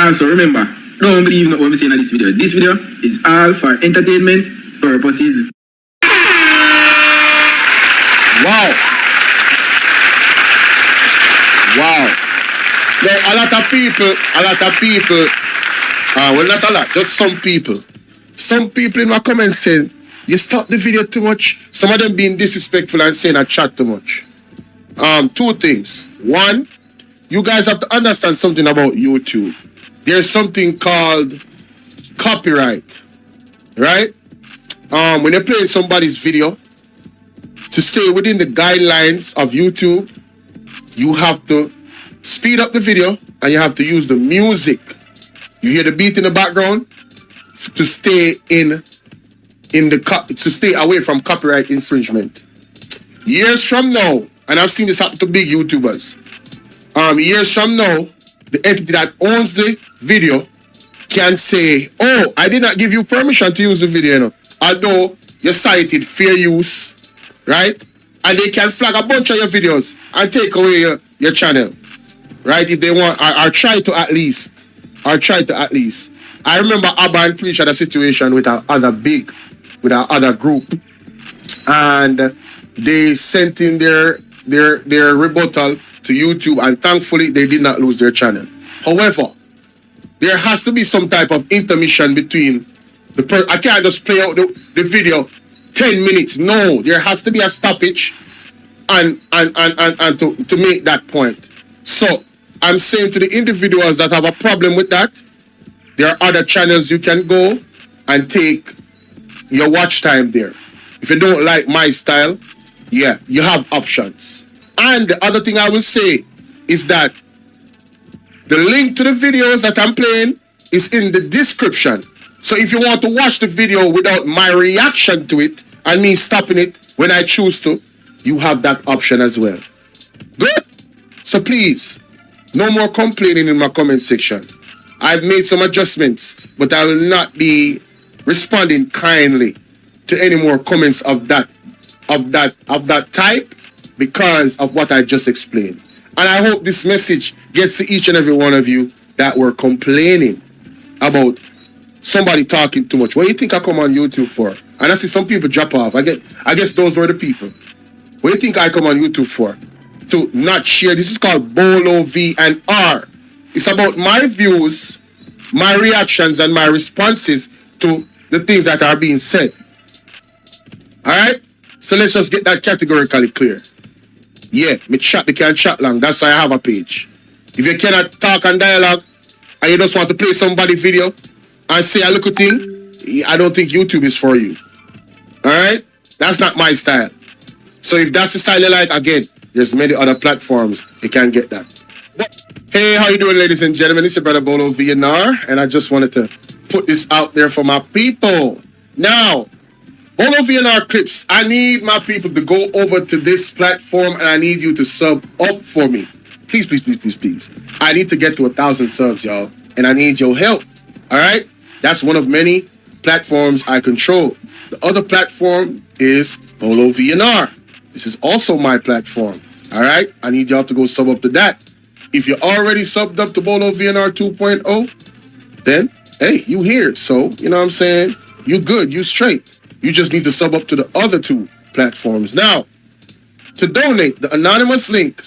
also remember, don't believe what we're saying in this video. This video is all for entertainment purposes. Wow. Wow. Now, a lot of people, well, not a lot, just some people in my comments saying, you stop the video too much. Some of them being disrespectful and saying I chat too much. Two things. One, you guys have to understand something about YouTube. There's something called copyright, right? When you're playing somebody's video, to stay within the guidelines of YouTube, you have to speed up the video and you have to use the music. You hear the beat in the background to stay to stay away from copyright infringement. Years from now, and I've seen this happen to big YouTubers. Years from now, the entity that owns the video can say, "Oh, I did not give you permission to use the video, you know, although you cited fair use." Right? And they can flag a bunch of your videos and take away your channel. Right? If they want, or try to at least. I remember Abba preached at a situation with our other group. And they sent in their rebuttal to YouTube, and thankfully they did not lose their channel. However, there has to be some type of intermission between I can't just play out the video 10 minutes. No, there has to be a stoppage and to make that point. So I'm saying to the individuals that have a problem with that, there are other channels you can go and take your watch time there. If you don't like my style, yeah, you have options. And the other thing I will say is that the link to the videos that I'm playing is in the description. So if you want to watch the video without my reaction to it and me stopping it when I choose to, you have that option as well. Good? So please, no more complaining in my comment section. I've made some adjustments, but I will not be responding kindly to any more comments of that type because of what I just explained. And I hope this message gets to each and every one of you that were complaining about somebody talking too much. What do you think I come on YouTube for? And I see some people drop off. I guess those were the people. What do you think I come on YouTube for? To not share. This is called Bolo V and R. It's about my views, my reactions, and my responses to the things that are being said. Alright? So let's just get that categorically clear. Yeah, me chat, they can't chat long. That's why I have a page. If you cannot talk and dialogue, and you just want to play somebody's video and say a little thing, I don't think YouTube is for you. Alright? That's not my style. So if that's the style you like, again, there's many other platforms you can get that. Hey, how you doing, ladies and gentlemen? It's your brother Bolo VNR, and I just wanted to put this out there for my people. Now, Bolo VNR clips, I need my people to go over to this platform, and I need you to sub up for me. Please, please, please, please, please. I need to get to 1,000 subs, y'all, and I need your help. All right? That's one of many platforms I control. The other platform is Bolo VNR. This is also my platform. All right? I need y'all to go sub up to that. If you're already subbed up to Bolo VNR 2.0, then, hey, you here. So, you know what I'm saying? You good. You straight. You just need to sub up to the other two platforms. Now, to donate, the anonymous link,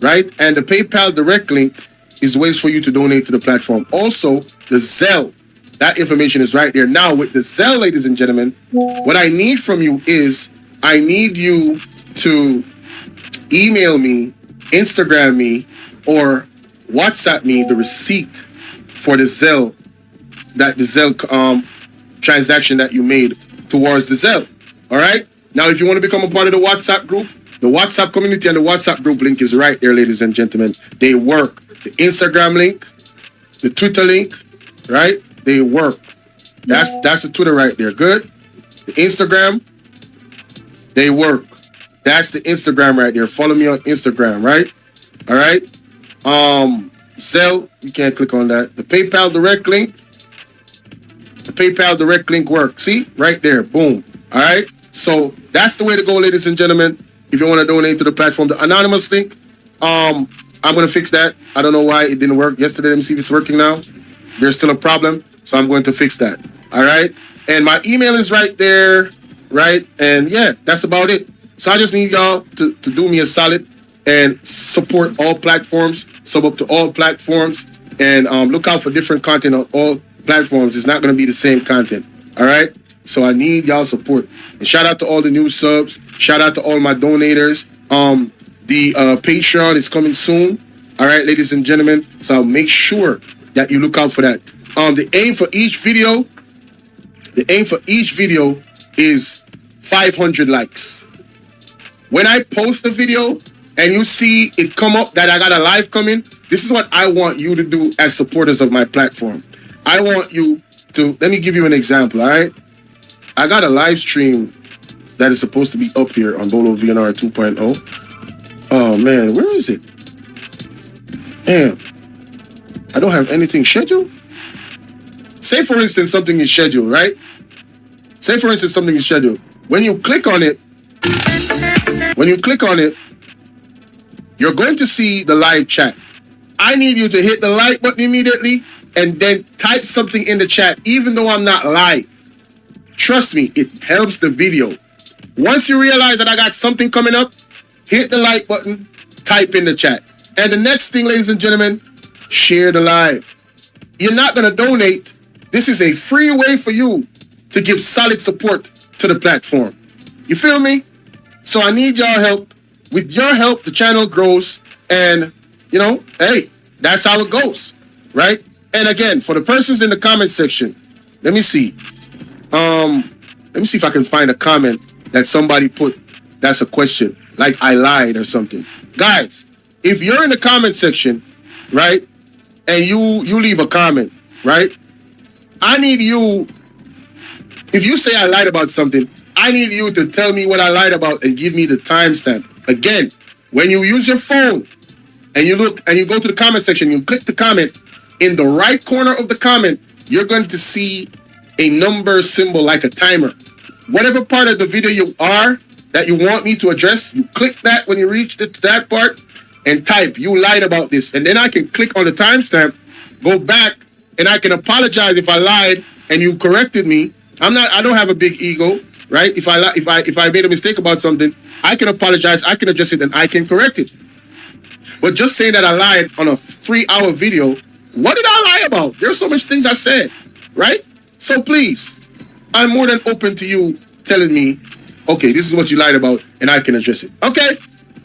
right, and the PayPal direct link is ways for you to donate to the platform. Also, the Zelle. That information is right there. Now, with the Zelle, ladies and gentlemen, what I need from you is I need you to email me, Instagram me, or WhatsApp me the receipt for the Zelle, transaction that you made towards the Zelle. All right? Now, if you want to become a part of the WhatsApp group, the WhatsApp community and the WhatsApp group link is right there, ladies and gentlemen. They work. The Instagram link, the Twitter link, right? They work. That's the Twitter right there. Good? The Instagram, they work. That's the Instagram right there. Follow me on Instagram, right? All right? Zelle, you can't click on that. The PayPal direct link. The PayPal direct link works. See? Right there. Boom. All right? So that's the way to go, ladies and gentlemen. If you want to donate to the platform, the anonymous link, I'm going to fix that. I don't know why it didn't work yesterday. Let me see if it's working now. There's still a problem, so I'm going to fix that. All right? And my email is right there, right? And yeah, that's about it. So I just need y'all to do me a solid and support all platforms, sub up to all platforms, and look out for different content on all platforms. It's not going to be the same content. All right? So I need y'all support. And shout out to all the new subs. Shout out to all my donators. The Patreon is coming soon. All right, ladies and gentlemen. So I'll make sure that you look out for that. The aim for each video is 500 likes. When I post the video and you see it come up that I got a live coming, this is what I want you to do as supporters of my platform. I want you to, let me give you an example, all right? I got a live stream that is supposed to be up here on Bolo VNR 2.0. Oh man, where is it? Damn, I don't have anything scheduled. Say for instance, something is scheduled, right? Say for instance, something is scheduled. When you click on it, you're going to see the live chat. I need you to hit the like button immediately and then type something in the chat, even though I'm not live. Trust me, it helps the video. Once you realize that I got something coming up, hit the like button, type in the chat. And the next thing, ladies and gentlemen, share the live. You're not going to donate. This is a free way for you to give solid support to the platform. You feel me? So I need y'all help. With your help, the channel grows. And, you know, hey, that's how it goes, right? And again, for the persons in the comment section, let me see. Let me see if I can find a comment that somebody put that's a question, like I lied or something. Guys, if you're in the comment section, right, and you leave a comment, right, I need you, if you say I lied about something, I need you to tell me what I lied about and give me the timestamp. Again, when you use your phone and you look and you go to the comment section, you click the comment, in the right corner of the comment, you're going to see a number symbol like a timer. Whatever part of the video you are that you want me to address, you click that when you reach that part and type, you lied about this. And then I can click on the timestamp, go back, and I can apologize if I lied and you corrected me. I don't have a big ego, right? If I made a mistake about something, I can apologize, I can address it, and I can correct it. But just saying that I lied on a 3-hour video, what did I lie about? There's so much things I said, right? So please, I'm more than open to you telling me, okay, this is what you lied about, and I can address it. Okay,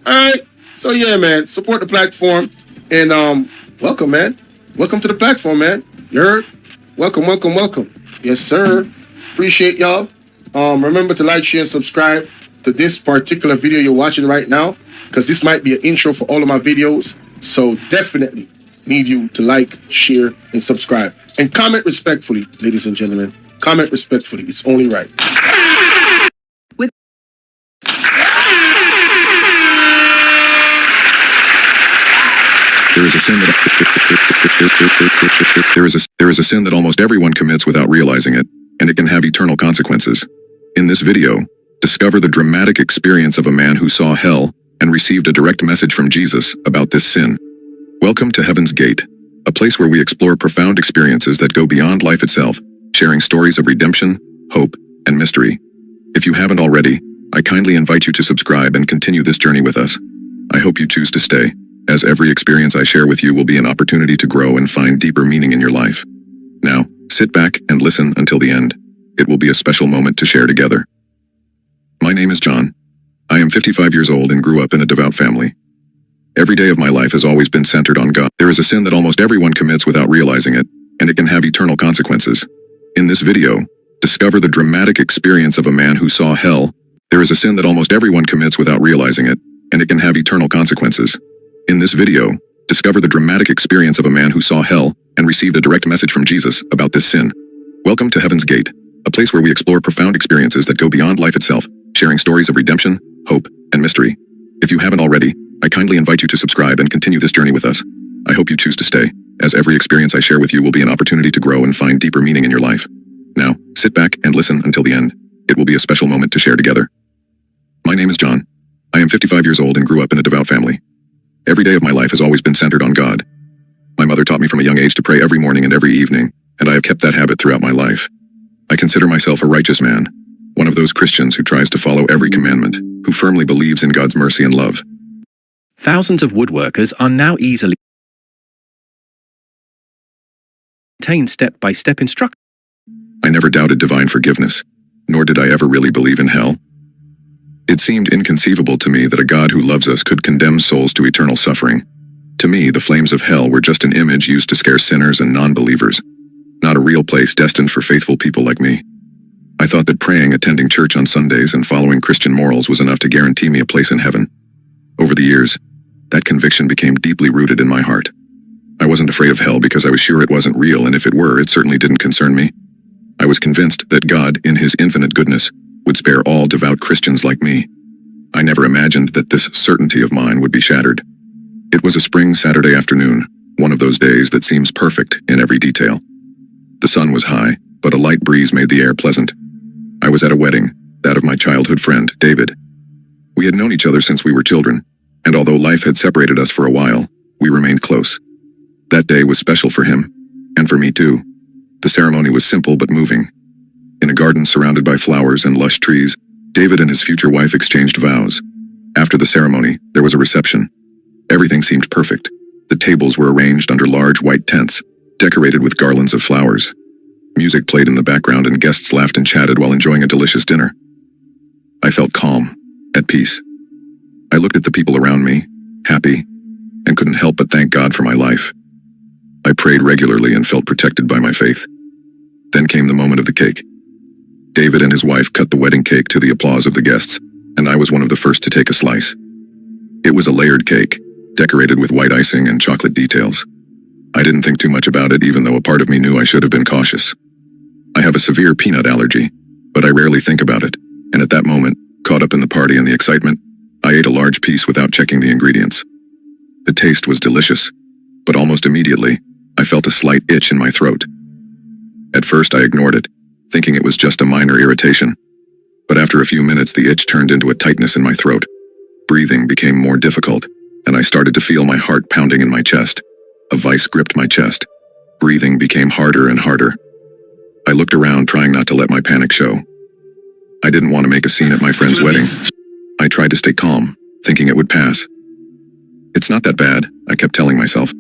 all right. So yeah, man, support the platform, and welcome, man. Welcome to the platform, man. You heard? Welcome, welcome, welcome. Yes, sir. Appreciate y'all. Remember to like, share, and subscribe to this particular video you're watching right now, because this might be an intro for all of my videos. So definitely need you to like, share, and subscribe. And comment respectfully, ladies and gentlemen. Comment respectfully. It's only right. There is a sin that almost everyone commits without realizing it, and it can have eternal consequences. In this video, discover the dramatic experience of a man who saw hell and received a direct message from Jesus about this sin. Welcome to Heaven's Gate, a place where we explore profound experiences that go beyond life itself, sharing stories of redemption, hope, and mystery. If you haven't already, I kindly invite you to subscribe and continue this journey with us. I hope you choose to stay, as every experience I share with you will be an opportunity to grow and find deeper meaning in your life. Now, sit back and listen until the end. It will be a special moment to share together. My name is John. I am 55 years old and grew up in a devout family. Every day of my life has always been centered on God. There is a sin that almost everyone commits without realizing it, and it can have eternal consequences. In this video, discover the dramatic experience of a man who saw hell. There is a sin that almost everyone commits without realizing it, and it can have eternal consequences. In this video, discover the dramatic experience of a man who saw hell and received a direct message from Jesus about this sin. Welcome to Heaven's Gate, a place where we explore profound experiences that go beyond life itself, sharing stories of redemption, hope, and mystery. If you haven't already, I kindly invite you to subscribe and continue this journey with us. I hope you choose to stay, as every experience I share with you will be an opportunity to grow and find deeper meaning in your life. Now, sit back and listen until the end. It will be a special moment to share together. My name is John. I am 55 years old and grew up in a devout family. Every day of my life has always been centered on God. My mother taught me from a young age to pray every morning and every evening, and I have kept that habit throughout my life. I consider myself a righteous man, one of those Christians who tries to follow every commandment, who firmly believes in God's mercy and love. Thousands of woodworkers are now easily obtained step-by-step instructions. I never doubted divine forgiveness, nor did I ever really believe in hell. It seemed inconceivable to me that a God who loves us could condemn souls to eternal suffering. To me, the flames of hell were just an image used to scare sinners and non-believers, not a real place destined for faithful people like me. I thought that praying, attending church on Sundays, and following Christian morals was enough to guarantee me a place in heaven. Over the years, that conviction became deeply rooted in my heart. I wasn't afraid of hell because I was sure it wasn't real, and if it were, it certainly didn't concern me. I was convinced that God, in his infinite goodness, would spare all devout Christians like me. I never imagined that this certainty of mine would be shattered. It was a spring Saturday afternoon, one of those days that seems perfect in every detail. The sun was high, but a light breeze made the air pleasant. I was at a wedding, that of my childhood friend, David. We had known each other since we were children, and although life had separated us for a while, we remained close. That day was special for him, and for me too. The ceremony was simple but moving. In a garden surrounded by flowers and lush trees, David and his future wife exchanged vows. After the ceremony, there was a reception. Everything seemed perfect. The tables were arranged under large white tents, decorated with garlands of flowers. Music played in the background and guests laughed and chatted while enjoying a delicious dinner. I felt calm, at peace. I looked at the people around me, happy, and couldn't help but thank God for my life. I prayed regularly and felt protected by my faith. Then came the moment of the cake. David and his wife cut the wedding cake to the applause of the guests, and I was one of the first to take a slice. It was a layered cake, decorated with white icing and chocolate details. I didn't think too much about it, even though a part of me knew I should have been cautious. I have a severe peanut allergy, but I rarely think about it, and at that moment, caught up in the party and the excitement, I ate a large piece without checking the ingredients. The taste was delicious, but almost immediately, I felt a slight itch in my throat. At first I ignored it, thinking it was just a minor irritation. But after a few minutes the itch turned into a tightness in my throat. Breathing became more difficult, and I started to feel my heart pounding in my chest. A vice gripped my chest. Breathing became harder and harder. I looked around, trying not to let my panic show. I didn't want to make a scene at my friend's wedding. I tried to stay calm, thinking it would pass. It's not that bad, I kept telling myself,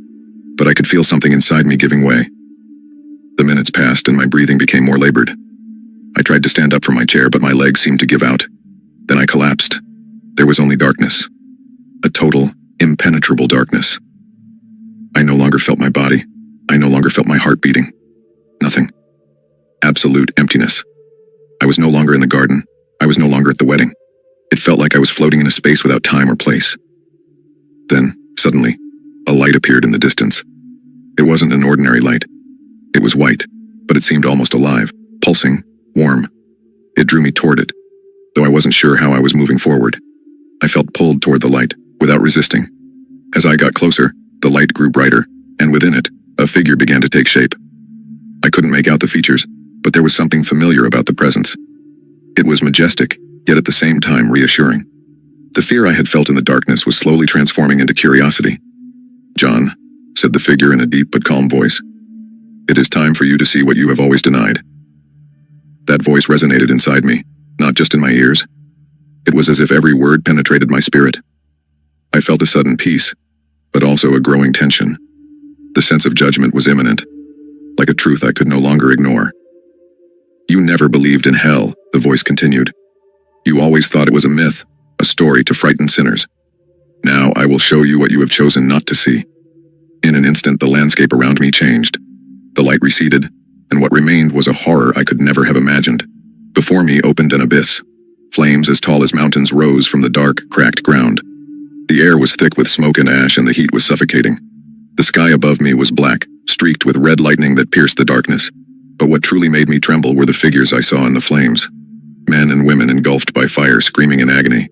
but I could feel something inside me giving way. The minutes passed and my breathing became more labored. I tried to stand up from my chair, but my legs seemed to give out. Then I collapsed. There was only darkness. A total, impenetrable darkness. I no longer felt my body. I no longer felt my heart beating. Nothing. Absolute emptiness. I was no longer in the garden. I was no longer at the wedding. It felt like I was floating in a space without time or place. Then, suddenly, a light appeared in the distance. It wasn't an ordinary light. It was white, but it seemed almost alive, pulsing, warm. It drew me toward it, though I wasn't sure how I was moving forward. I felt pulled toward the light, without resisting. As I got closer, the light grew brighter, and within it, a figure began to take shape. I couldn't make out the features, but there was something familiar about the presence. It was majestic, yet at the same time reassuring. The fear I had felt in the darkness was slowly transforming into curiosity. "John," said the figure in a deep but calm voice, "it is time for you to see what you have always denied." That voice resonated inside me, not just in my ears. It was as if every word penetrated my spirit. I felt a sudden peace, but also a growing tension. The sense of judgment was imminent, like a truth I could no longer ignore. "You never believed in hell," the voice continued. "You always thought it was a myth, a story to frighten sinners. Now I will show you what you have chosen not to see." In an instant, the landscape around me changed. The light receded, and what remained was a horror I could never have imagined. Before me opened an abyss. Flames as tall as mountains rose from the dark, cracked ground. The air was thick with smoke and ash, and the heat was suffocating. The sky above me was black, streaked with red lightning that pierced the darkness. But what truly made me tremble were the figures I saw in the flames. Men and women engulfed by fire, screaming in agony.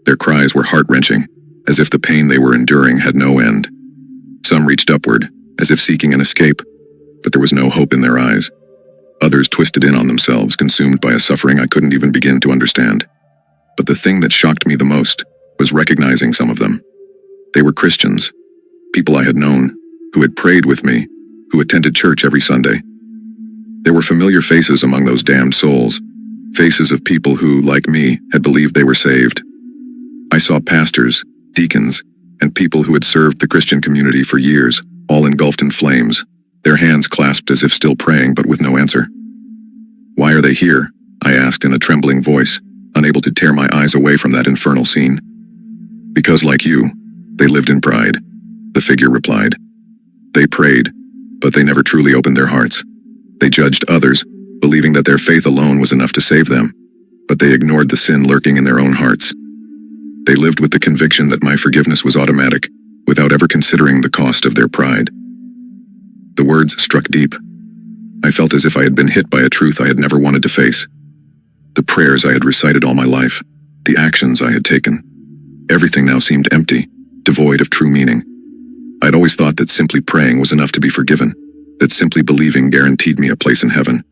Their cries were heart-wrenching, as if the pain they were enduring had no end. Some reached upward, as if seeking an escape, but there was no hope in their eyes. Others twisted in on themselves, consumed by a suffering I couldn't even begin to understand. But the thing that shocked me the most was recognizing some of them. They were Christians, people I had known, who had prayed with me, who attended church every Sunday. There were familiar faces among those damned souls, faces of people who, like me, had believed they were saved. I saw pastors, deacons, and people who had served the Christian community for years, all engulfed in flames, their hands clasped as if still praying but with no answer. "Why are they here?" I asked in a trembling voice, unable to tear my eyes away from that infernal scene. "Because like you, they lived in pride," the figure replied. "They prayed, but they never truly opened their hearts. They judged others, believing that their faith alone was enough to save them, but they ignored the sin lurking in their own hearts. They lived with the conviction that my forgiveness was automatic, without ever considering the cost of their pride." The words struck deep. I felt as if I had been hit by a truth I had never wanted to face. The prayers I had recited all my life, the actions I had taken, everything now seemed empty, devoid of true meaning. I'd always thought that simply praying was enough to be forgiven, that simply believing guaranteed me a place in heaven.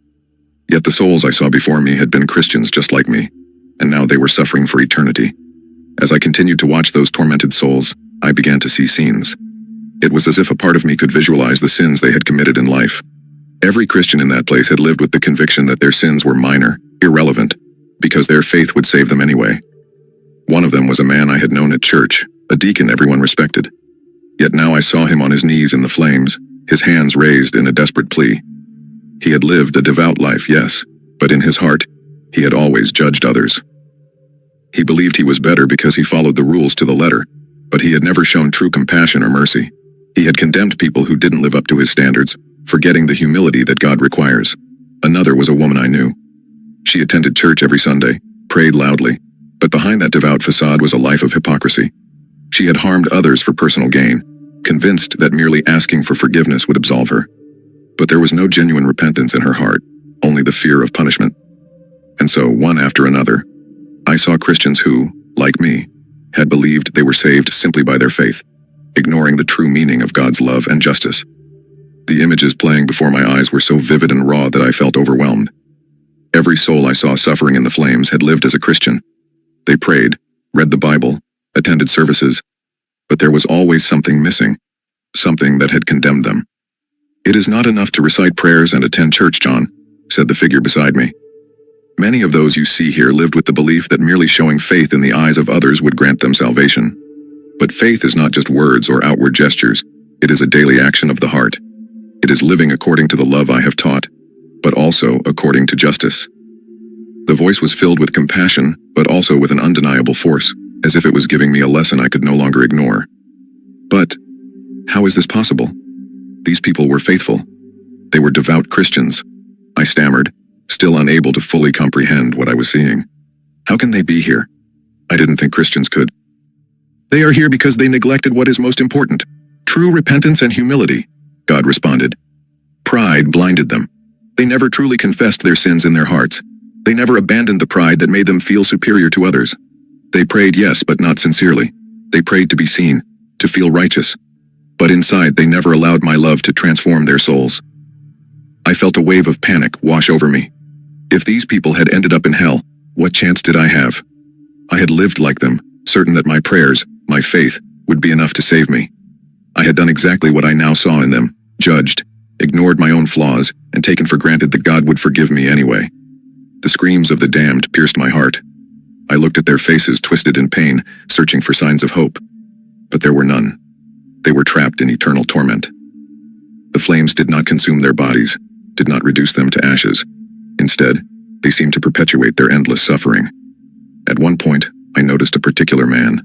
Yet the souls I saw before me had been Christians just like me, and now they were suffering for eternity. As I continued to watch those tormented souls, I began to see scenes. It was as if a part of me could visualize the sins they had committed in life. Every Christian in that place had lived with the conviction that their sins were minor, irrelevant, because their faith would save them anyway. One of them was a man I had known at church, a deacon everyone respected. Yet now I saw him on his knees in the flames, his hands raised in a desperate plea. He had lived a devout life, yes, but in his heart, he had always judged others. He believed he was better because he followed the rules to the letter, but he had never shown true compassion or mercy. He had condemned people who didn't live up to his standards, forgetting the humility that God requires. Another was a woman I knew. She attended church every Sunday, prayed loudly, but behind that devout facade was a life of hypocrisy. She had harmed others for personal gain, convinced that merely asking for forgiveness would absolve her. But there was no genuine repentance in her heart, only the fear of punishment. And so, one after another, I saw Christians who, like me, had believed they were saved simply by their faith, ignoring the true meaning of God's love and justice. The images playing before my eyes were so vivid and raw that I felt overwhelmed. Every soul I saw suffering in the flames had lived as a Christian. They prayed, read the Bible, attended services, but there was always something missing, something that had condemned them. "It is not enough to recite prayers and attend church, John," said the figure beside me. "Many of those you see here lived with the belief that merely showing faith in the eyes of others would grant them salvation. But faith is not just words or outward gestures, it is a daily action of the heart. It is living according to the love I have taught, but also according to justice." The voice was filled with compassion, but also with an undeniable force, as if it was giving me a lesson I could no longer ignore. "But how is this possible? These people were faithful. They were devout Christians," I stammered, still unable to fully comprehend what I was seeing. "How can they be here? I didn't think Christians could." "They are here because they neglected what is most important, true repentance and humility," God responded. "Pride blinded them. They never truly confessed their sins in their hearts. They never abandoned the pride that made them feel superior to others. They prayed, yes, but not sincerely. They prayed to be seen, to feel righteous. But inside, they never allowed my love to transform their souls." I felt a wave of panic wash over me. If these people had ended up in hell, what chance did I have? I had lived like them, certain that my prayers, my faith, would be enough to save me. I had done exactly what I now saw in them, judged, ignored my own flaws, and taken for granted that God would forgive me anyway. The screams of the damned pierced my heart. I looked at their faces twisted in pain, searching for signs of hope. But there were none. They were trapped in eternal torment. The flames did not consume their bodies, did not reduce them to ashes. Instead, they seemed to perpetuate their endless suffering. At one point, I noticed a particular man.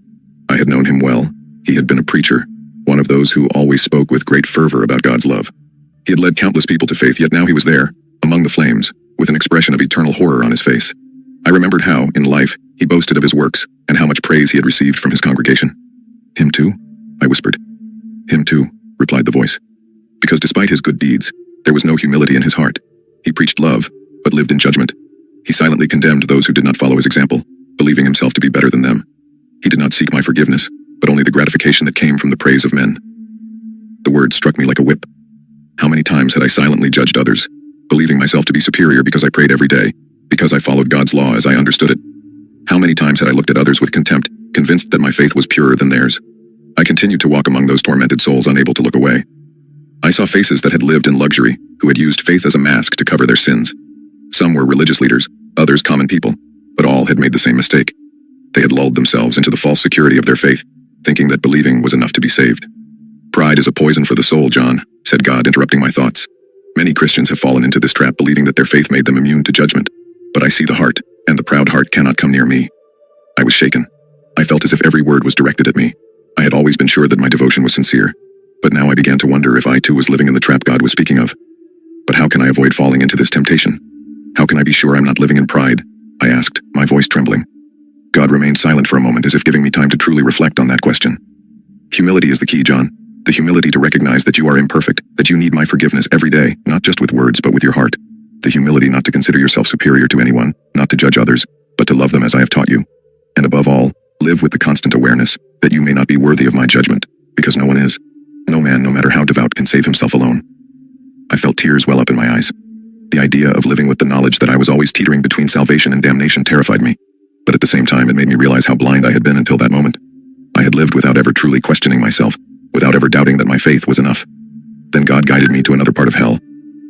I had known him well. He had been a preacher, one of those who always spoke with great fervor about God's love. He had led countless people to faith, yet now he was there, among the flames, with an expression of eternal horror on his face. I remembered how, in life, he boasted of his works, and how much praise he had received from his congregation. "Him too?" I whispered. "Him too," replied the voice. Because despite his good deeds, there was no humility in his heart. He preached love, but lived in judgment. He silently condemned those who did not follow his example, believing himself to be better than them. He did not seek my forgiveness, but only the gratification that came from the praise of men. The words struck me like a whip. How many times had I silently judged others, believing myself to be superior because I prayed every day, because I followed God's law as I understood it? How many times had I looked at others with contempt, convinced that my faith was purer than theirs? I continued to walk among those tormented souls, unable to look away. I saw faces that had lived in luxury, who had used faith as a mask to cover their sins. Some were religious leaders, others common people, but all had made the same mistake. They had lulled themselves into the false security of their faith, thinking that believing was enough to be saved. Pride is a poison for the soul, John, said God, interrupting my thoughts. Many Christians have fallen into this trap, believing that their faith made them immune to judgment. But I see the heart, and the proud heart cannot come near me. I was shaken. I felt as if every word was directed at me. I had always been sure that my devotion was sincere, but now I began to wonder if I too was living in the trap God was speaking of. But how can I avoid falling into this temptation? How can I be sure I'm not living in pride? I asked, my voice trembling. God remained silent for a moment, as if giving me time to truly reflect on that question. Humility is the key, John. The humility to recognize that you are imperfect, that you need my forgiveness every day, not just with words but with your heart. The humility not to consider yourself superior to anyone, not to judge others, but to love them as I have taught you. And above all, live with the constant awareness that you may not be worthy of my judgment, because no one is. No man, no matter how devout, can save himself alone. I felt tears well up in my eyes. The idea of living with the knowledge that I was always teetering between salvation and damnation terrified me, but at the same time it made me realize how blind I had been until that moment. I had lived without ever truly questioning myself, without ever doubting that my faith was enough. Then God guided me to another part of hell.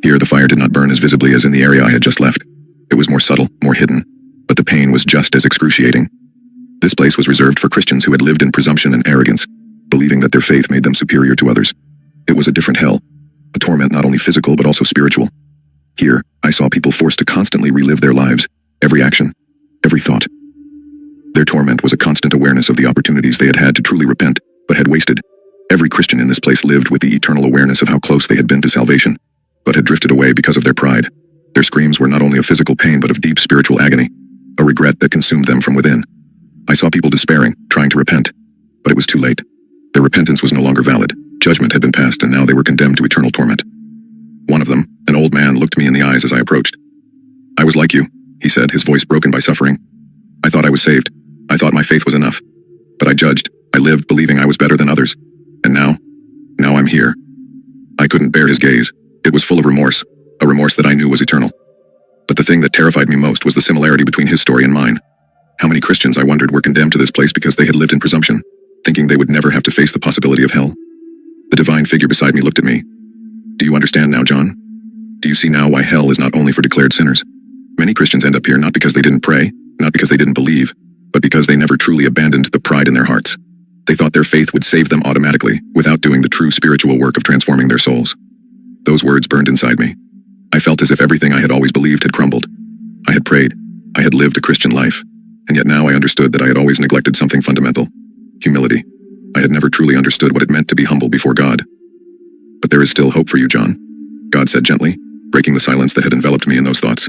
Here the fire did not burn as visibly as in the area I had just left. It was more subtle, more hidden, but the pain was just as excruciating. This place was reserved for Christians who had lived in presumption and arrogance, believing that their faith made them superior to others. It was a different hell, a torment not only physical but also spiritual. Here, I saw people forced to constantly relive their lives, every action, every thought. Their torment was a constant awareness of the opportunities they had had to truly repent, but had wasted. Every Christian in this place lived with the eternal awareness of how close they had been to salvation, but had drifted away because of their pride. Their screams were not only of physical pain but of deep spiritual agony, a regret that consumed them from within. I saw people despairing, trying to repent, but it was too late. Their repentance was no longer valid. Judgment had been passed, and now they were condemned to eternal torment. One of them, an old man, looked me in the eyes as I approached. I was like you, he said, his voice broken by suffering. I thought I was saved. I thought my faith was enough. But I judged. I lived believing I was better than others. And now I'm here. I couldn't bear his gaze. It was full of remorse, a remorse that I knew was eternal. But the thing that terrified me most was the similarity between his story and mine. How many Christians, I wondered, were condemned to this place because they had lived in presumption, thinking they would never have to face the possibility of hell. The divine figure beside me looked at me. Do you understand now, John? Do you see now why hell is not only for declared sinners? Many Christians end up here not because they didn't pray, not because they didn't believe, but because they never truly abandoned the pride in their hearts. They thought their faith would save them automatically, without doing the true spiritual work of transforming their souls. Those words burned inside me. I felt as if everything I had always believed had crumbled. I had prayed. I had lived a Christian life. And yet now I understood that I had always neglected something fundamental. Humility. I had never truly understood what it meant to be humble before God. But there is still hope for you, John, God said gently, breaking the silence that had enveloped me in those thoughts.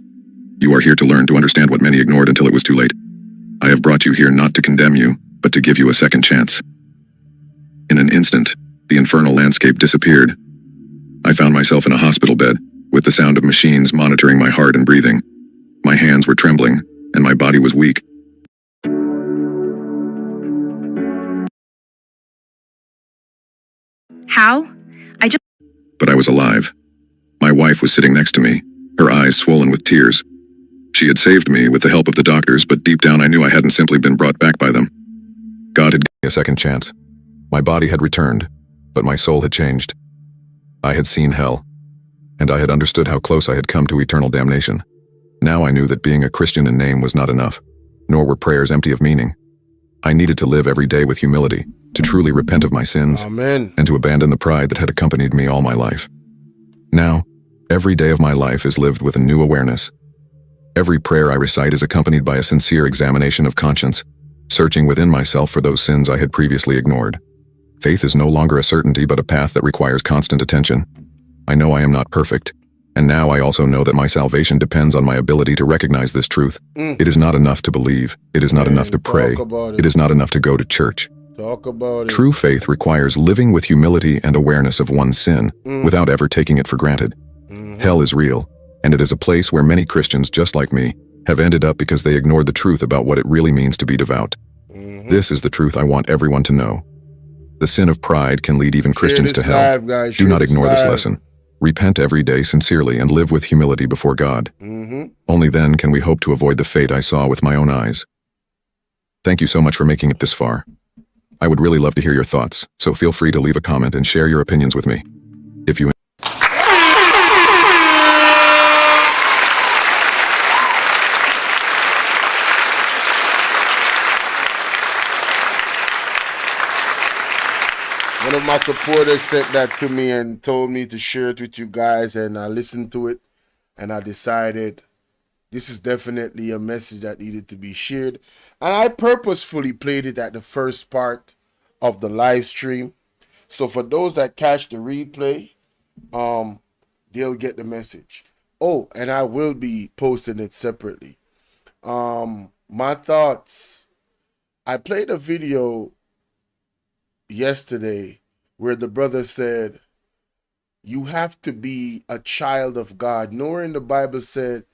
You are here to learn to understand what many ignored until it was too late. I have brought you here not to condemn you, but to give you a second chance. In an instant, the infernal landscape disappeared. I found myself in a hospital bed, with the sound of machines monitoring my heart and breathing. My hands were trembling, and my body was weak. How? But I was alive. My wife was sitting next to me, her eyes swollen with tears. She had saved me with the help of the doctors, but deep down I knew I hadn't simply been brought back by them. God had given me a second chance. My body had returned, but my soul had changed. I had seen hell, and I had understood how close I had come to eternal damnation. Now I knew that being a Christian in name was not enough, nor were prayers empty of meaning. I needed to live every day with humility, to truly repent of my sins, Amen. and to abandon the pride that had accompanied me all my life. Now, every day of my life is lived with a new awareness. Every prayer I recite is accompanied by a sincere examination of conscience, searching within myself for those sins I had previously ignored. Faith is no longer a certainty but a path that requires constant attention. I know I am not perfect, and now I also know that my salvation depends on my ability to recognize this truth. It is not enough to believe. It is not enough to pray. It is not enough to go to church. Talk about it. True faith requires living with humility and awareness of one's sin, without ever taking it for granted. Hell is real, and it is a place where many Christians, just like me, have ended up because they ignored the truth about what it really means to be devout. This is the truth I want everyone to know. The sin of pride can lead even Christians to hell. Live, guys. Do Share not this ignore this live. lesson. Repent every day sincerely and live with humility before God. Only then can we hope to avoid the fate I saw with my own eyes. Thank you so much for making it this far. I would really love to hear your thoughts, so feel free to leave a comment and share your opinions with me. If you One of my supporters sent that to me and told me to share it with you guys, and I listened to it and I decided this is definitely a message that needed to be shared. And I purposefully played it at the first part of the live stream. So for those that catch the replay, they'll get the message. Oh, and I will be posting it separately. My thoughts. I played a video yesterday where the brother said, you have to be a child of God. Nowhere in the Bible said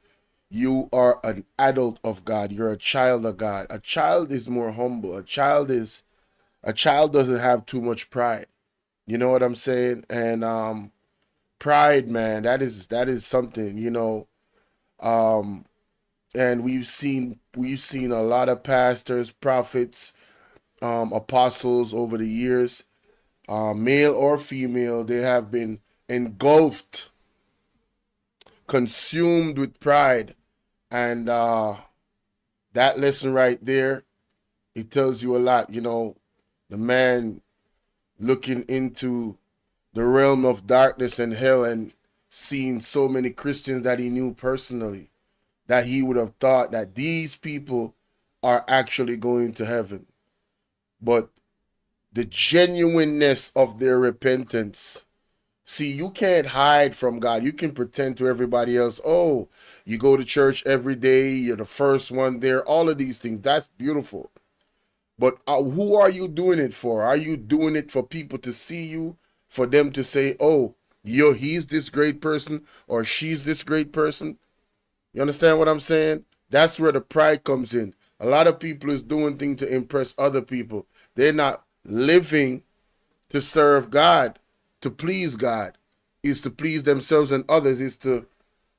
you are an adult of God. You're a child of God. A child is more humble. A child doesn't have too much pride. You know what I'm saying? And pride, man, that is something, you know. And we've seen a lot of pastors, prophets, apostles over the years, male or female, they have been engulfed, consumed with pride. And that lesson right there, it tells you a lot. You know, the man looking into the realm of darkness and hell and seeing so many Christians that he knew personally, that he would have thought that these people are actually going to heaven. But the genuineness of their repentance, see, you can't hide from God. You can pretend to everybody else, oh, you go to church every day, you're the first one there, all of these things. That's beautiful. But who are you doing it for? Are you doing it for people to see you, for them to say, oh, he's this great person or she's this great person? You understand what I'm saying? That's where the pride comes in. A lot of people is doing things to impress other people. They're not living to serve God, to please God. Is to please themselves and others, is to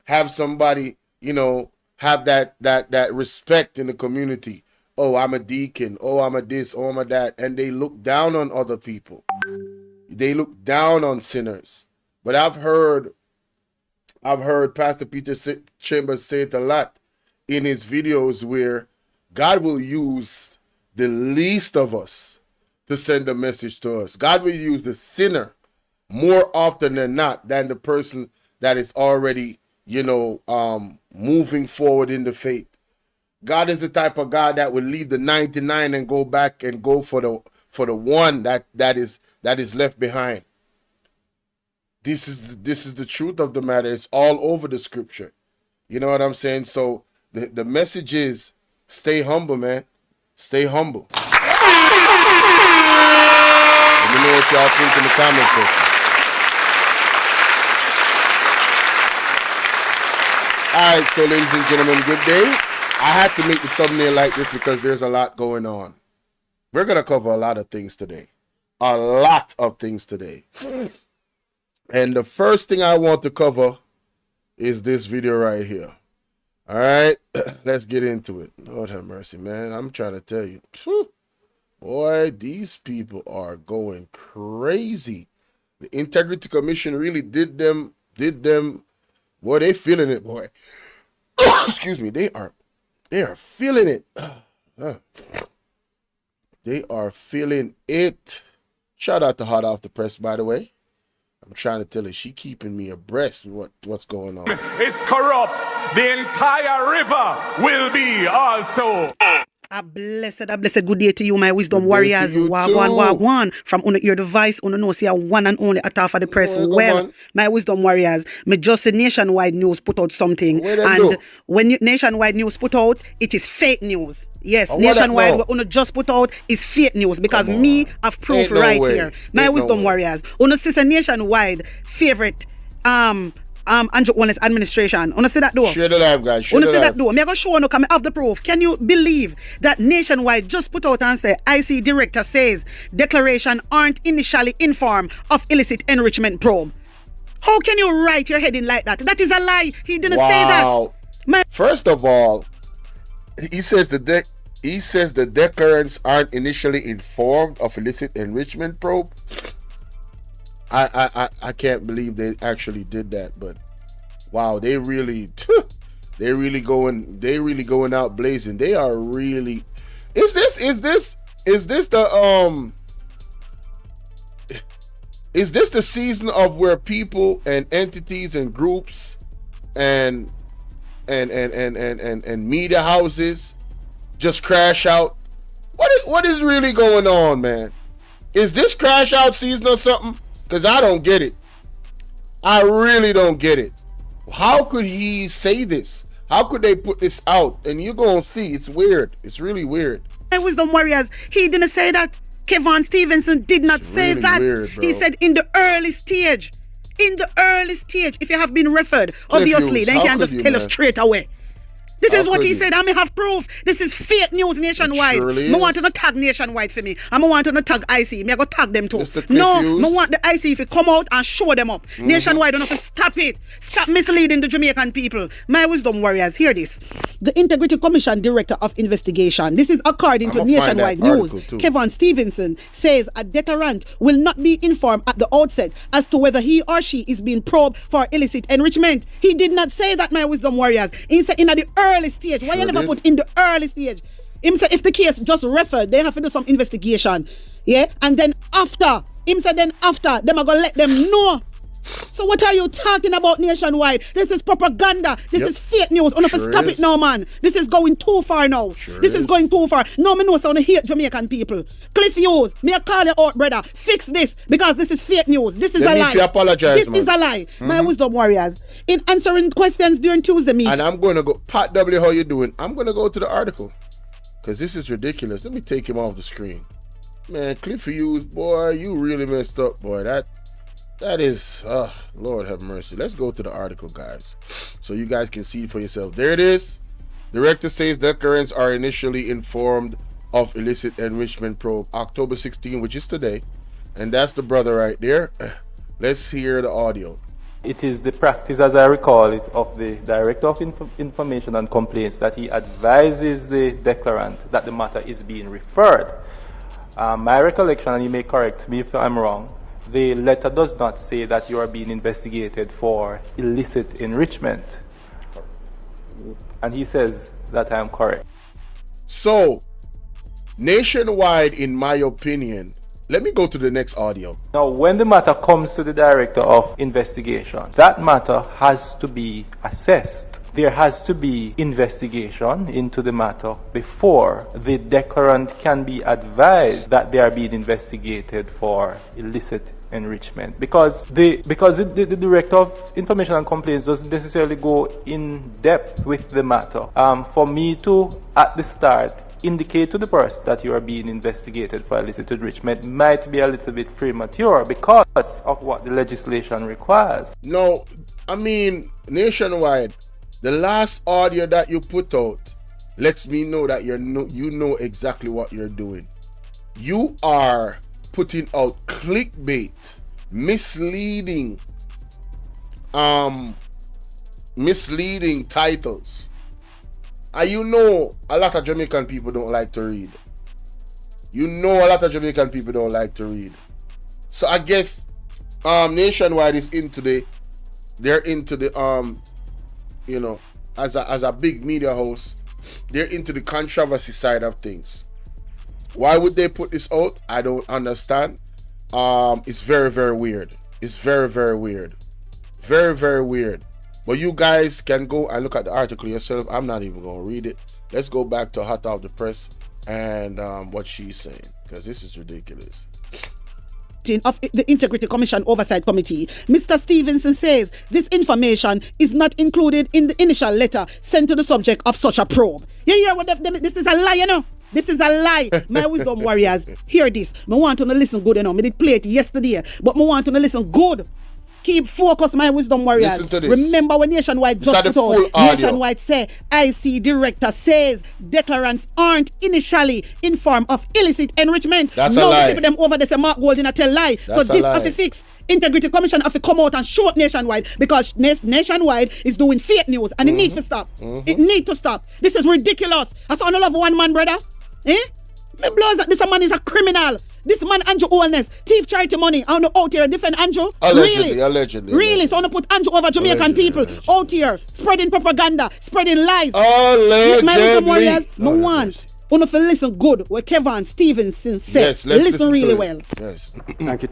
have somebody, you know, have that respect in the community. Oh, I'm a deacon. Oh, I'm a this. Oh, I'm a that. And they look down on other people. They look down on sinners. But I've heard Pastor Peter Chambers say it a lot in his videos where God will use the least of us to send a message to us. God will use the sinner more often than not than the person that is already, you know, moving forward in the faith. God is the type of God that would leave the 99 and go back and go for the one that is left behind. This is the truth of the matter. It's all over the scripture. You know what I'm saying? So the message is stay humble, man. Stay humble. Let me know what y'all think in the comment section. All right, so ladies and gentlemen, good day. I had to make the thumbnail like this because there's a lot going on. We're going to cover a lot of things today. A lot of things today. And the first thing I want to cover is this video right here. All right, let's get into it. Lord have mercy, man. I'm trying to tell you. Boy, these people are going crazy. The Integrity Commission really did them. Boy, they feeling it, boy. Excuse me. They are feeling it. They are feeling it. Shout out to Hot Off the Press, by the way. I'm trying to tell her she keeping me abreast with what's going on. It's corrupt. The entire river will be also. A blessed good day to you, my wisdom Good day warriors. to you Wagwan. From your device, know see a one and only at half of the press. Well, my wisdom warriors, me just say Nationwide News put out something. And when Nationwide News put out, it is fake news. Yes, Nationwide what just put out is fake news because me have proof right here. My wisdom warriors. Sister Nationwide favorite Andrew Wallace administration. Wanna see that door? Share the live, guys. Wanna see that door? Me go show you, come I have the proof. Can you believe that Nationwide just put out and say IC director says declaration aren't initially informed of illicit enrichment probe? How can you write your heading like that? That is a lie. He didn't say that. First of all, he says the He says the declarants aren't initially informed of illicit enrichment probe. I can't believe they actually did that, but wow, they really going out blazing. They are really. Is this the season of where people and entities and groups and media houses just crash out? What is really going on, man? Is this crash out season or something? Because I don't get it. I really don't get it. How could he say this? How could they put this out? And you're going to see, it's weird. It's really weird. My wisdom warriors, he didn't say that. Kevon Stevenson did not say really that. weird, bro. He said in the early stage. In the early stage, if you have been referred, obviously, Hughes, then you how can could just you, tell us man? straight away. This How is what could he you? said. I may have proof. This is fake news nationwide. surely I want is. to tag nationwide for me. I want to tag IC. Me I go tag them too. Mr. Cliff No, Hughes. I want the IC if you come out and show them up. Nationwide, don't have to stop it. Stop misleading the Jamaican people. My wisdom warriors, hear this. The Integrity Commission Director of Investigation. This is according to I'ma find Nationwide that News. article too. Kevon Stevenson says a declarant will not be informed at the outset as to whether he or she is being probed for illicit enrichment. He did not say that, my wisdom warriors. He said in the early stage. Why you never did. put in the early stage? Him say if the case just referred, they have to do some investigation. Yeah? And then after, them are gonna let them know. So what are you talking about nationwide? This is propaganda. This Yep. is fake news. You have to Sure stop is. it now, man. This is going too far now. This is going too far. No, me know so I hate Jamaican people. Cliff Hughes, me I call you out, brother. Fix this because this is fake news. This is They a need lie. to apologize, This man. is a lie. My wisdom warriors. In answering questions during Tuesday meeting. And I'm going to go, Pat W, how you doing? I'm going to go to the article because this is ridiculous. Let me take him off the screen. Man, Cliff Hughes, boy, you really messed up, boy. That is, Lord have mercy. Let's go to the article, guys, so you guys can see it for yourself. There it is. Director says declarants are initially informed of illicit enrichment probe, October 16, which is today. And that's the brother right there. Let's hear the audio. It is the practice, as I recall it, of the Director of Information and Complaints that he advises the declarant that the matter is being referred. My recollection, and you may correct me if I'm wrong, the letter does not say that you are being investigated for illicit enrichment. And he says that I am correct. So, nationwide, in my opinion, let me go to the next audio. Now, when the matter comes to the Director of Investigation, that matter has to be assessed. There has to be investigation into the matter before the declarant can be advised that they are being investigated for illicit enrichment. Because the Director of Information and Complaints doesn't necessarily go in depth with the matter. For me to, at the start, indicate to the person that you are being investigated for illicit enrichment might be a little bit premature because of what the legislation requires. No, I mean, nationwide, the last audio that you put out lets me know that you know exactly what you're doing. You are putting out clickbait, misleading titles. And you know a lot of Jamaican people don't like to read. So I guess Nationwide is they're into the as a big media house, they're into the controversy side of things. Why would they put this out? I don't understand. It's very, very weird. It's very, very weird. Very, very weird. But you guys can go and look at the article yourself. I'm not even going to read it. Let's go back to Hot Off the Press and what she's saying, because this is ridiculous. Of the Integrity Commission Oversight Committee, Mr. Stevenson says this information is not included in the initial letter sent to the subject of such a probe. You hear what this is a lie, you know? This is a lie. My wisdom warriors, hear this. I want to listen good, you know. I did play it yesterday, but I want to listen good. Keep focus, my wisdom warriors. Listen to this. Remember when Nationwide just put out, Nationwide say, IC Director says declarants aren't initially informed of illicit enrichment. That's a lie. People them over there say Mark Golding a tell lie. That's so this a lie. have to fix. Integrity Commission have to come out and show up nationwide because nationwide is doing fake news and it needs to stop. It needs to stop. This is ridiculous. I saw no love one man, brother. Eh? Me blows that this man is a criminal. This man Andrew Oldness, thief charity money. I don't know out here defend Andrew. Allegedly. Really? So I want to put Andrew over Jamaican people out here spreading propaganda, spreading lies. Allegedly. No one. You have to listen good what Kevin Stevenson said. Yes, let's listen really to well. Yes. Thank you.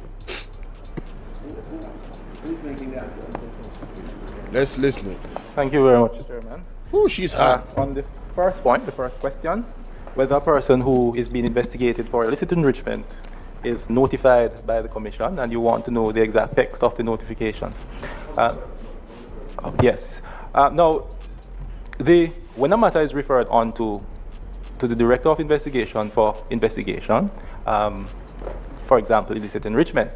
Let's listen. Thank you very much, Chairman. Oh, she's hot. On the first point, the first question, whether a person who is being investigated for illicit enrichment is notified by the Commission, and you want to know the exact text of the notification. Yes. Now, when a matter is referred on to the Director of Investigation for investigation, for example, illicit enrichment,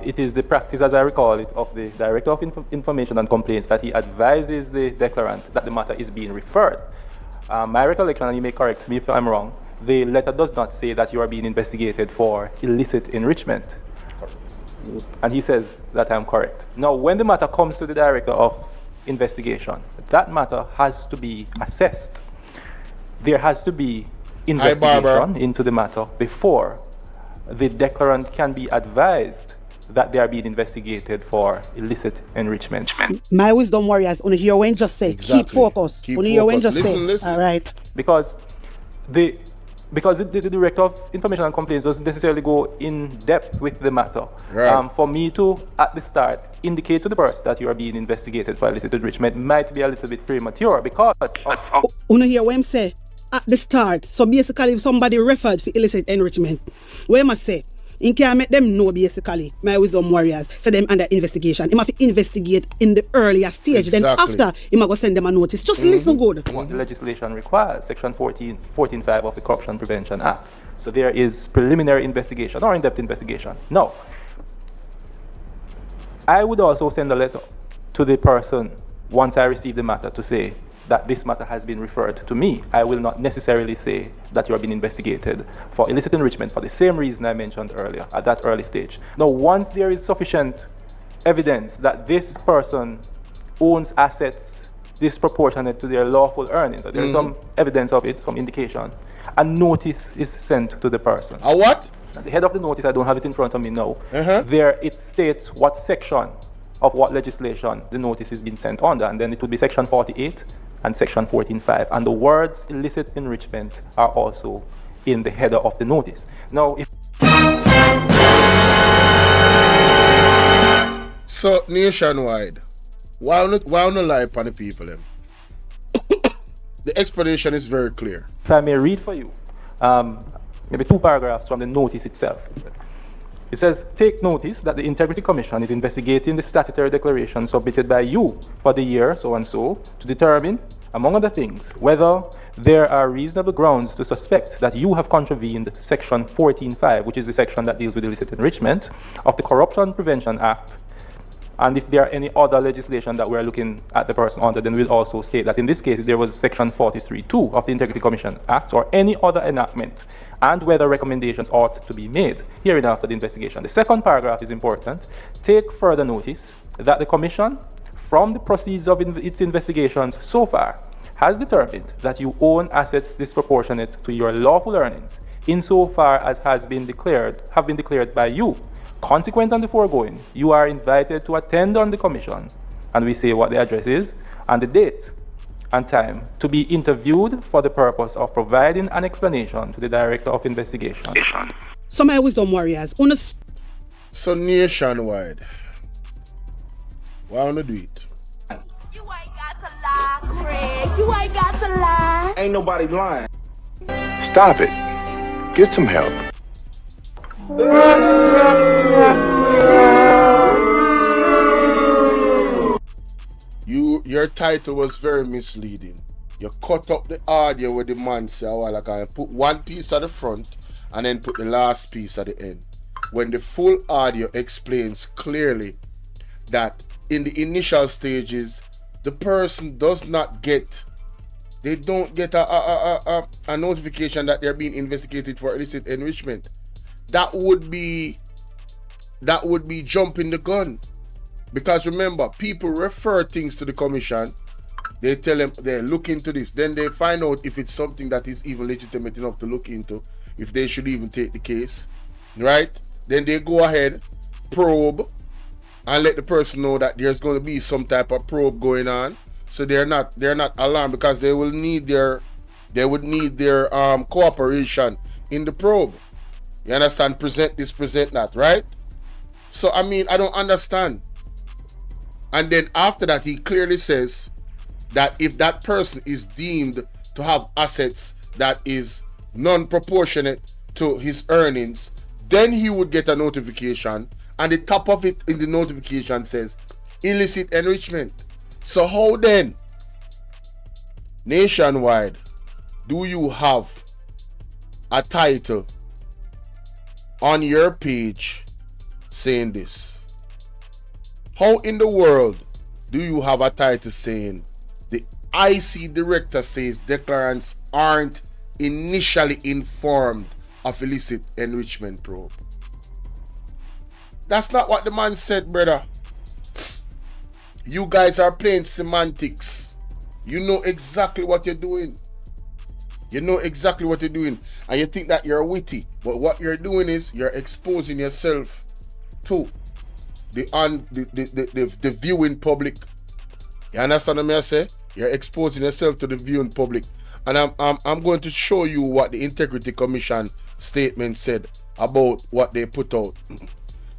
it is the practice, as I recall it, of the Director of Information and Complaints that he advises the declarant that the matter is being referred. My recollection, and you may correct me if I'm wrong, the letter does not say that you are being investigated for illicit enrichment. And he says that I'm correct. Now, when the matter comes to the Director of Investigation, that matter has to be assessed. There has to be investigation into the matter before the declarant can be advised that they are being investigated for illicit enrichment. My wisdom warriors, on hear when just say, keep focus. Listen. All right. Because the Director of Information and Complaints doesn't necessarily go in depth with the matter. Right. For me to, at the start, indicate to the person that you are being investigated for illicit enrichment might be a little bit premature because of... Hear what I'm say at the start. So basically, if somebody referred for illicit enrichment, what am I say? In can make them know basically, my wisdom warriors, so them under investigation. He must investigate in the earlier stage. Then after, he must go send them a notice. Just listen good. What the legislation requires, Section 14.5 of the Corruption Prevention Act. So there is preliminary investigation or in-depth investigation. Now, I would also send a letter to the person once I receive the matter to say that this matter has been referred to me. I will not necessarily say that you are being investigated for illicit enrichment for the same reason I mentioned earlier, at that early stage. Now, once there is sufficient evidence that this person owns assets disproportionate to their lawful earnings, so there is some evidence of it, some indication, a notice is sent to the person. A what? At the head of the notice, I don't have it in front of me now. There it states what section of what legislation the notice is being sent under, and then it would be Section 48 and Section 14.5, and the words illicit enrichment are also in the header of the notice. Now, if so nationwide, why not lie upon the people then? The explanation is very clear. If I may read for you, maybe 2 paragraphs from the notice itself. It says, take notice that the Integrity Commission is investigating the statutory declaration submitted by you for the year so-and-so to determine, among other things, whether there are reasonable grounds to suspect that you have contravened Section 14.5, which is the section that deals with illicit enrichment, of the Corruption Prevention Act. And if there are any other legislation that we're looking at the person under, then we'll also state that in this case, there was Section 43.2 of the Integrity Commission Act or any other enactment, and whether recommendations ought to be made hereinafter the investigation. The second paragraph is important. Take further notice that the Commission, from the proceeds of its investigations so far, has determined that you own assets disproportionate to your lawful earnings, insofar as have been declared by you. Consequent on the foregoing, you are invited to attend on the Commission, and we say what the address is, and the date and time, to be interviewed for the purpose of providing an explanation to the Director of Investigation. So my wisdom warriors, so nationwide, why wanna do it? You ain't got to lie, Craig. You ain't got to lie. Ain't nobody lying. Stop it. Get some help. Your title was very misleading. You cut up the audio with the man say a while ago and put one piece at the front and then put the last piece at the end, when the full audio explains clearly that in the initial stages the person does not get, they don't get a notification that they're being investigated for illicit enrichment. That would be that would be jumping the gun. Because remember, people refer things to the commission. They tell them they look into this. Then they find out if it's something that is even legitimate enough to look into, if they should even take the case, right? Then they go ahead, probe, and let the person know that there's going to be some type of probe going on. So they're not alarmed, because they would need their cooperation in the probe. You understand? Present this, present that, right? So I mean, I don't understand. And then after that, he clearly says that if that person is deemed to have assets that is non-proportionate to his earnings, then he would get a notification, and the top of it in the notification says illicit enrichment. So how then, nationwide, do you have a title on your page saying this? How in the world do you have a title saying the IC director says declarants aren't initially informed of illicit enrichment probe? That's not what the man said, brother. You guys are playing semantics. You know exactly what you're doing. You know exactly what you're doing. And you think that you're witty. But what you're doing is you're exposing yourself to the viewing public. You understand what I say? You're exposing yourself to the viewing public. And I'm going to show you what the Integrity Commission statement said about what they put out.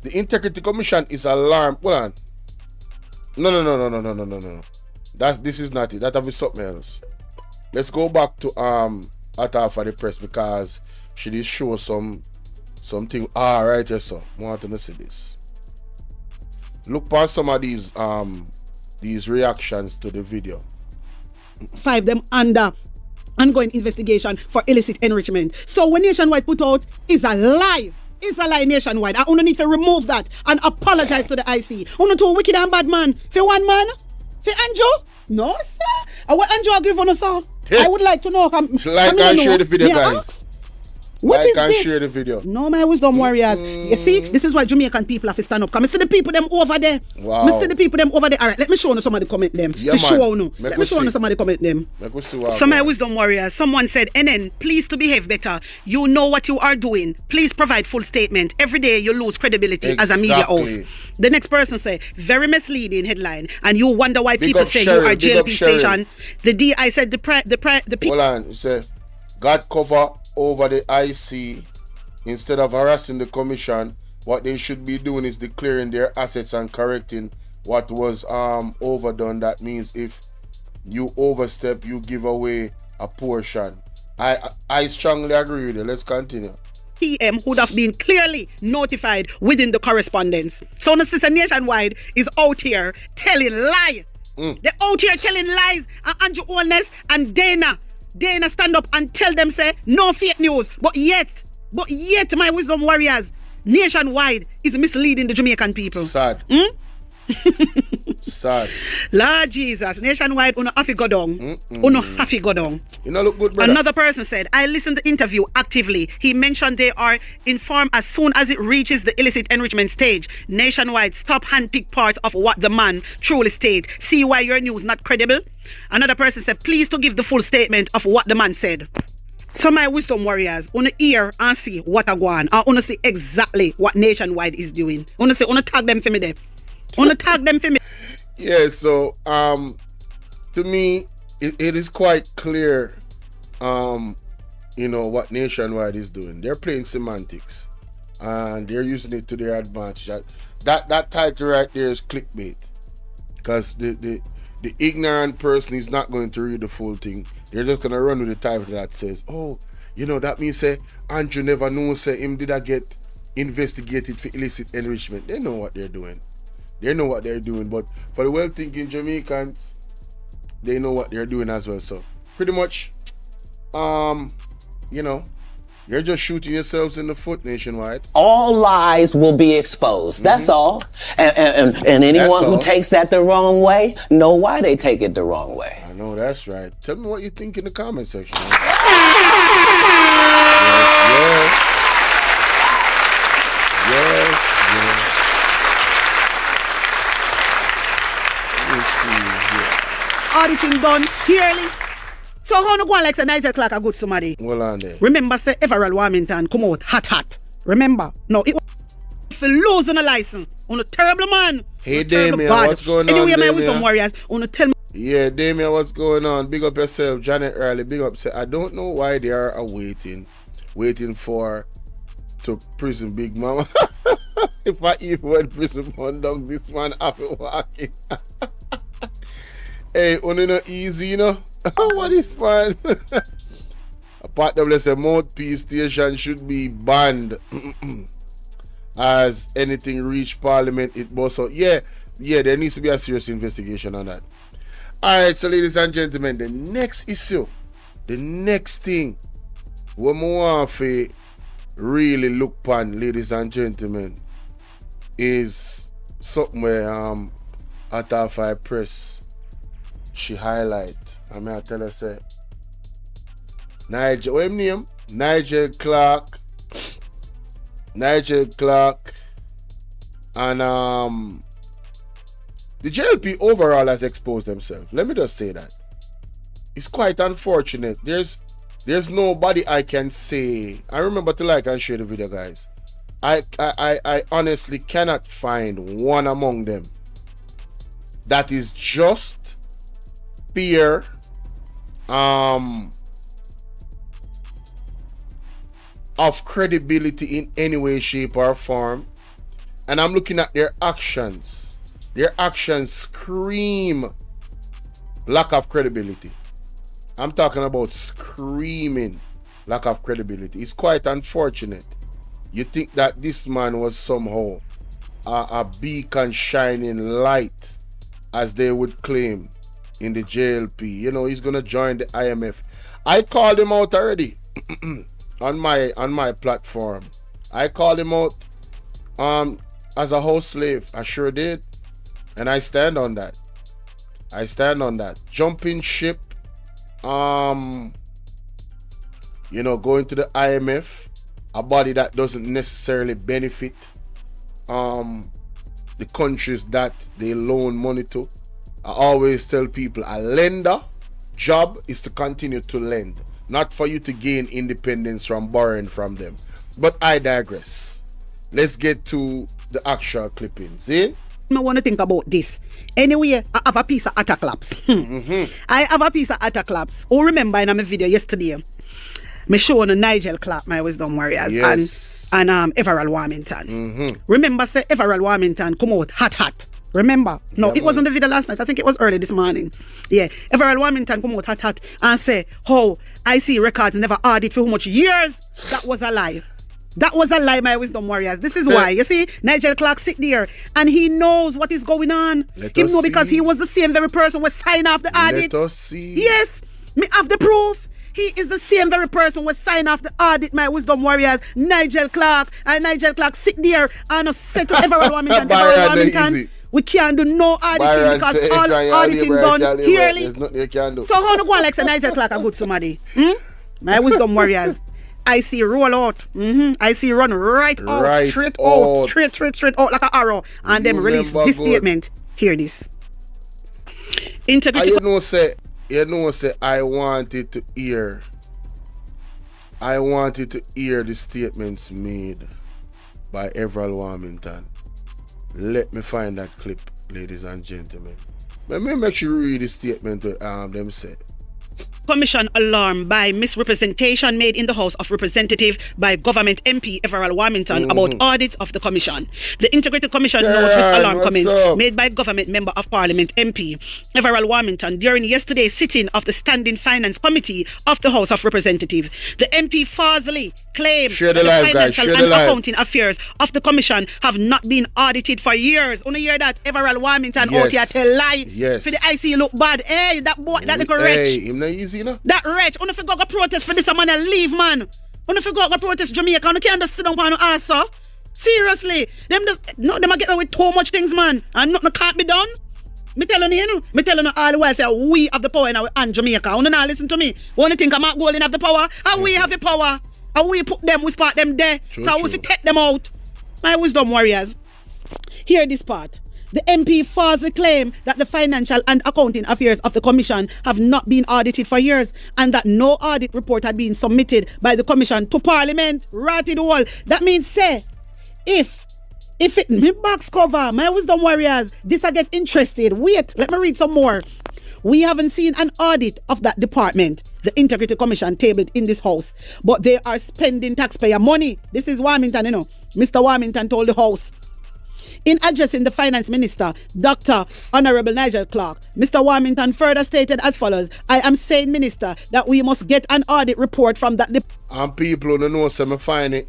The Integrity Commission is alarmed. Hold on. No. This is not it. That have something else. Let's go back to Atta for the press, because she did show something. Right, yes, sir. I want to see this. Look past some of these reactions to the video. 5 them under ongoing investigation for illicit enrichment. So when Nationwide put out is a lie. It's a lie, Nationwide. I only need to remove that and apologize to the IC. Only two wicked and bad man. For one man? For Andrew? No, sir. What Andrew will give on us, sir? I would like to know. Like and share the video, guys. What is this? Share the video. No, my wisdom warriors. You see, this is why Jamaican people have to stand up. Come, I see the people them over there. Wow. I see the people them over there. All right, let me show you somebody comment them. Yeah, to show you. Let me show you somebody comment them. So my wisdom warriors, someone said, NN, please to behave better. You know what you are doing. Please provide full statement. Every day you lose credibility as a media host. The next person say, very misleading headline. And you wonder why people say you are JLP station. The DI said the people. Hold on, say, got cover over the IC. Instead of harassing the commission, what they should be doing is declaring their assets and correcting what was overdone. That means if you overstep, you give away a portion. I strongly agree with you. Let's continue. PM would have been clearly notified within the correspondence. So the sister Nationwide is out here telling lies. They're out here telling lies. And Andrew Holness and Dana stand up and tell them, say, no fake news. But yet, my wisdom warriors, Nationwide is misleading the Jamaican people. Sad. Sad. Lord Jesus, Nationwide, uno have to go down. Uno have to go down. You know, look good, brother. Another person said, I listened to the interview actively. He mentioned they are informed as soon as it reaches the illicit enrichment stage. Nationwide, stop handpick parts of what the man truly states. See why your news not credible? Another person said, please to give the full statement of what the man said. So my wisdom warriors, wanna hear and see what I go on. I wanna see exactly what Nationwide is doing. Wanna tag them for me there. Yeah, so to me it is quite clear what Nationwide is doing. They're playing semantics and they're using it to their advantage. That title right there is clickbait, because the ignorant person is not going to read the full thing. They're just gonna run with the title that says, that means say Andrew never knew say him did I get investigated for illicit enrichment. They know what they're doing. But for the well-thinking Jamaicans, they know what they're doing as well. So pretty much, you're just shooting yourselves in the foot, Nationwide. All lies will be exposed. That's all. And anyone who takes that the wrong way, know why they take it the wrong way. I know that's right. Tell me what you think in the comment section. Yes. auditing done yearly. So how no go on like say Nigel Clark a good somebody? Hold on there. Remember say Everald Warmington come out hot. Remember? No, it was for losing a license. On a terrible man. Hey Damien, what's going on? Anyway, my Damien? wisdom warriors, on a tell me. Yeah, Damien, what's going on? Big up yourself, Janet Early. Big up. Say, I don't know why they are waiting for to prison Big Mama. If I even went prison one dog, this man after walking. Hey, only not easy, you know. What is man? Apart of let's say mouthpiece station should be banned. As anything reach Parliament, it must. So yeah, there needs to be a serious investigation on that. Alright, so ladies and gentlemen, the next issue, the next thing we want to really look upon, ladies and gentlemen, is something where Atafai Press she highlight. I mean I tell her say Nigel, what his name? Nigel Clark and the JLP overall has exposed themselves. Let me just say that. It's quite unfortunate. There's nobody I can say. I remember to like and share the video, guys. I honestly cannot find one among them that is just fear of credibility in any way, shape, or form. And I'm looking at their actions. Their actions scream lack of credibility. I'm talking about screaming lack of credibility. It's quite unfortunate. You think that this man was somehow a beacon shining light, as they would claim in the JLP. You know, he's gonna join the IMF. I called him out already on my platform. I called him out as a house slave. I sure did. And I stand on that. Jumping ship, going to the IMF, a body that doesn't necessarily benefit the countries that they loan money to. I always tell people a lender job is to continue to lend, not for you to gain independence from borrowing from them. But I digress. Let's get to the actual clippings. I want to think about this. Anyway, I have a piece of attack laps. I have a piece of attack laps. Oh, remember in my video yesterday, me showing Nigel Clark, my wisdom warriors, yes, and Everald Warmington. Remember, say Everald Warmington come out hot. Remember? No, it wasn't the video last night. I think it was early this morning. Yeah, Everald Warmington come out hot and say, "Oh, I see records never audit for how much years." That was a lie. That was a lie, my wisdom warriors. This is why. You see, Nigel Clark sit there and he knows what is going on. He know because he was the same very person who signed off the audit. Let us see. Yes, me have the proof. He is the same very person who signed off the audit, my wisdom warriors, Nigel Clark. And Nigel Clark sit there and said to Everald Warmington, we can't do no auditing because all auditing done yearly. There's nothing you can do. So how no go on like say Nigel Clark a good somebody? My wisdom warriors. I see roll out. I see run right out, straight out like an arrow, and then release this statement. Hear this. Integrity. You know say I wanted to hear the statements made by Everald Warmington. Let me find that clip, ladies and gentlemen. Let me make sure you read the statement them said. Commission alarmed by misrepresentation made in the House of Representatives by government MP Everald Warmington about audits of the Commission. The Integrity Commission knows with alarm comments made by government member of Parliament MP Everald Warmington during yesterday's sitting of the Standing Finance Committee of the House of Representatives. The MP falsely claimed that the financial and accounting affairs of the Commission have not been audited for years. Only hear that Everald Warmington out here tell lie. Yes. For the IC look bad. Hey, that boy, that little wretch. Him not easy, no? That wretch. Only if you go protest for this man and leave, man. Only if you go protest Jamaica, you can't just sit down and answer. Seriously. Them are getting away with too much things, man. And nothing can't be done. Me telling you, Me telling you all the while, say we have the power in our hand, Jamaica. You not listen to me. Only think I'm not going have the power. And we have the power. And we put them, we spot them there. So we take them out. My wisdom warriors. Hear this part. The MP falsely claimed that the financial and accounting affairs of the Commission have not been audited for years and that no audit report had been submitted by the Commission to Parliament. Ratted all. That means, say, if it me box cover, my wisdom warriors, this I get interested. Wait, let me read some more. We haven't seen an audit of that department, the Integrity Commission tabled in this house, but they are spending taxpayer money. This is Warmington, you know. Mr. Warmington told the house. In addressing the Finance Minister, Dr. Honorable Nigel Clark, Mr. Warmington further stated as follows: I am saying, Minister, that we must get an audit report from that department. And people don't know some find it.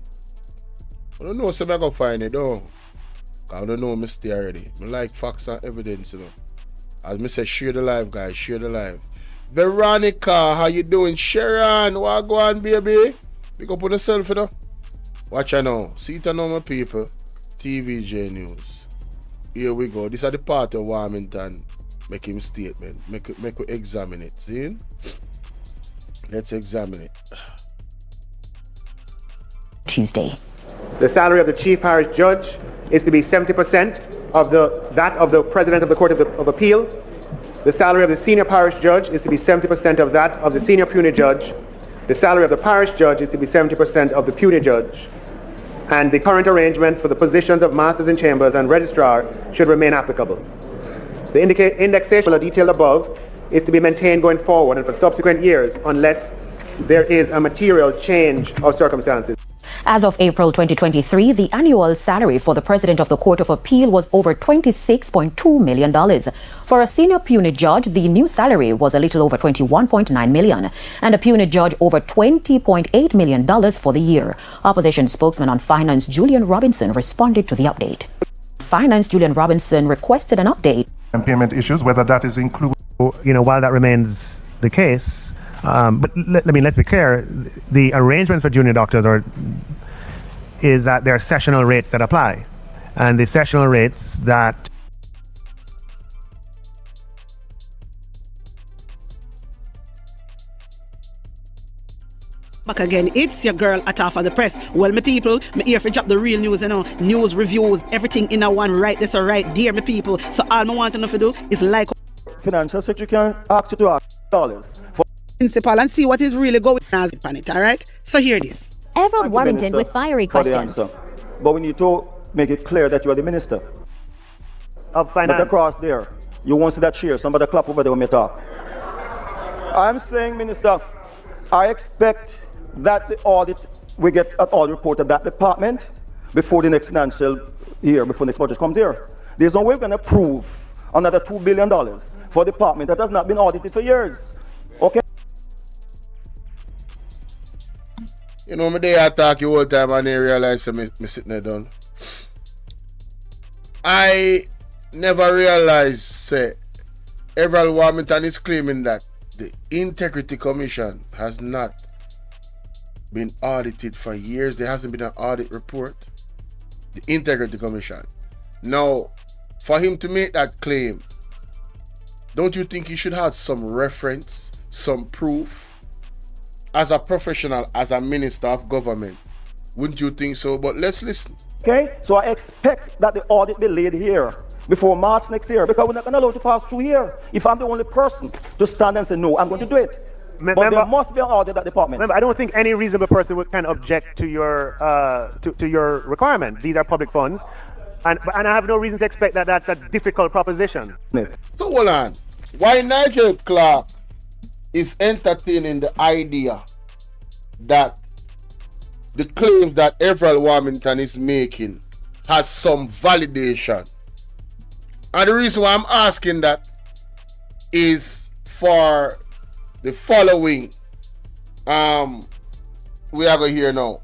I don't know some I go find it though. I don't know me stay already. I like facts and evidence, you know. As me say, share the live, guys, share the live. Veronica, how you doing? Sharon, what go on, baby? Pick up on yourself, you know. Watch I know. See it now, my people. TVJ News. Here we go. This is the part of Warmington. Make him statement. Make we examine it. See? Let's examine it. Tuesday. The salary of the Chief Parish Judge is to be 70% of that of the President of the Court of Appeal. The salary of the Senior Parish Judge is to be 70% of that of the Senior Puisne Judge. The salary of the Parish Judge is to be 70% of the Puisne Judge. And the current arrangements for the positions of Masters in Chambers and Registrar should remain applicable. The indexation detailed above is to be maintained going forward and for subsequent years unless there is a material change of circumstances. As of April 2023, the annual salary for the President of the Court of Appeal was over $26.2 million. For a senior puisne judge, the new salary was a little over $21.9 million, and a puisne judge over $20.8 million for the year. Opposition spokesman on Finance Julian Robinson responded to the update. Finance Julian Robinson requested an update. And payment issues, whether that is included. While that remains the case, but let's be clear, the arrangement for junior doctors is that there are sessional rates that apply. And the sessional rates that back again, it's your girl Atafa the Press. Well, my people, me here for drop the real news, news, reviews, everything in a one right this or right there, my people. So all I want to know to do is like Financial Secretary can ask you to ask dollars for principal and see what is really going on it, all right? So hear this. Everald Warmington with fiery questions. But we need to make it clear that you are the Minister of Finance. But across there, you won't see that cheer. Somebody clap over there when we talk. I'm saying, Minister, I expect that the audit, we get an audit report of that department before the next financial year, before the next budget comes here. There's no way we're going to approve another $2 billion for a department that has not been audited for years. Okay? You know, me there talk you all the time and I realize me sitting there done. I never realized, say, Everald Warmington is claiming that the Integrity Commission has not been audited for years. There hasn't been an audit report. The Integrity Commission. Now, for him to make that claim, don't you think he should have some reference, some proof? As a professional, as a minister of government, wouldn't you think so? But let's listen. Okay, so I expect that the audit be laid here before March next year, because we're not going to allow it to pass through here. If I'm the only person to stand and say no, I'm going to do it. But there must be an audit at the department. Remember, I don't think any reasonable person can object to your requirement. These are public funds, and I have no reason to expect that that's a difficult proposition. So hold on, why Nigel Clark is entertaining the idea that the claims that Everald Warmington is making has some validation? And the reason why I'm asking that is for the following. We are going to hear now.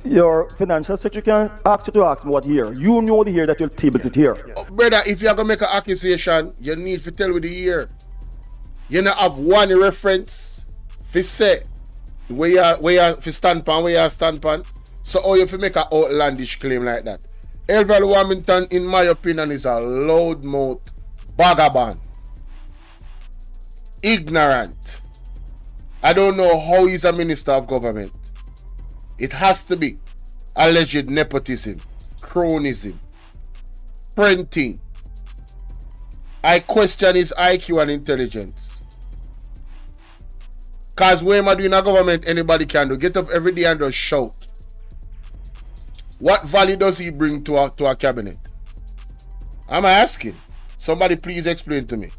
Your financial secretary can ask you to ask me what year. You know the year that you'll table it here. Oh, brother, if you're going to make an accusation, you need to tell me the year. You not have one reference for say where you for standpoint, where you standpoint. So how you fi make an outlandish claim like that? Everald Warmington, in my opinion, is a loudmouth vagabond. Ignorant. I don't know how he's a minister of government. It has to be alleged nepotism, cronyism, printing, I question his IQ and intelligence. Because when am I doing a government, anybody can do. Get up every day and just shout. What value does he bring to our cabinet? I'm asking. Somebody please explain to me.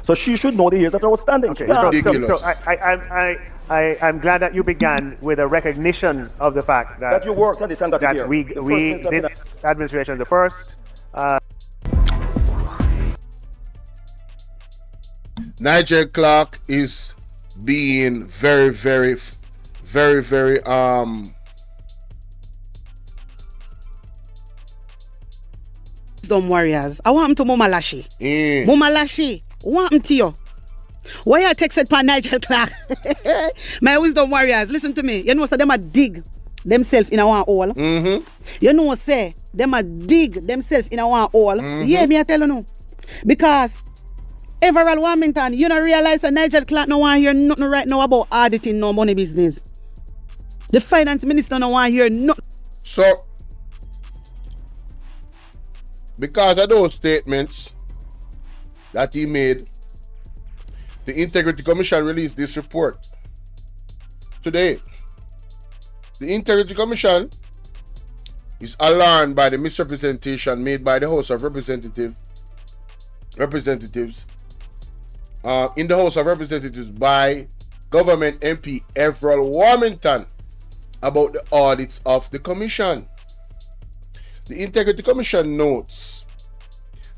So she should know the years that are outstanding. Okay, ridiculous. So I'm glad that you began with a recognition of the fact that you worked at the time that this administration, the first. Nigel Clark is being very Dumb warriors. I want him to Mama Lashi. Mama Lashi, want him to you. Why you texted for Nigel Clark? My wisdom warriors, listen to me. You know, so them a dig themselves in a one hole. You know, say them a dig themselves in a one hole. Yeah, me I tell you no. Because Everall Warmington, you don't realize that Nigel Clark no want hear nothing right now about auditing no money business. The finance minister no want hear nothing. So, because of those statements that he made, the Integrity Commission released this report today. The Integrity Commission is alarmed by the misrepresentation made by the House of Representatives in the House of Representatives by Government MP Everall Warmington about the audits of the Commission. The Integrity Commission notes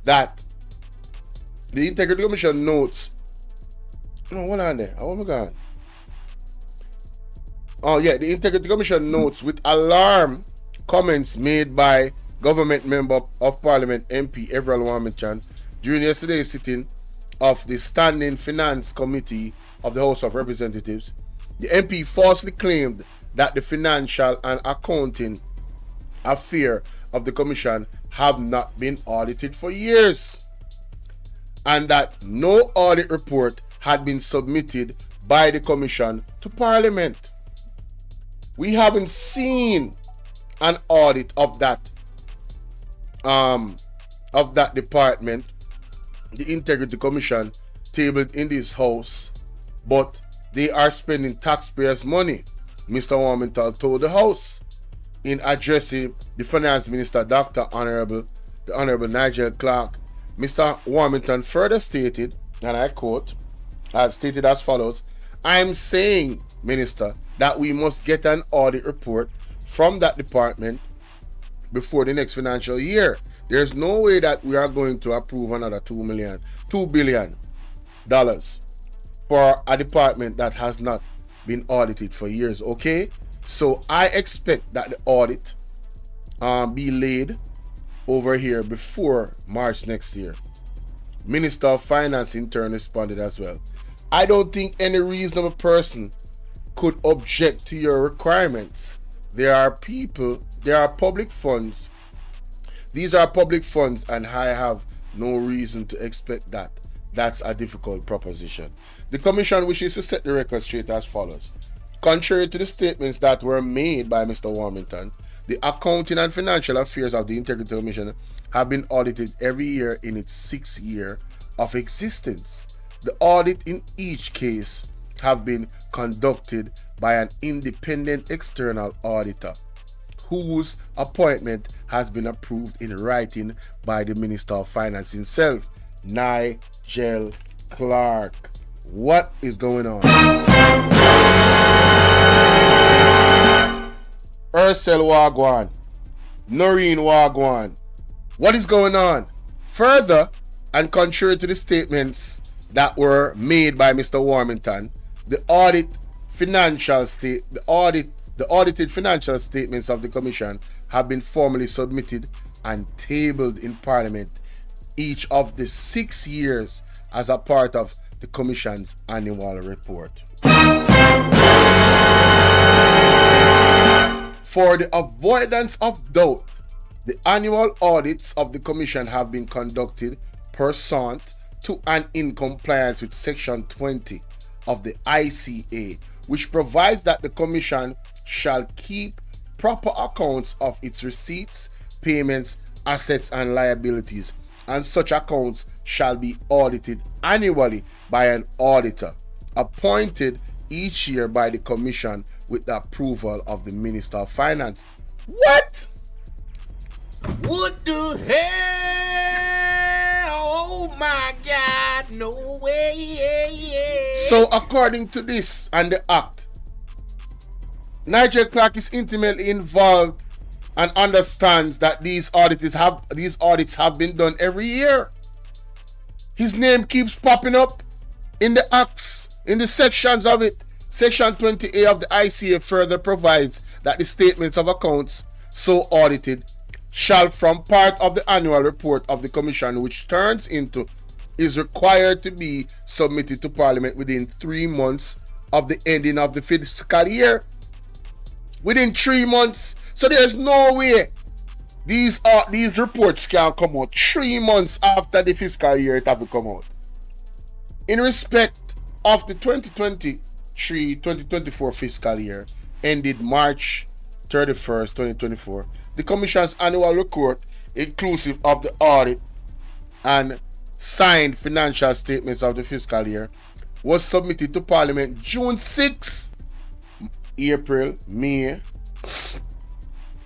that the Integrity Commission notes. No, hold on there. Oh my God. Oh yeah, the Integrity Commission notes with alarm comments made by Government Member of Parliament MP Everall Warmington during yesterday's sitting of the Standing Finance Committee of the House of Representatives. The MP falsely claimed that the financial and accounting affair of the Commission have not been audited for years, and that no audit report had been submitted by the Commission to Parliament. We haven't seen an audit of that department, the Integrity Commission, tabled in this House, but they are spending taxpayers' money, Mr. Warmington told the House in addressing the Finance Minister, the Honorable Nigel Clark. Mr. Warmington further stated, and I quote, as stated as follows: "I'm saying, Minister, that we must get an audit report from that department before the next financial year. There's no way that we are going to approve another $2 billion for a department that has not been audited for years, okay? So I expect that the audit be laid over here before March next year." Minister of Finance in turn responded as well: "I don't think any reasonable person could object to your requirements. There are public funds. These are public funds, and I have no reason to expect that. That's a difficult proposition." The Commission wishes to set the record straight as follows. Contrary to the statements that were made by Mr. Warmington, the accounting and financial affairs of the Integrity Commission have been audited every year in its 6th year of existence. The audit in each case have been conducted by an independent external auditor whose appointment has been approved in writing by the Minister of Finance himself, Nigel Clark. What is going on? Ursel Wagwan, Noreen Wagwan. What is going on? Further, and contrary to the statements that were made by Mr. Warmington, the audited financial statements of the Commission have been formally submitted and tabled in Parliament each of the 6 years as a part of the Commission's annual report. For the avoidance of doubt, the annual audits of the Commission have been conducted pursuant to and in compliance with Section 20 of the ICA, which provides that the Commission shall keep proper accounts of its receipts, payments, assets, and liabilities, and such accounts shall be audited annually by an auditor appointed each year by the Commission with the approval of the Minister of Finance. What? What the hell? Oh my God, no way. So according to this and the Act, Nigel Clark is intimately involved and understands that these audits have been done every year. His name keeps popping up in the acts, in the sections of it. Section 20A of the ICA further provides that the statements of accounts so audited shall form part of the annual report of the Commission, which turns into is required to be submitted to Parliament within 3 months of the ending of the fiscal year. Within 3 months. So there's no way these reports can come out 3 months after the fiscal year it have to come out. In respect of the 2023-2024 fiscal year ended March 31st, 2024, the Commission's annual report, inclusive of the audit and signed financial statements of the fiscal year, was submitted to Parliament June 6, April, May,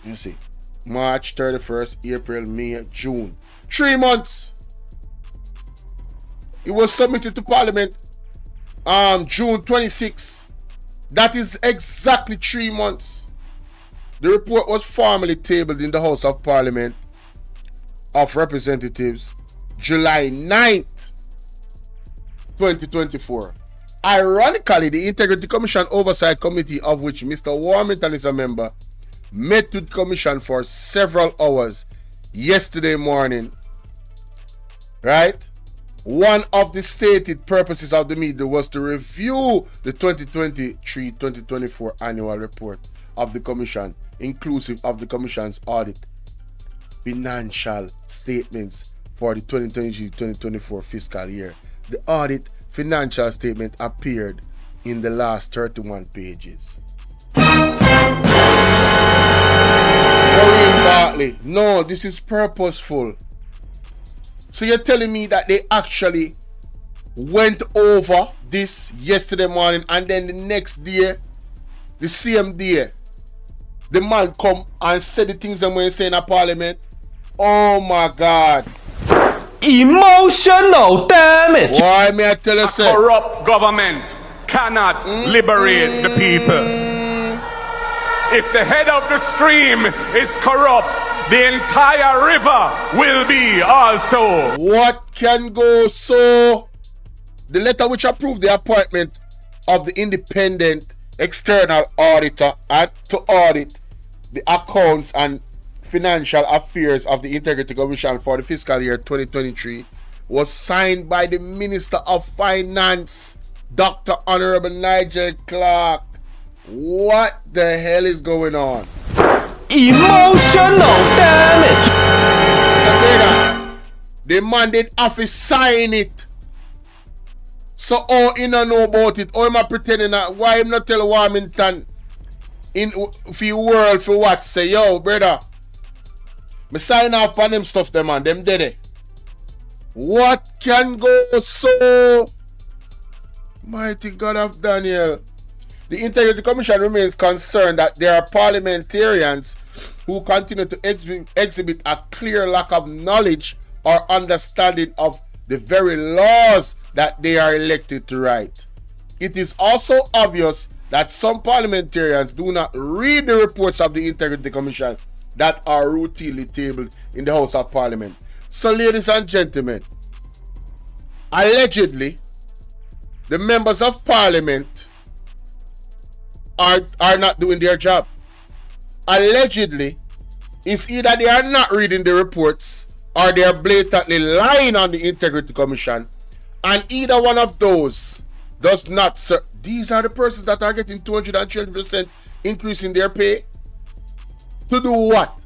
you see, March 31st, April, May, June. 3 months. It was submitted to Parliament June 26. That is exactly 3 months. The report was formally tabled in the House of Parliament of Representatives July 9th, 2024. Ironically, the Integrity Commission Oversight Committee, of which Mr. Warmington is a member, met with the Commission for several hours yesterday morning. Right? One of the stated purposes of the meeting was to review the 2023-2024 annual report of the Commission, inclusive of the Commission's audit financial statements for the 2023-2024 fiscal year. The audit financial statement appeared in the last 31 pages. No, this is purposeful. So you're telling me that they actually went over this yesterday morning, and then the next day, the same day, the man come and said the things that we're saying in Parliament? Oh my God. Emotional damage. Why may I tell you, sir? A corrupt government cannot liberate the people. If the head of the stream is corrupt, the entire river will be also. What can go so? The letter which approved the appointment of the independent external auditor and to audit the accounts and financial affairs of the Integrity Commission for the fiscal year 2023 was signed by the Minister of Finance, Dr. Honorable Nigel Clark. What the hell is going on? Emotional damage. So the man did have to sign it. So he don't know about it. Or am I pretending that? Why him not tell Warmington in the world for what? Say, yo, brother, me sign off on them stuff, them man. Them dead. What can go so? Mighty God of Daniel. The Integrity Commission remains concerned that there are parliamentarians who continue to exhibit a clear lack of knowledge or understanding of the very laws that they are elected to write. It is also obvious that some parliamentarians do not read the reports of the Integrity Commission that are routinely tabled in the House of Parliament. So, ladies and gentlemen, allegedly, the members of Parliament are not doing their job. Allegedly, it's either they are not reading the reports or they are blatantly lying on the Integrity Commission, and either one of those does not serve. These are the persons that are getting 220% increase in their pay. To do what?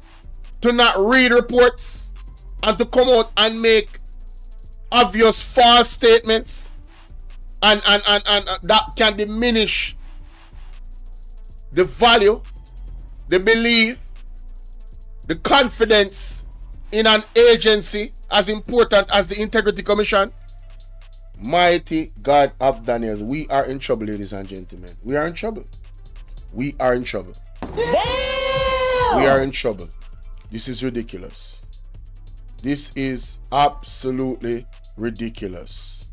To not read reports and to come out and make obvious false statements and that can diminish the value, the belief, the confidence in an agency as important as the Integrity Commission? Mighty God of Daniels, we are in trouble, ladies and gentlemen. We are in trouble. We are in trouble. Damn! We are in trouble. This is ridiculous. This is absolutely ridiculous.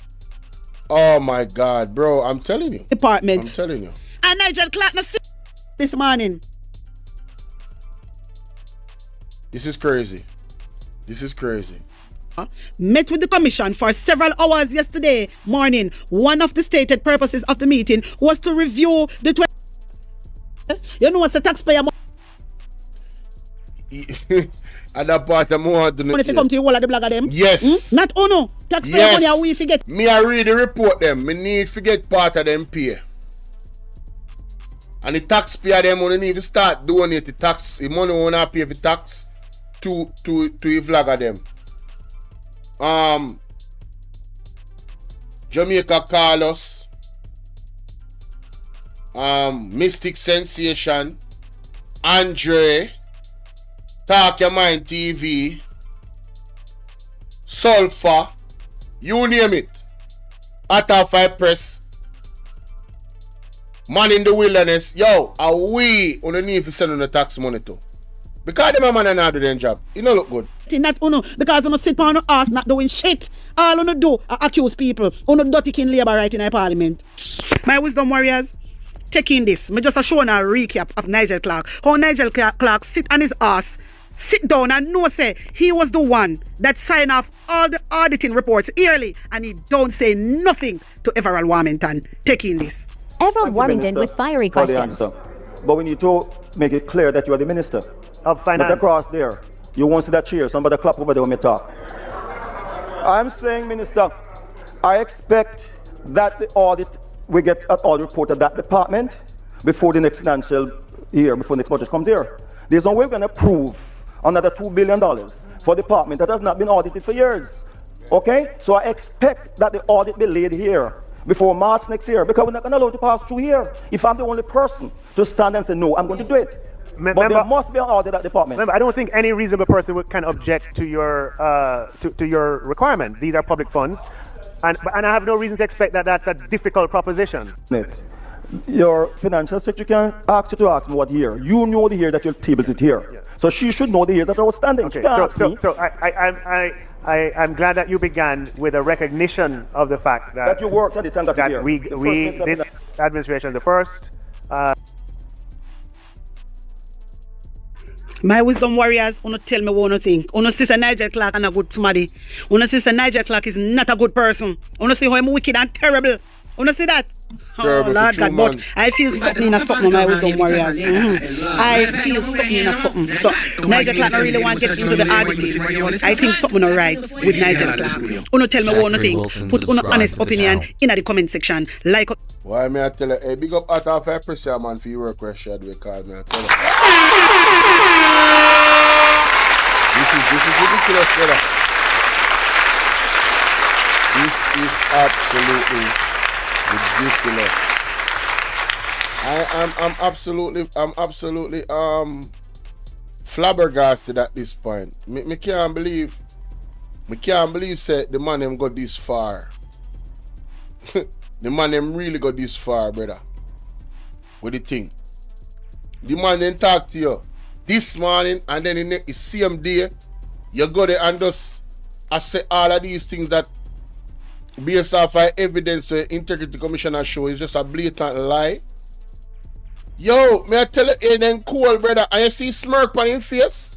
Oh my God, bro, I'm telling you. Department. I'm telling you. And Nigel Clark this morning. This is crazy. This is crazy. Met with the commission for several hours yesterday morning. One of the stated purposes of the meeting was to review the you know what's the taxpayer and that part of more than if you come to you all of the blog of them? Yes. Not ono. Taxpayer money are we forget. Me I read the report them. Me need to get part of them pay. And the taxpayer them only need to start donate the tax. The money wanna pay for tax to the flag of them. Jamaica Carlos, Mystic Sensation, Andre, Talk Your Mind TV, Sulpha, you name it. Atafai Press, Man in the Wilderness. Yo, are we on the need to send on the tax money too? Because them man not do their job. It don't look good. Not uno, because uno sit on the ass not doing shit. All uno do are accuse people. Uno dirty king labor right in our parliament. My wisdom warriors, taking this, me just showing a recap of Nigel Clark. How Nigel Clark sit on his ass, sit down and know say he was the one that signed off all the auditing reports yearly, and he don't say nothing to Everald Warmington. Taking this. Everald Warmington with fiery questions. But we need to make it clear that you are the minister of finance. But across there, you won't see that chair. Somebody clap over there when me talk. I'm saying, Minister, I expect that the audit, we get an audit report of that department before the next financial year, before the next budget comes here. There's no way we're going to approve another $2 billion for a department that has not been audited for years. Okay? So I expect that the audit be laid here before March next year, because we're not going to allow it to pass through here. If I'm the only person to stand and say, no, I'm going to do it. But there must be an audit at the department. Remember, I don't think any reasonable person can object to your to your requirement. These are public funds, and I have no reason to expect that that's a difficult proposition. Your financial secretary can ask you to ask me what year. You know the year that you'll table it here. Yeah. So she should know the year that I was standing. Okay, so I'm glad that you began with a recognition of the fact that you worked at the time that this administration, the first. My wisdom warriors, wanna tell me one thing. Wanna sister Nigel Clark and a good somebody. Wanna sister Nigel Clark is not a good person. Wanna see how I'm wicked and terrible. Wanna see that? Oh terrible Lord God, but I feel something in a something, my wisdom warriors. I feel something in a something. So Nigel Clark I really want to get into the audit. I think something alright with Nigel Clark. Wanna tell me one thing. Put on honest opinion in the comment section. Like. Why may I tell you? Hey, big up at our 5% man for your work where she we call me. I tell you. This is ridiculous, brother. This is absolutely ridiculous. I'm absolutely flabbergasted at this point. Me can't believe say the man them got this far. The man them really got this far, brother. What do you think? The man then talk to you this morning, and then the same day you go there and just say all of these things that based off of evidence the Integrity Commissioner show is just a blatant lie. Yo, may I tell you, hey, then cool, brother, and you see smirk on his face?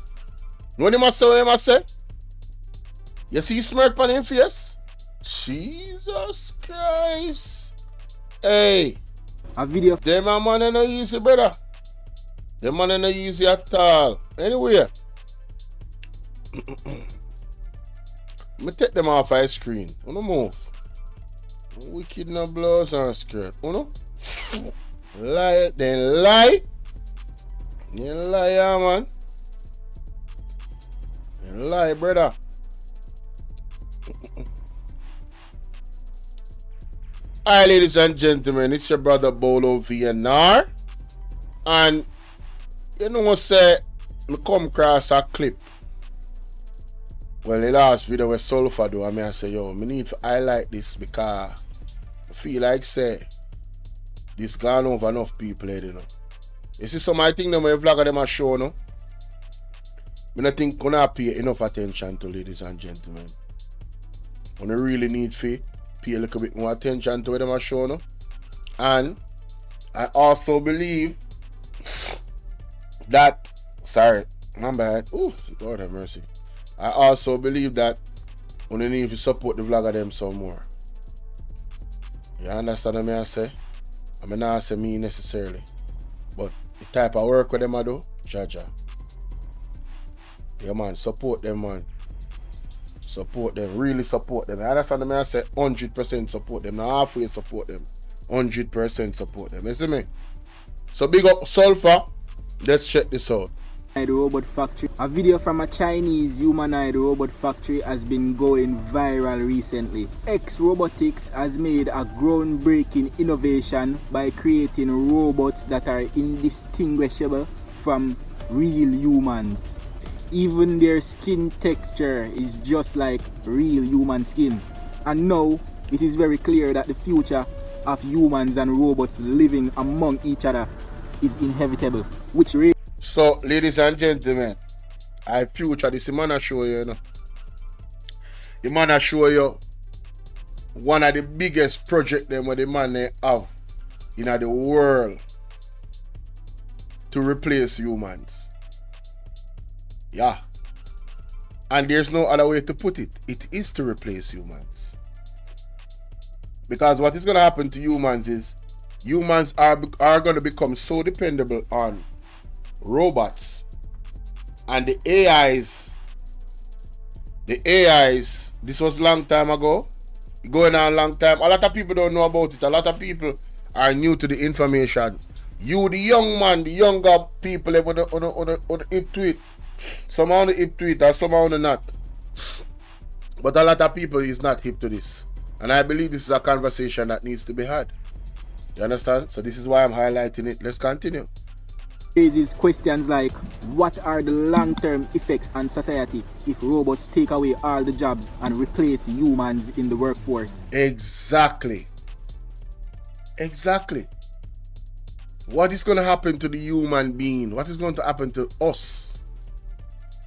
What him say, what him say? You see smirk on his face? Jesus Christ. Hey. A video. Them a man ain't no easy, brother. Them man ain't no easy at all. Anyway. Me take them off my screen. Wanna move? Wicked no blows and skirt. Wanna? Lie, then lie. You lie, yeah, man. You lie, brother. Alright, ladies and gentlemen, it's your brother Bolo VNR. And you know what say, me come across a clip Well, the last video with Sulpha do, I say, yo, me need to highlight this because I feel like say this gone over enough people here, you know. You see some I think them when vlogger them a show, no? I don't think gonna pay enough attention to, ladies and gentlemen. When you really need to pay a little bit more attention to what them a show, no? And I also believe that, sorry, my bad. Ooh, Lord have mercy. I also believe that we need to support the vlogger them some more. You understand what I say? I mean, not say me necessarily, but the type of work with them I do, Jaja. Yeah, man, support them, man. Support them, really support them. I understand what I say 100% support them, not halfway support them. 100% support them. You see me? So big up Sulpha. Let's check this out. Robot factory. A video from a Chinese humanoid robot factory has been going viral recently. X Robotics has made a groundbreaking innovation by creating robots that are indistinguishable from real humans. Even their skin texture is just like real human skin. And now it is very clear that the future of humans and robots living among each other is inevitable, which really. So, ladies and gentlemen, I future this man I show you, you know. The man I show you one of the biggest project them where the man they have in the world to replace humans. Yeah. And there's no other way to put it. It is to replace humans. Because what is going to happen to humans is humans are going to become so dependable on robots, and the AIs, this was long time ago, going on a long time. A lot of people don't know about it. A lot of people are new to the information. You, the young man, the younger people, on the hip to it. Some on the hip to it, and some on the not. But a lot of people is not hip to this, and I believe this is a conversation that needs to be had. You understand? So this is why I'm highlighting it. Let's continue. Raises questions like, what are the long-term effects on society if robots take away all the jobs and replace humans in the workforce? Exactly. What is going to happen to the human being? What is going to happen to us?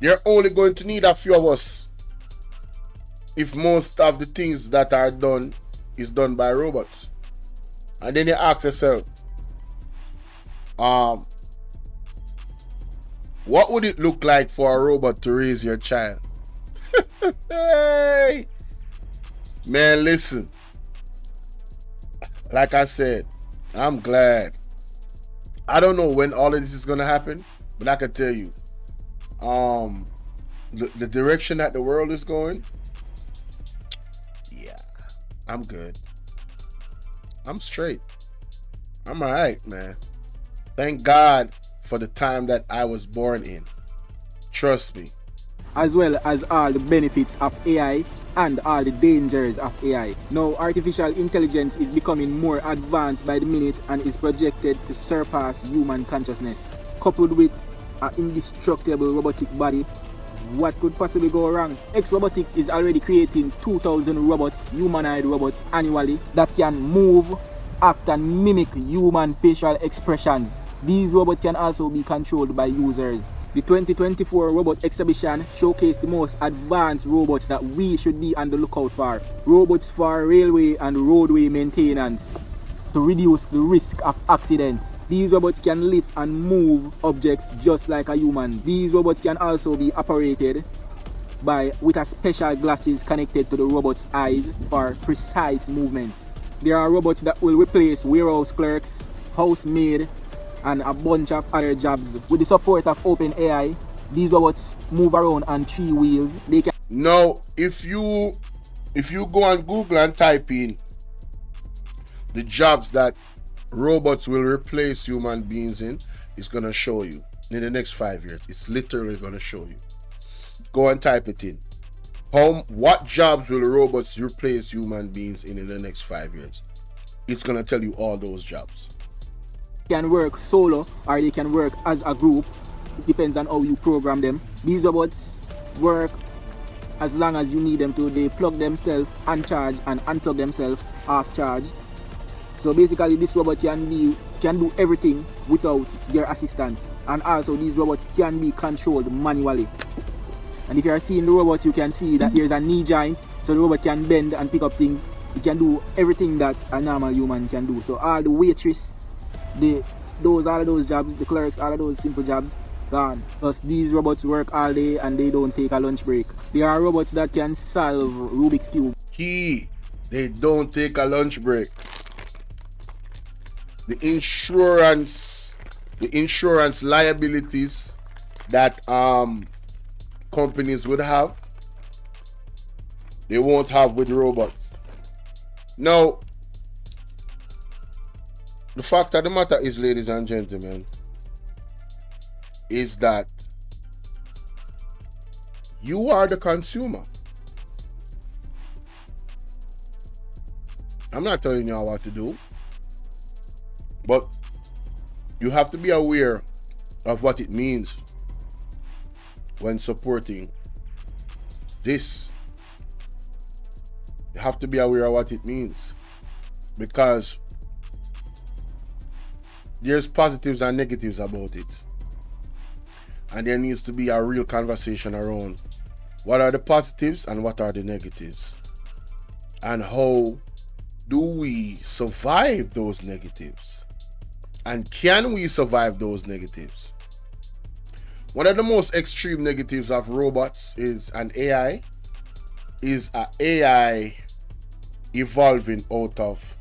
They're only going to need a few of us if most of the things that are done is done by robots. And then you ask yourself, what would it look like for a robot to raise your child? Hey. Man, listen. Like I said, I'm glad. I don't know when all of this is going to happen, but I can tell you, the direction that the world is going, yeah, I'm good. I'm straight. I'm all right, man. Thank God for the time that I was born in. Trust me. As well as all the benefits of AI and all the dangers of AI. Now, artificial intelligence is becoming more advanced by the minute and is projected to surpass human consciousness. Coupled with an indestructible robotic body, what could possibly go wrong? X Robotics is already creating 2,000 robots, humanoid robots annually that can move, act and mimic human facial expressions. These robots can also be controlled by users. The 2024 robot exhibition showcased the most advanced robots that we should be on the lookout for. Robots for railway and roadway maintenance to reduce the risk of accidents. These robots can lift and move objects just like a human. These robots can also be operated with a special glasses connected to the robot's eyes for precise movements. There are robots that will replace warehouse clerks, housemaid, and a bunch of other jobs. With the support of OpenAI, these robots move around on 3 wheels. They can. Now, if you go on Google and type in the jobs that robots will replace human beings in, it's gonna show you in the next 5 years. It's literally gonna show you. Go and type it in. What jobs will robots replace human beings in the next 5 years? It's gonna tell you all those jobs. Can work solo or they can work as a group. It depends on how you program them. These robots work as long as you need them to. They plug themselves on charge and unplug themselves off charge. So basically this robot can do everything without their assistance. And also these robots can be controlled manually. And if you are seeing the robot, you can see that there's a knee joint, so the robot can bend and pick up things. It can do everything that a normal human can do. So all the waitress, all of those jobs, the clerks, all of those simple jobs, gone. Plus these robots work all day and they don't take a lunch break. There are robots that can solve Rubik's Cube. Key, they don't take a lunch break. The insurance liabilities that companies would have, they won't have with robots. Now, the fact of the matter is, ladies and gentlemen, is that you are the consumer. I'm not telling you what to do, but you have to be aware of what it means when supporting this. You have to be aware of what it means, because there's positives and negatives about it. And there needs to be a real conversation around what are the positives and what are the negatives. And how do we survive those negatives? And can we survive those negatives? One of the most extreme negatives of robots is an AI evolving out of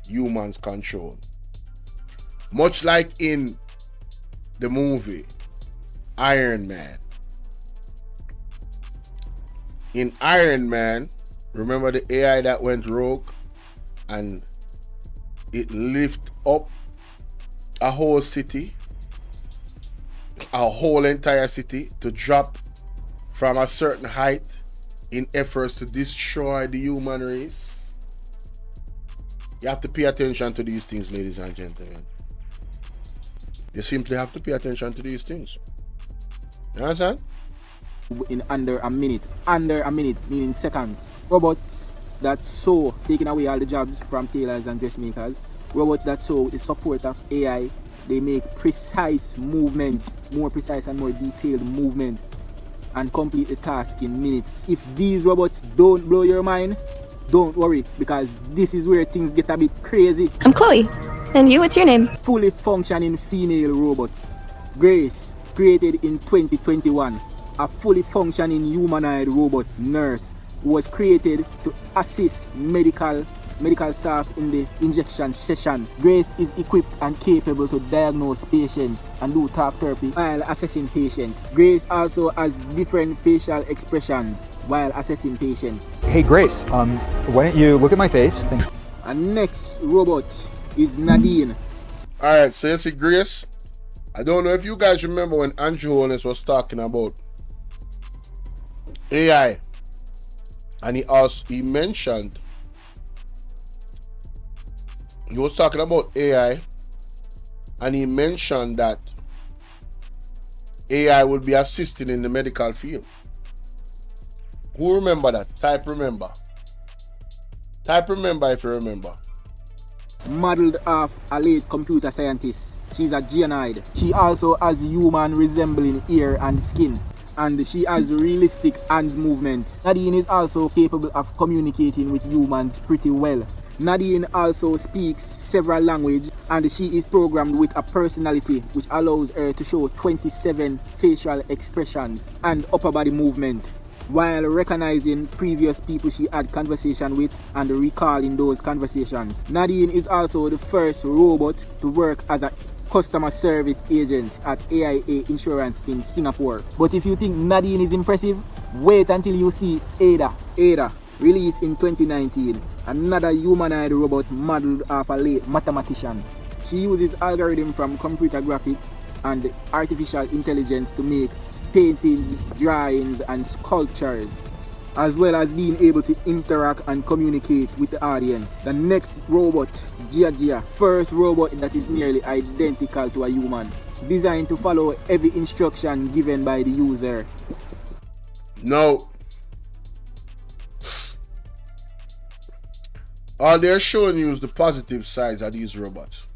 humans' control. Much like in the movie Iron Man. In Iron Man, remember the AI that went rogue and it lifted up a whole city, a whole entire city, to drop from a certain height in efforts to destroy the human race. You have to pay attention to these things, ladies and gentlemen. You simply have to pay attention to these things. You understand? In under a minute, meaning seconds. Robots that sew, taking away all the jobs from tailors and dressmakers. Robots that sew with the support of AI, they make precise movements, more precise and more detailed movements, and complete the task in minutes. If these robots don't blow your mind, don't worry, because this is where things get a bit crazy. I'm Chloe. And you, what's your name? Fully functioning female robots. Grace, created in 2021. A fully functioning humanoid robot nurse who was created to assist medical staff in the injection session. Grace is equipped and capable to diagnose patients and do talk therapy while assessing patients. Grace also has different facial expressions while assessing patients. Hey Grace, why don't you look at my face? And next robot is Nadine. Alright, so you see Grace. I don't know if you guys remember when Andrew Holness was talking about AI, and he mentioned, he was talking about AI, and he mentioned that AI would be assisting in the medical field. Who remember that? Type remember. Type remember if you remember. Modeled off a late computer scientist. She's a genoid. She also has human resembling ear and skin. And she has realistic hand movement. Nadine is also capable of communicating with humans pretty well. Nadine also speaks several languages, and she is programmed with a personality which allows her to show 27 facial expressions and upper body movement, while recognizing previous people she had conversation with and recalling those conversations. Nadine is also the first robot to work as a customer service agent at AIA Insurance in Singapore. But if you think Nadine is impressive, wait until you see Ada. Ada, released in 2019, another humanoid robot modeled after a late mathematician. She uses algorithms from computer graphics and artificial intelligence to make paintings, drawings, and sculptures, as well as being able to interact and communicate with the audience. The next robot, Gia, first robot that is nearly identical to a human, designed to follow every instruction given by the user. Now, all they're showing you is the positive sides of these robots.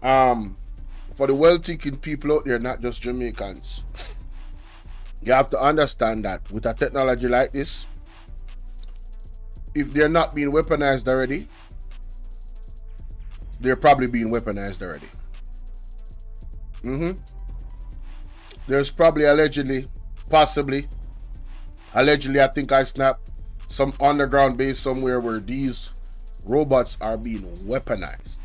For the well-thinking people out there, not just Jamaicans, you have to understand that with a technology like this, if they're not being weaponized already, they're probably being weaponized already. There's probably allegedly, possibly, I think I snapped some underground base somewhere where these robots are being weaponized.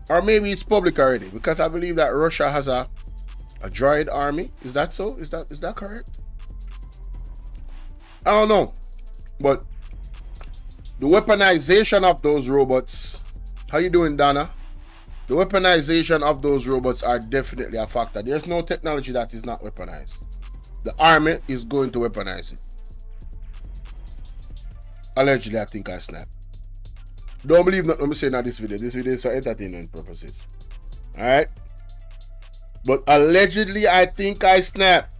Or maybe it's public already, because I believe that Russia has a droid army. Is that so? Is that correct? I don't know. But the weaponization of those robots, how you doing, Donna? The weaponization of those robots are definitely a factor. There's no technology that is not weaponized. The army is going to weaponize it. Allegedly, I think I snapped. Don't believe nothing I'm saying in this video. This video is for entertainment purposes. Alright? But allegedly, I think I snapped.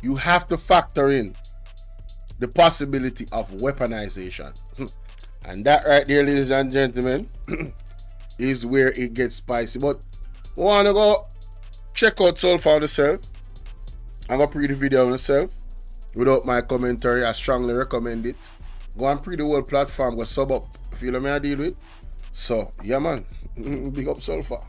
You have to factor in the possibility of weaponization. And that right there, ladies and gentlemen, is where it gets spicy. But want to go check out Sulpha on yourself. I'm going to pre the video on yourself. Without my commentary, I strongly recommend it. Go and pre the whole platform, go sub up. Feel what I deal with? So, yeah man. Big up Sulpha.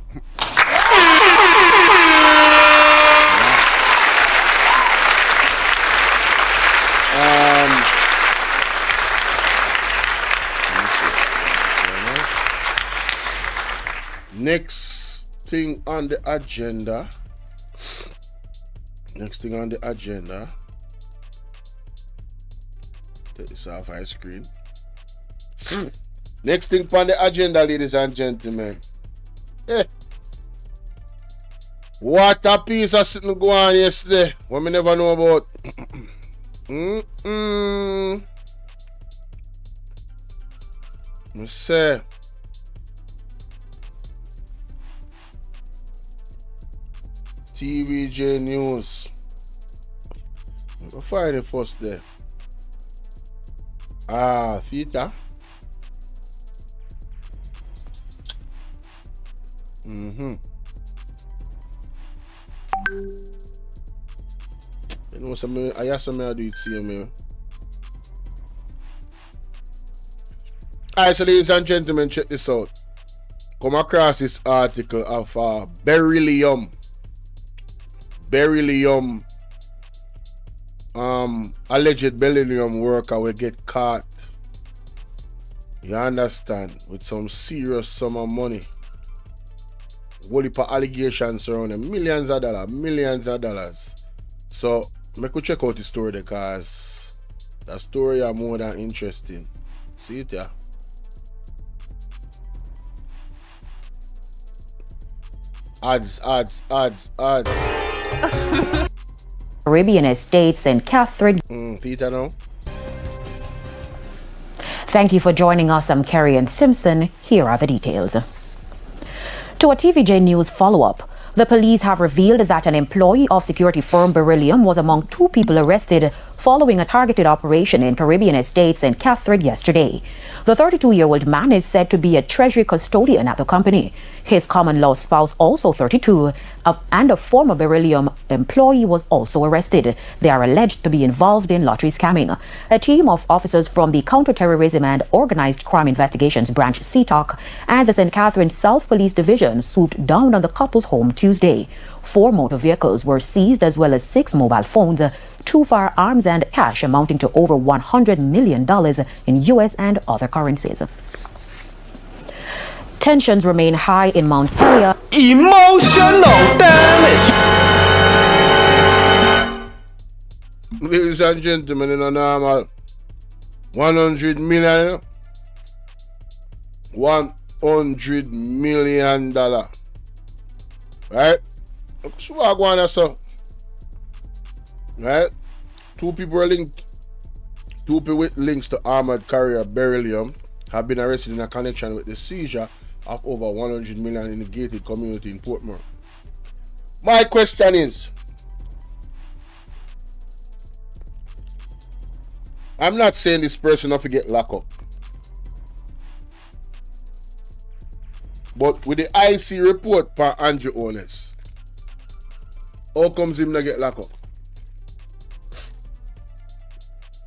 Next thing on the agenda. Take this off my screen. Next thing on the agenda, ladies and gentlemen. What a piece of something go on yesterday. What me never know about. Me say. TVJ News. We'll find it first there. Theta. You know, I have some I do it see me. Alright, so ladies and gentlemen, check this out. Come across this article of beryllium, alleged beryllium worker will get caught. You understand? With some serious sum of money. Whole heap of allegations surrounding millions of dollars. So make we check out the story because the story is more than interesting. See it here. Ads. Caribbean Estates, St. Catherine. Peter now. Thank you for joining us. I'm Kerry and Simpson. Here are the details. To a TVJ News follow-up, the police have revealed that an employee of security firm Beryllium was among 2 people arrested following a targeted operation in Caribbean Estates, St. Catherine yesterday. The 32-year-old man is said to be a treasury custodian at the company. His common-law spouse, also 32, and a former Beryllium employee was also arrested. They are alleged to be involved in lottery scamming. A team of officers from the Counterterrorism and Organized Crime Investigations Branch CTOC and the St. Catherine South Police Division swooped down on the couple's home Tuesday. 4 motor vehicles were seized as well as 6 mobile phones, 2 firearms and cash amounting to over $100 million in U.S. and other currencies. Tensions remain high in Mount Helier. Emotional damage! Ladies and gentlemen, in a normal 100 million. $100 million. Right? So what going on, so? Right? 2 people are linked. 2 people with links to armored carrier Beryllium have been arrested in a connection with the seizure of over 100 million in the gated community in Portmore. My question is, I'm not saying this person not to get locked up. But with the IC report by Andrew Oles, how comes him not get locked up?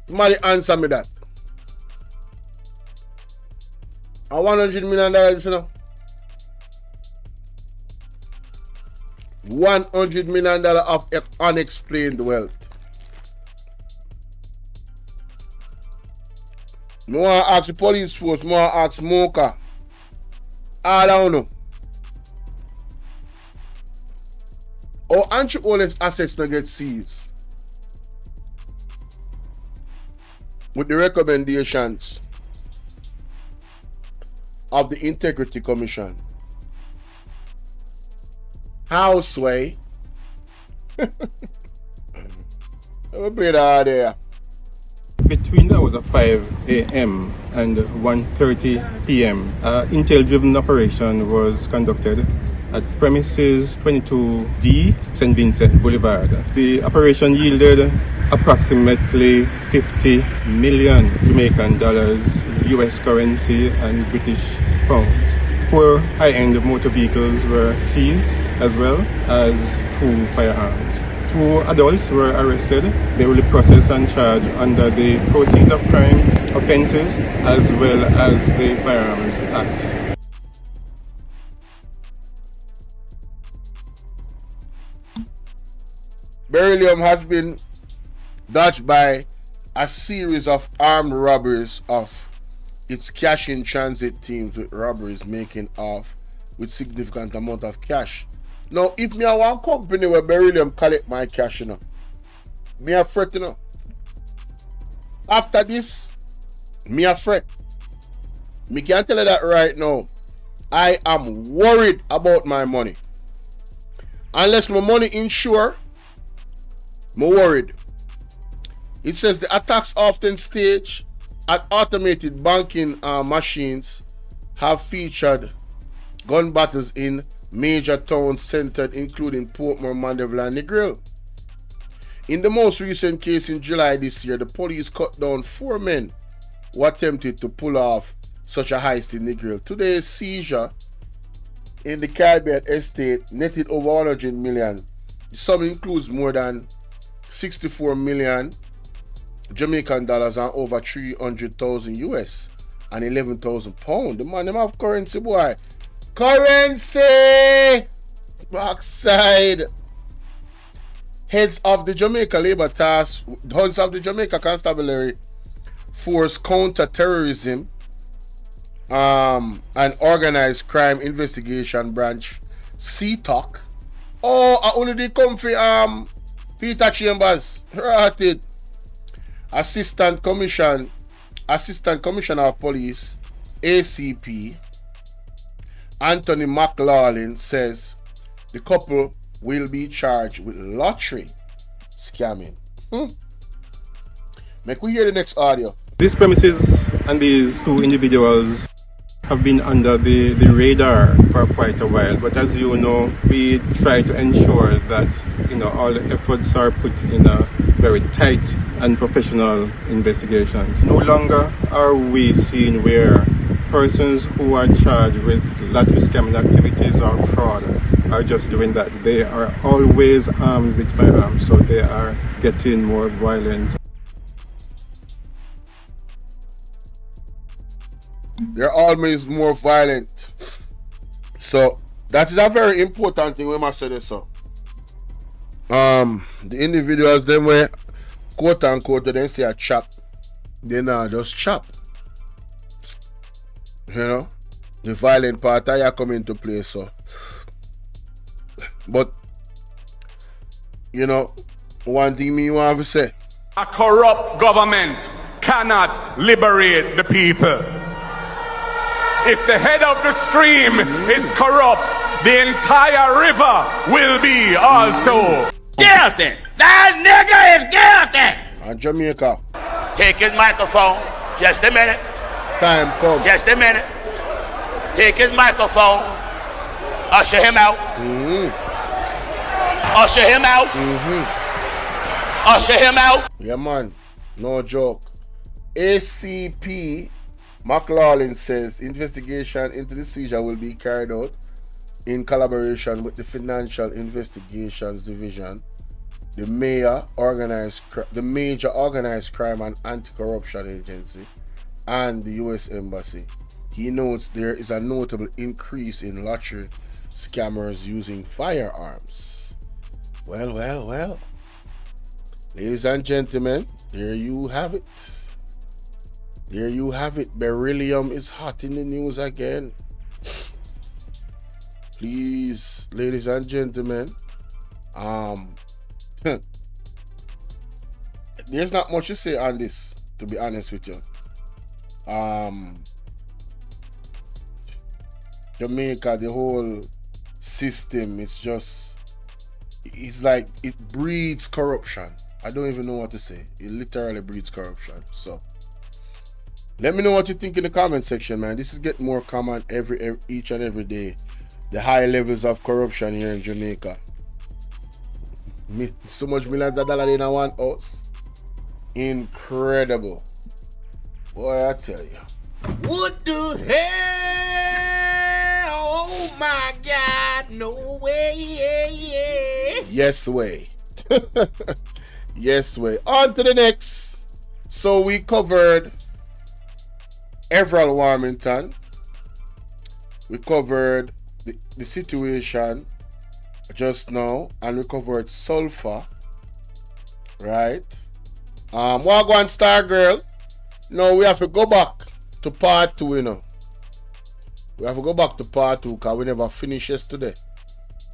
Somebody answer me that. A $100 million, you know? $100 million of unexplained wealth. I want to ask the police force, I want to ask Smoker. I don't know. Or Andrew Oles assets not get seized with the recommendations of the Integrity Commission. Houseway. Let me play that there. Between the hours of 5 a.m. and 1:30 p.m., intel-driven operation was conducted at premises 22D St. Vincent Boulevard. The operation yielded approximately 50 million Jamaican dollars, US currency and British pounds. 4 high-end motor vehicles were seized as well as 2 firearms. 2 adults were arrested. They will be processed and charged under the Proceeds of Crime offences as well as the Firearms Act. Beryllium has been dodged by a series of armed robberies of its cash in transit teams, with robberies making off with significant amount of cash. Now, if me have one company where Beryllium collect my cash, you know, me a fret, you know. After this, me a fret. Me can tell you that right now. I am worried about my money. Unless my money insure, I'm worried. It says the attacks often staged at automated banking machines have featured gun battles in major towns centered including Portmore, Mandeville and Negril. In the most recent case in July this year, the police cut down 4 men who attempted to pull off such a heist in Negril. Today's seizure in the Caribbean estate netted over 100 million. The sum includes more than 64 million Jamaican dollars and over 300,000 US and 11,000 pounds. The man them have currency, boy. Currency! Backside. Heads of the Jamaica Constabulary Force Counter-Terrorism and Organized Crime Investigation Branch, CTOC. Oh, I only did come for Peter Chambers. Rated. Assistant Commissioner of Police, ACP, Anthony McLaughlin says the couple will be charged with lottery scamming. Make we hear the next audio. These premises and these 2 individuals have been under the radar for quite a while, but as you know, we try to ensure that all the efforts are put in a very tight and professional investigations. No longer are we seeing where persons who are charged with lottery scamming activities or fraud are just doing that. They are always armed with firearms, so they are getting more violent. They're always more violent. So that is a very important thing when I say this. So the individuals them where quote unquote they say a chop, they not just chop. The violent part I come into play. So but one thing me want to say, a corrupt government cannot liberate the people. If the head of the stream is corrupt, the entire river will be also guilty. That nigga is guilty. And Jamaica. Take his microphone. Just a minute. Time come. Just a minute. Take his microphone. Usher him out. Usher him out. Usher him out. Yeah, man. No joke. ACP McLaughlin says investigation into the seizure will be carried out in collaboration with the Financial Investigations Division, the major organized crime and anti-corruption agency, and the U.S. Embassy. He notes there is a notable increase in lottery scammers using firearms. Well. Ladies and gentlemen, there you have it. There you have it. Beryllium is hot in the news again. Please, ladies and gentlemen, there's not much to say on this, to be honest with you. Jamaica, the whole system, it's like it breeds corruption. I don't even know what to say. It literally breeds corruption. So let me know what you think in the comment section, man. This is getting more common each and every day. The high levels of corruption here in Jamaica. So much millions of dollars in one house. Incredible. Boy, I tell you. What the hell? Oh my God, no way. Yes way. Yes way. On to the next. So we covered Everall Warmington. We covered the situation just now, and we covered Sulpha. Right? Wagwan Star Girl. No, we have to go back to part 2, you know. We have to go back to part 2 because we never finished yesterday.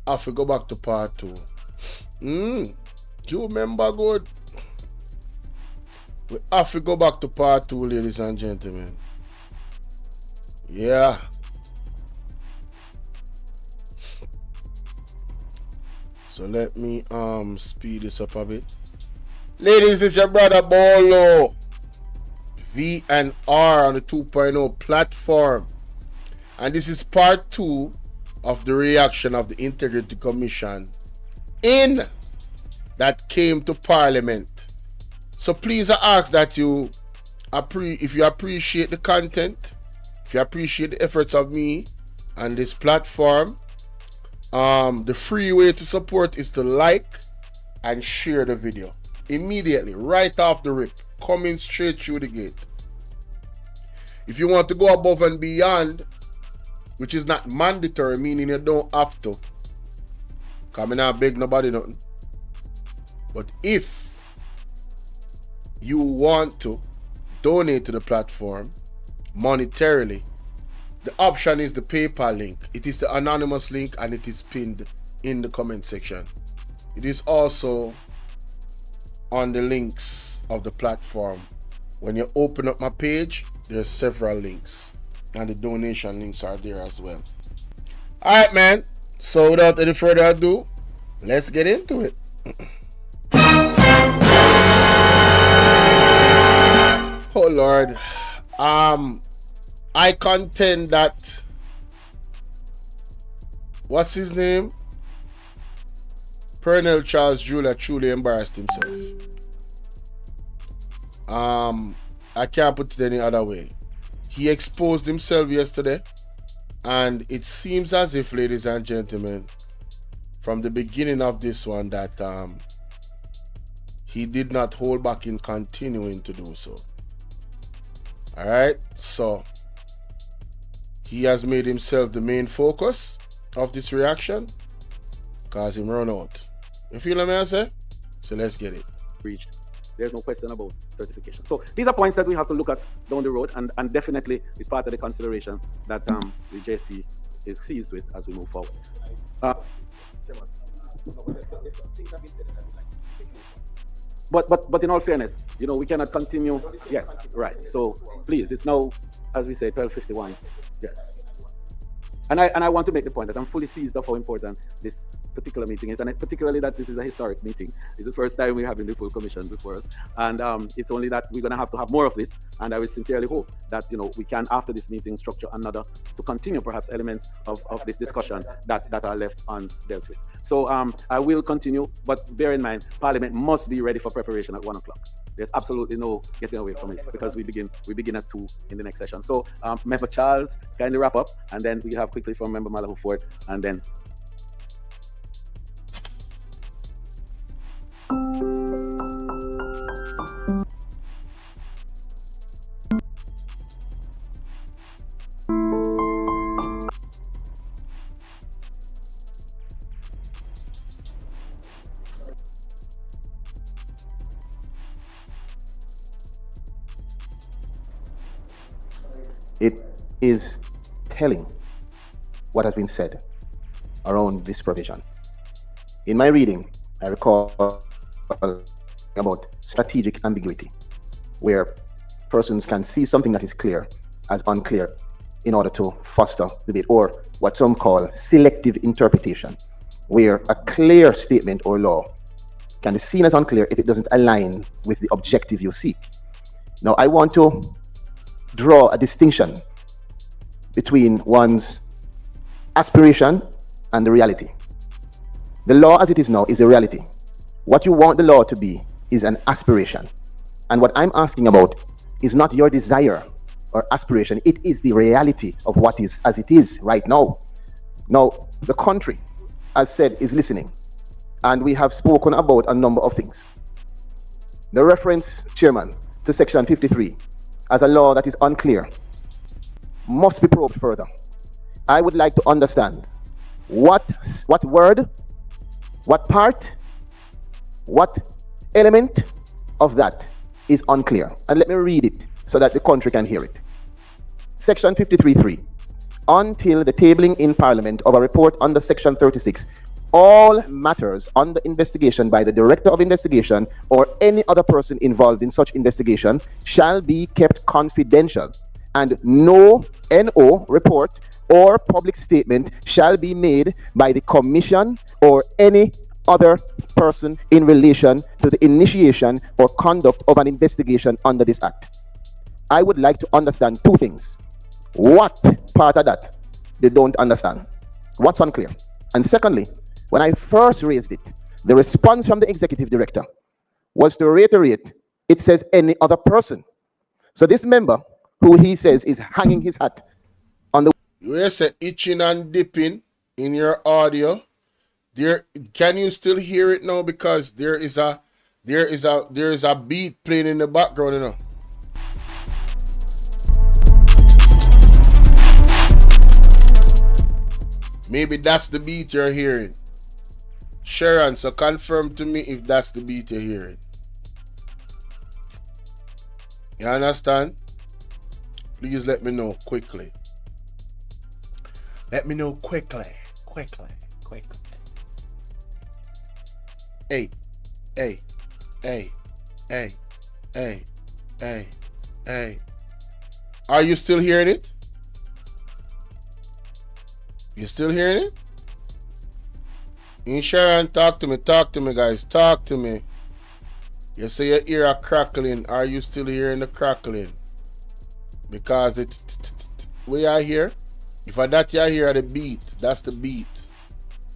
I have to go back to part 2. Do you remember good? We have to go back to part 2, ladies and gentlemen. Yeah. So let me speed this up a bit. Ladies, it's your brother Bolo. V&R on the 2.0 platform. And this is part 2 of the reaction of the Integrity Commission that came to Parliament. So please I ask that if you appreciate the content, if you appreciate the efforts of me and this platform, the free way to support is to like and share the video immediately, right off the rip, coming straight through the gate. If you want to go above and beyond, which is not mandatory, meaning you don't have to, because I not beg nobody nothing, but if you want to donate to the platform monetarily, the option is the PayPal link. It is the anonymous link and it is pinned in the comment section. It is also on the links of the platform. When you open up my page, there's several links and the donation links are there as well. Alright, man. So without any further ado, let's get into it. Oh Lord. I contend that, what's his name? Colonel Charles Julia truly embarrassed himself. I can't put it any other way. He exposed himself yesterday, and it seems as if, ladies and gentlemen, from the beginning of this one, that he did not hold back in continuing to do so. Alright, so he has made himself the main focus of this reaction because him run out. You feel what I say? So let's get it. Reached. There's no question about certification. So these are points that we have to look at down the road, and definitely is part of the consideration that the JC is seized with as we move forward. But in all fairness, we cannot continue. Yes, right. So please, it's now, as we say, 12:51. Yes. And I want to make the point that I'm fully seized of how important this particular meeting is, and particularly that this is a historic meeting. It's the first time we're having the full commission before us, and it's only that we're going to have more of this, and I would sincerely hope that we can, after this meeting, structure another to continue perhaps elements of this discussion that are left undealt with. So I will continue, but bear in mind, Parliament must be ready for preparation at 1 o'clock. There's absolutely no getting away from it, because we begin at 2 in the next session. So Member Charles, kindly wrap up, and then we have quickly from Member Malahoo Ford, and then. It is telling what has been said around this provision. In my reading, I recall about strategic ambiguity, where persons can see something that is clear as unclear in order to foster debate, or what some call selective interpretation, where a clear statement or law can be seen as unclear if it doesn't align with the objective you seek. Now, I want to draw a distinction between one's aspiration and the reality. The law as it is now is a reality. What you want the law to be is an aspiration. And what I'm asking about is not your desire or aspiration. It is the reality of what is as it is right now. Now, the country, as said, is listening. And we have spoken about a number of things. The reference, Chairman, to Section 53 as a law that is unclear must be probed further. I would like to understand what word, what part, what element of that is unclear. And let me read it so that the country can hear it. Section 53.3. Until the tabling in Parliament of a report under Section 36, all matters under investigation by the Director of Investigation or any other person involved in such investigation shall be kept confidential, and no NO report or public statement shall be made by the Commission or any other person in relation to the initiation or conduct of an investigation under this Act. I would like to understand two things. What part of that they don't understand? What's unclear? And secondly, when I first raised it, the response from the executive director was to reiterate, it says any other person. So this member, who he says is hanging his hat on the... You say itching and dipping in your audio. There, can you still hear it now? Because there is a beat playing in the background, you know. Maybe that's the beat you're hearing. Sharon, so confirm to me if that's the beat you're hearing. You understand? Please let me know quickly. Let me know quickly. Hey. Are you still hearing it? You still hearing it? Sharon, talk to me, guys. Talk to me. You say you hear a crackling. Are you still hearing the crackling? Because it's we are here. If I that you hear the beat, that's the beat.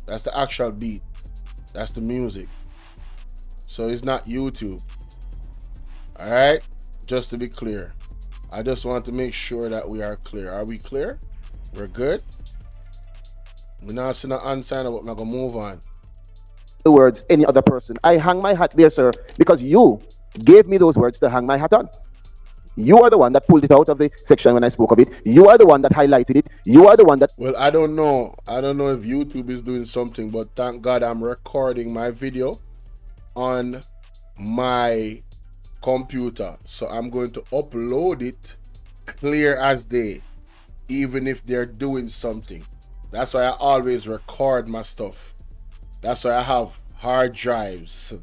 That's the actual beat. That's the music. So it's not YouTube. Alright? Just to be clear. I just want to make sure that we are clear. Are we clear? We're good? We're not seeing an unsign, but I'm going to move on. The words, any other person. I hang my hat there, sir, because you gave me those words to hang my hat on. You are the one that pulled it out of the section when I spoke of it. You are the one that highlighted it. You are the one that... Well, I don't know. I don't know if YouTube is doing something, but thank God I'm recording my video on my computer. So I'm going to upload it clear as day, even if they're doing something. That's why I always record my stuff. That's why I have hard drives.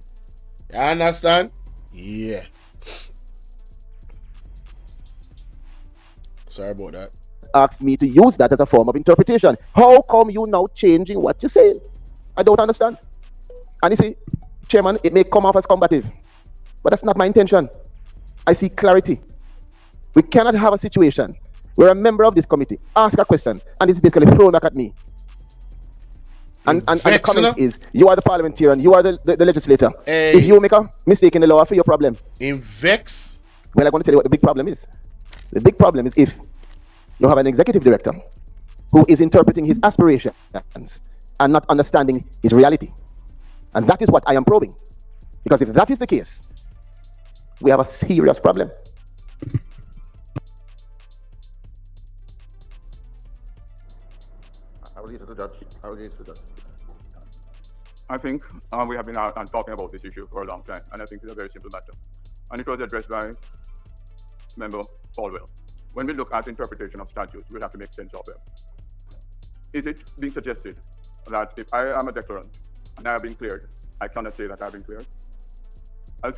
You understand? Yeah. Sorry about that. Asked me to use that as a form of interpretation. How come you now changing what you're saying? I don't understand. And you see, Chairman, it may come off as combative, but that's not my intention. I see clarity. We cannot have a situation where a member of this committee asks a question and it's basically thrown back at me. And the comment is, you are the parliamentarian, you are the legislator. Hey. If you make a mistake in the law, I feel your problem. In vex? Well, I'm going to tell you what the big problem is. The big problem is if you have an executive director who is interpreting his aspirations and not understanding his reality. And that is what I am probing. Because if that is the case, we have a serious problem. I will leave it to the judge. I will leave it to the judge. I think we have been talking about this issue for a long time, and I think it's a very simple matter. And it was addressed by Member Falwell. When we look at interpretation of statutes, we'll have to make sense of them. Is it being suggested that if I am a declarant and I have been cleared, I cannot say that I have been cleared? As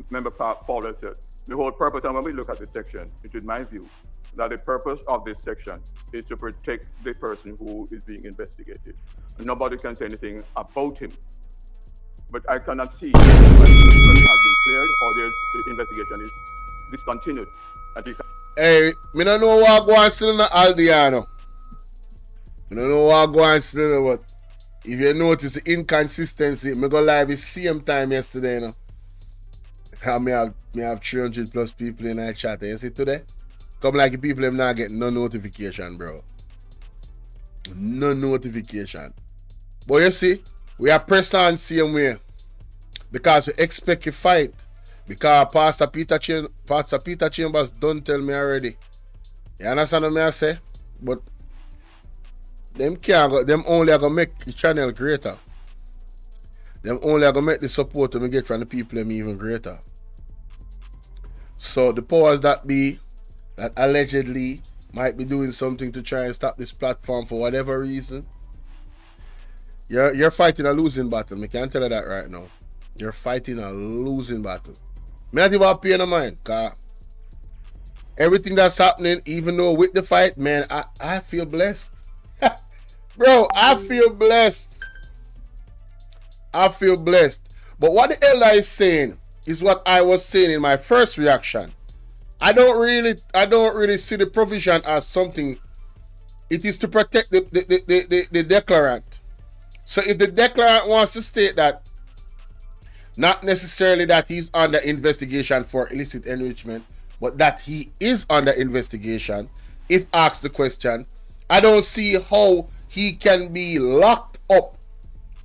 Member Falwell said, the whole purpose, and when we look at this section, it is my view that the purpose of this section is to protect the person who is being investigated. Nobody can say anything about him. But I cannot see when the person has been cleared or the investigation is discontinued. Hey, me don't know what go on still in the Aldiano. I don't know what go on still in, but if you notice the inconsistency, me go live the same time yesterday, you know. And me have 300 plus people in that chat. You see today? Come like the people them not getting no notification, bro. No notification. But you see, we are pressed on same way. Because we expect a fight. Because Pastor Peter Chambers don't tell me already. You understand what I say? But them can't go, them only are gonna make the channel greater. Them only are gonna make the support we get from the people them even greater. So the powers that be that allegedly might be doing something to try and stop this platform for whatever reason. You're fighting a losing battle. I can't tell you that right now. You're fighting a losing battle. Me not even pay no mind, cause everything that's happening, even though with the fight, man, I feel blessed. Bro, I feel blessed. I feel blessed. But what the elder is saying is what I was saying in my first reaction. I don't really see the provision as something. It is to protect the declarant. So if the declarant wants to state that, not necessarily that he's under investigation for illicit enrichment, but that he is under investigation, if asked the question, I don't see how he can be locked up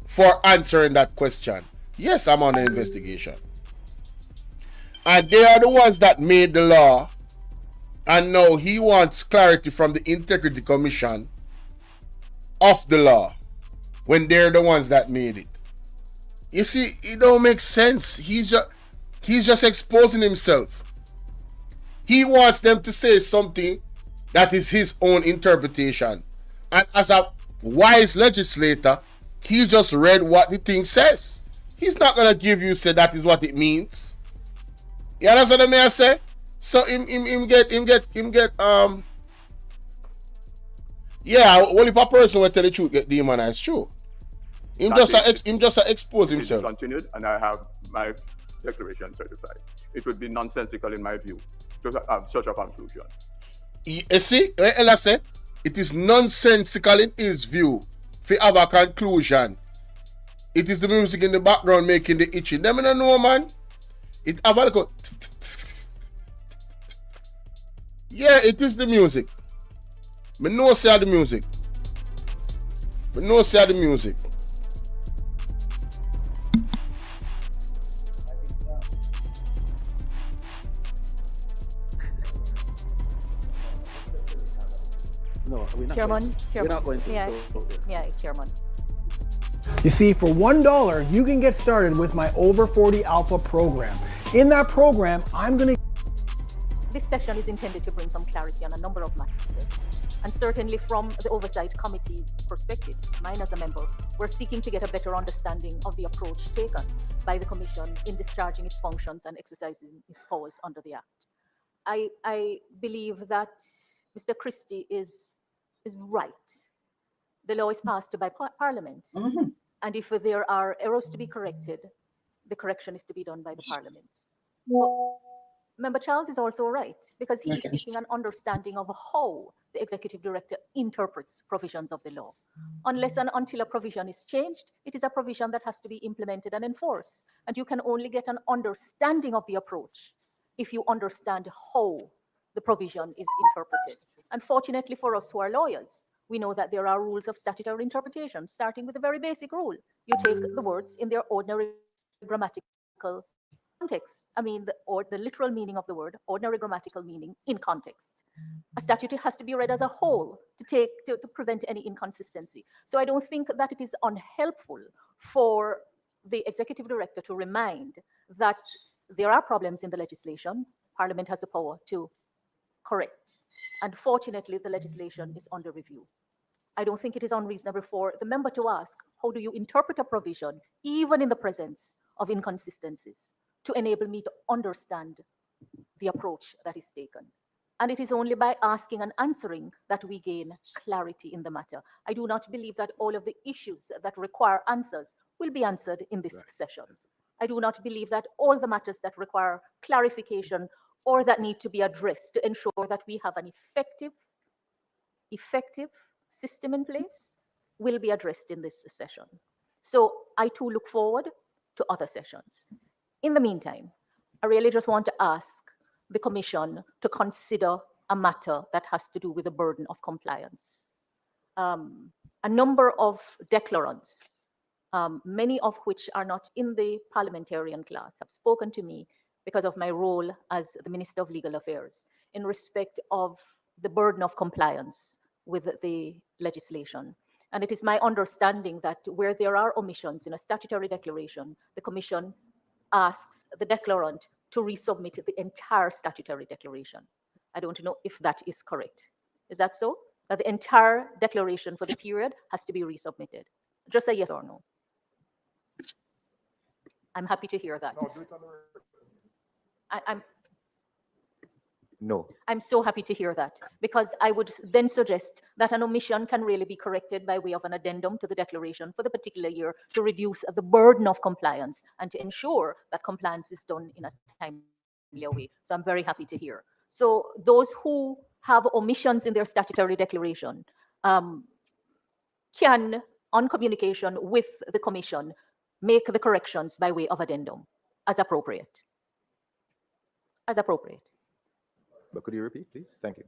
for answering that question. Yes, I'm under investigation. And they are the ones that made the law. And now he wants clarity from the Integrity Commission of the law when they're the ones that made it. You see, it don't make sense. He's just exposing himself. He wants them to say something that is his own interpretation. And as a wise legislator, he just read what the thing says. He's not gonna give you say that is what it means. You understand what I say? So him get yeah, well if a person will tell the truth get demonized, true. Him just expose himself. Continued, and I have my declaration certified. It would be nonsensical in my view to have such a conclusion. You see, like I say, it is nonsensical in his view to have a conclusion. It is the music in the background making the itching. Them don't know, man. It have a look. Yeah, it is the music. Me know say the music. Me know say the music. No, we're not Chairman, we're not going to. Yeah, Chairman. You see, for $1, you can get started with my Over 40 Alpha program. In that program, I'm going to... This session is intended to bring some clarity on a number of matters. And certainly from the Oversight Committee's perspective, mine as a member, we're seeking to get a better understanding of the approach taken by the Commission in discharging its functions and exercising its powers under the Act. I believe that Mr. Christie is right the law is passed by Parliament. And if there are errors to be corrected, the correction is to be done by the Parliament. But Member Charles is also right, because he is seeking an understanding of how the Executive Director interprets provisions of the law. Unless and until a provision is changed, it is a provision that has to be implemented and enforced. And you can only get an understanding of the approach if you understand how the provision is interpreted. And fortunately for us who are lawyers, we know that there are rules of statutory interpretation, starting with the very basic rule. You take the words in their ordinary grammatical context. I mean, the literal meaning of the word, ordinary grammatical meaning in context. A statute has to be read as a whole to prevent any inconsistency. So I don't think that it is unhelpful for the Executive Director to remind that there are problems in the legislation. Parliament has the power to correct. And fortunately, the legislation is under review. I don't think it is unreasonable for the member to ask, how do you interpret a provision, even in the presence of inconsistencies, to enable me to understand the approach that is taken? And it is only by asking and answering that we gain clarity in the matter. I do not believe that all of the issues that require answers will be answered in this session. I do not believe that all the matters that require clarification or that need to be addressed to ensure that we have an effective system in place will be addressed in this session. So I too look forward to other sessions. In the meantime, I really just want to ask the Commission to consider a matter that has to do with the burden of compliance. A number of declarants, many of which are not in the parliamentarian class, have spoken to me because of my role as the Minister of Legal Affairs in respect of the burden of compliance with the legislation. And it is my understanding that where there are omissions in a statutory declaration, the Commission asks the declarant to resubmit the entire statutory declaration. I don't know if that is correct. Is that so? That the entire declaration for the period has to be resubmitted? Just a yes or no. I'm happy to hear that. No. I'm so happy to hear that, because I would then suggest that an omission can really be corrected by way of an addendum to the declaration for the particular year to reduce the burden of compliance and to ensure that compliance is done in a timely way. So I'm very happy to hear. So those who have omissions in their statutory declaration can, on communication with the Commission, make the corrections by way of addendum as appropriate. As appropriate. But could you repeat, please? Thank you.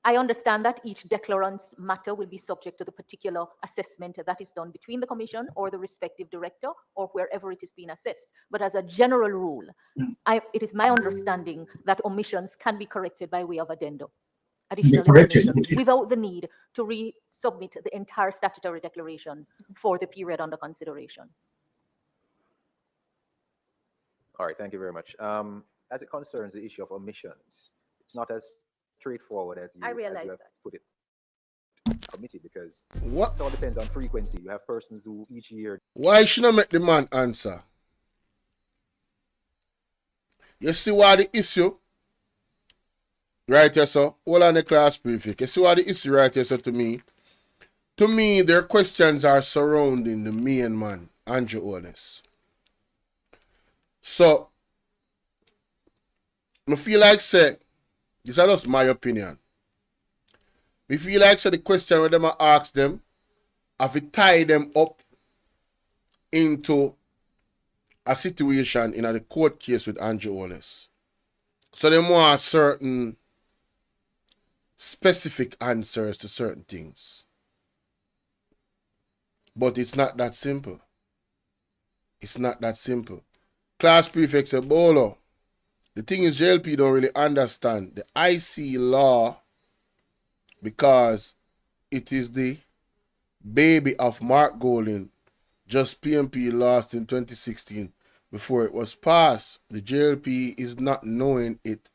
I understand that each declarant's matter will be subject to the particular assessment that is done between the Commission or the respective director or wherever it is being assessed. But as a general rule, it is my understanding that omissions can be corrected by way of addendum, additional information, without the need to resubmit the entire statutory declaration for the period under consideration. All right, thank you very much. As it concerns the issue of omissions, it's not as straightforward as you have put it, committee, because what? It all depends on frequency. You have persons who each year. Why should I make the man answer? You see what the issue? Right here, so hold on the class prefix. You see what the issue right here, so to me? To me, their questions are surrounding the main man, Andrew Honest. So, I feel like say, this is just my opinion. I feel like say the question when them ask them, have to tie them up into a situation in a court case with Andrew Honest. So they want certain specific answers to certain things. But it's not that simple. It's not that simple. Class prefect said, Bolo, the thing is JLP don't really understand the IC law because it is the baby of Mark Golding. Just PMP lost in 2016 before it was passed. The JLP is not knowing it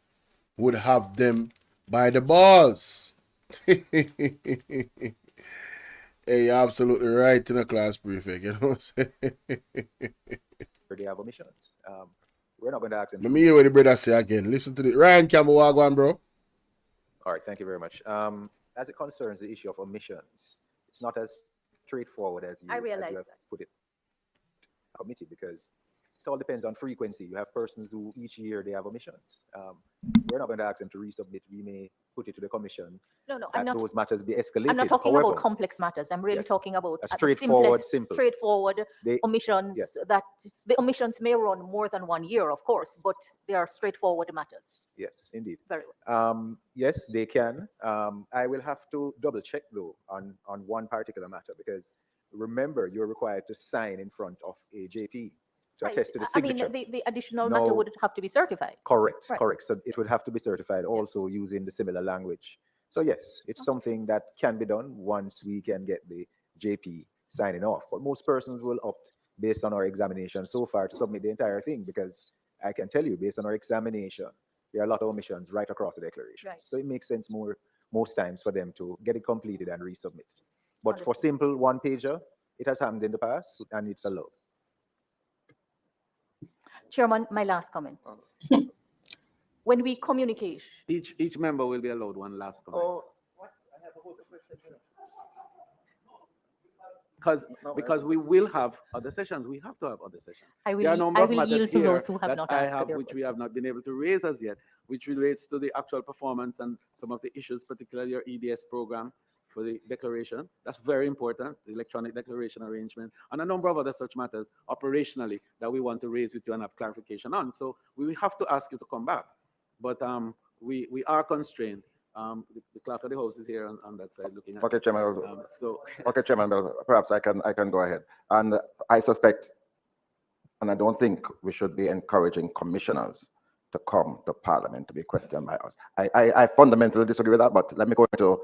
would have them by the balls. Hey, you're absolutely right in a class prefect, you know what I'm saying? They have omissions. We're not going to ask them. Let me hear what the brother say again. Listen to the Ryan Campbell Wagwan, bro. All right, thank you very much. As as it concerns the issue of omissions, it's not as straightforward as I you realize have that. put it, committee, because it all depends on frequency. You have persons who each year they have omissions. We're not going to ask them to resubmit. We may put it to the commission. No, That those matters be escalated. I'm not talking However, about complex matters. I'm really yes, talking about a the straightforward, simplest, simple. straightforward omissions. Yes. That the omissions may run more than 1 year, of course, but they are straightforward matters. Yes, indeed. Very well. Yes, they can. I will have to double check though on one particular matter, because remember, you're required to sign in front of a JP to attest to the signature. I mean, the additional matter would have to be certified. Correct, Right. correct. So it would have to be certified also using the similar language. So yes, it's something that can be done once we can get the JP signing off. But most persons will opt, based on our examination so far, to submit the entire thing, because I can tell you, based on our examination, there are a lot of omissions right across the declaration. Right. So it makes sense most times for them to get it completed and resubmit. But for simple one-pager, it has happened in the past and it's allowed. Chairman, my last comment. When we communicate, Each member will be allowed one last comment. Because we will have other sessions. We have to have other sessions. I will, There are a number I of will matters yield to here those who have that not I asked have, their which we question. have not been able to raise as yet, which relates to the actual performance and some of the issues, particularly your EDS program for the declaration. That's very important, the electronic declaration arrangement, and a number of other such matters operationally that we want to raise with you and have clarification on. So we will have to ask you to come back. But we are constrained. The clerk of the house is here on that side looking at. Okay, Chairman. So Okay, Chairman, well, perhaps I can go ahead. And I suspect, and I don't think we should be encouraging commissioners to come to Parliament to be questioned by us. I fundamentally disagree with that, but let me go into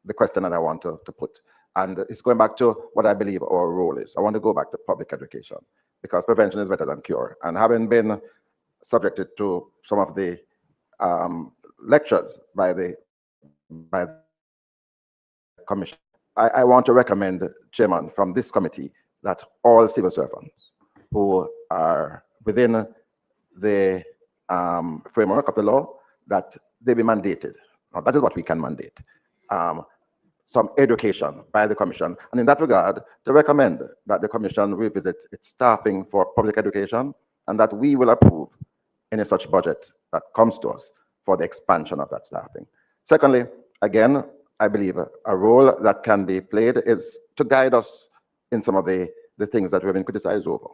the question that I want to put. And it's going back to what I believe our role is. I want to go back to public education, because prevention is better than cure. And having been subjected to some of the lectures by the commission, I want to recommend, Chairman, from this committee, that all civil servants who are within the framework of the law, that they be mandated. Now, that is what we can mandate. Some education by the commission. And in that regard, to recommend that the commission revisit its staffing for public education, and that we will approve any such budget that comes to us for the expansion of that staffing. Secondly, again, I believe a role that can be played is to guide us in some of the things that we've been criticized over.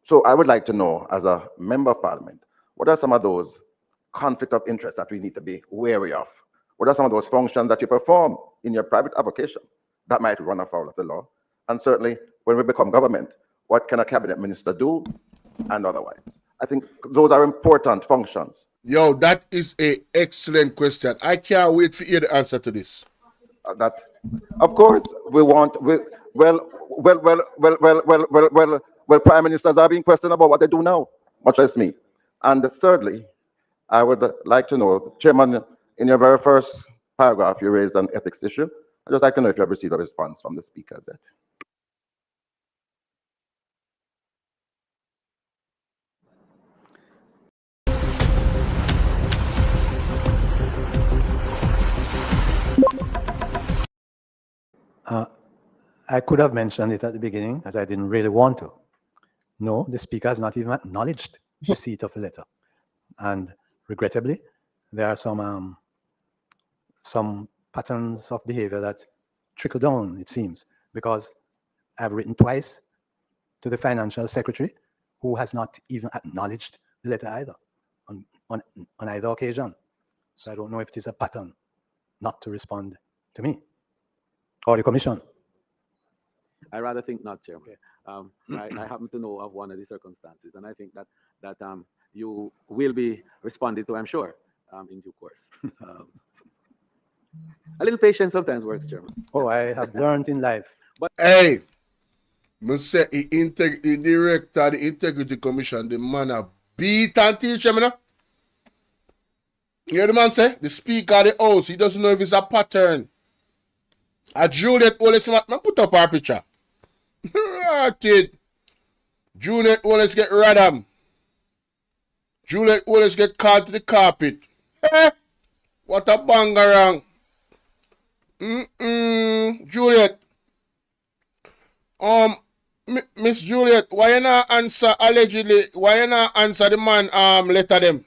So I would like to know, as a member of parliament, what are some of those conflict of interest that we need to be wary of? What are some of those functions that you perform in your private avocation that might run afoul of the law? And certainly, when we become government, what can a cabinet minister do and otherwise? I think those are important functions. Yo, that is an excellent question. I can't wait to hear the answer to this. Of course, prime ministers are being questioned about what they do now, much less me. And thirdly, I would like to know, Chairman, in your very first paragraph, you raised an ethics issue. I'd just like to know if you have received a response from the speakers yet. I could have mentioned it at the beginning, but I didn't really want to. No, the speaker has not even acknowledged receipt of the letter. And regrettably, there are some patterns of behavior that trickle down, it seems, because I've written twice to the financial secretary, who has not even acknowledged the letter either, on either occasion. So I don't know if it is a pattern not to respond to me or the commission. I rather think not, Chairman. I happen to know of one of the circumstances, and I think that you will be responded to, I'm sure, in due course. A little patience sometimes works, Chairman. Oh, I have learned in life. But hey, I say the director of the Integrity Commission, the man a beat and teach him, you know? You hear the man say? The speaker of the house, he doesn't know if it's a pattern. A Juliet always man put up our picture. Juliet always get radam. Juliet always get called to the carpet. What a bangarang. Juliet. Miss Juliet, why you not answer allegedly? Why you not answer the man letter them?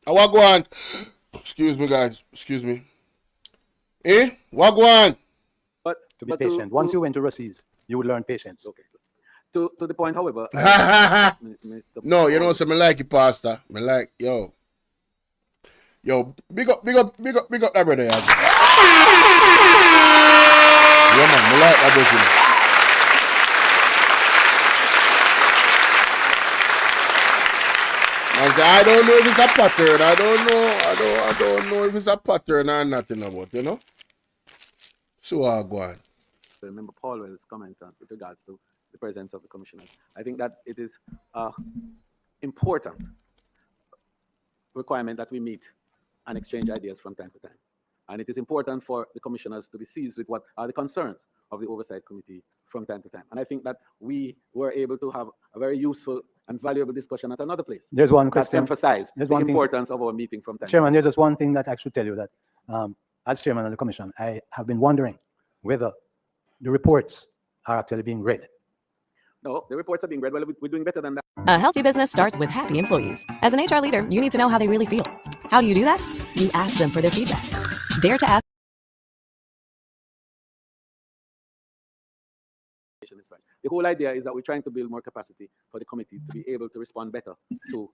What go on? Excuse me, guys. Excuse me. What go on? But To be patient. Once you went to Russies, you will learn patience. Okay. To the point, however. No, you know what I like it, Pastor. Me like, yo, big up that brother. Yeah, man, me like that brother. Man say, I don't know if it's a pattern. I don't know if it's a pattern or nothing about, you know. So I go on. So remember Paulwell's comment with regards to the presence of the commissioners. I think that it is important requirement that we meet and exchange ideas from time to time. And it is important for the commissioners to be seized with what are the concerns of the Oversight Committee from time to time. And I think that we were able to have a very useful and valuable discussion at another place. There's one question. Emphasize the importance of our meeting from time Chairman, to time. there's just one thing that I should tell you that as chairman of the commission, I have been wondering whether the reports are actually being read. No, the reports are being read. Well, we're doing better than that. A healthy business starts with happy employees. As an HR leader, you need to know how they really feel. How do you do that? You ask them for their feedback. Dare to ask. The whole idea is that we're trying to build more capacity for the committee to be able to respond better to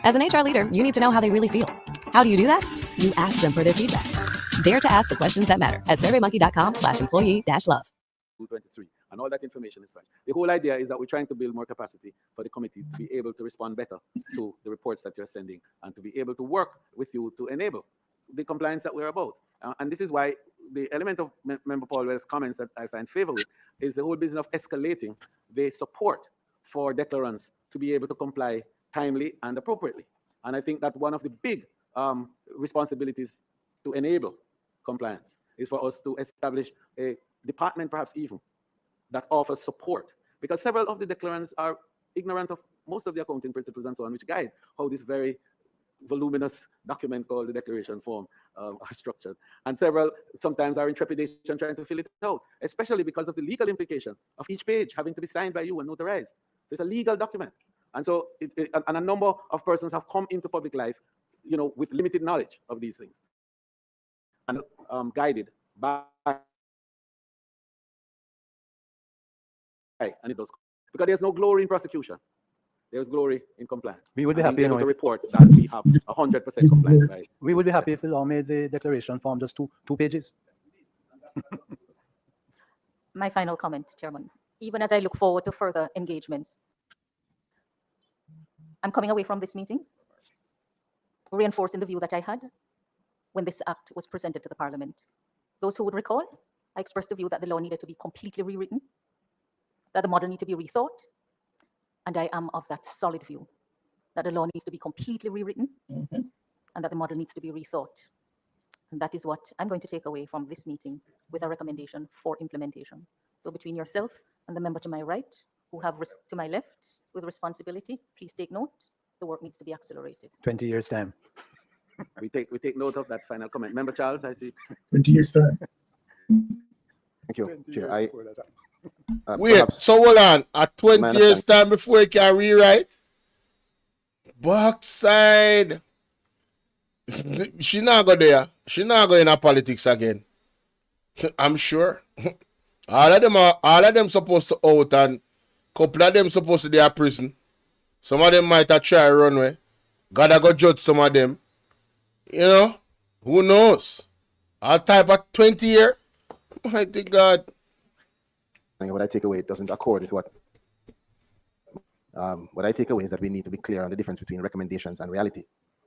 As an HR leader, you need to know how they really feel. How do you do that? You ask them for their feedback. Dare to ask the questions that matter at surveymonkey.com/employee-love. 223, and all that information is fine. The whole idea is that we're trying to build more capacity for the committee to be able to respond better to the reports that you're sending and to be able to work with you to enable the compliance that we're about. And this is why the element of Member Paulwell's comments that I find favor with is the whole business of escalating the support for declarants to be able to comply timely and appropriately. And I think that one of the big responsibilities to enable compliance is for us to establish a department, perhaps even, that offers support. Because several of the declarants are ignorant of most of the accounting principles and so on, which guide how this very voluminous document called the declaration form are structured. And several sometimes are in trepidation trying to fill it out, especially because of the legal implication of each page having to be signed by you and notarized. So it's a legal document. And so and a number of persons have come into public life, you know, with limited knowledge of these things and guided by, and it does, because there's no glory in prosecution. There's glory in compliance. We would be happy to report that we have 100% compliance. Right? We would be happy if we all made the declaration form just two pages. My final comment, Chairman. Even as I look forward to further engagements, I'm coming away from this meeting reinforcing the view that I had when this act was presented to the Parliament. Those who would recall, I expressed the view that the law needed to be completely rewritten, that the model needed to be rethought, and I am of that solid view that the law needs to be completely rewritten and that the model needs to be rethought. And that is what I'm going to take away from this meeting with a recommendation for implementation. So between yourself and the member to my right, who have to my left with responsibility, please take note. The work needs to be accelerated. 20 years time. We take note of that final comment. Member Charles, I see. 20 years time. Thank you, Chair. Wait, so hold on. At 20 years time before you can rewrite? Backside. She not go there. She not go in politics again. I'm sure. All of them supposed to out and couple of them supposed to be at prison. Some of them might have tried run away. Gotta go judge some of them. You know, who knows? All type of 20 years. Mighty God. What I take away doesn't accord with what I take away is that we need to be clear on the difference between recommendations and reality.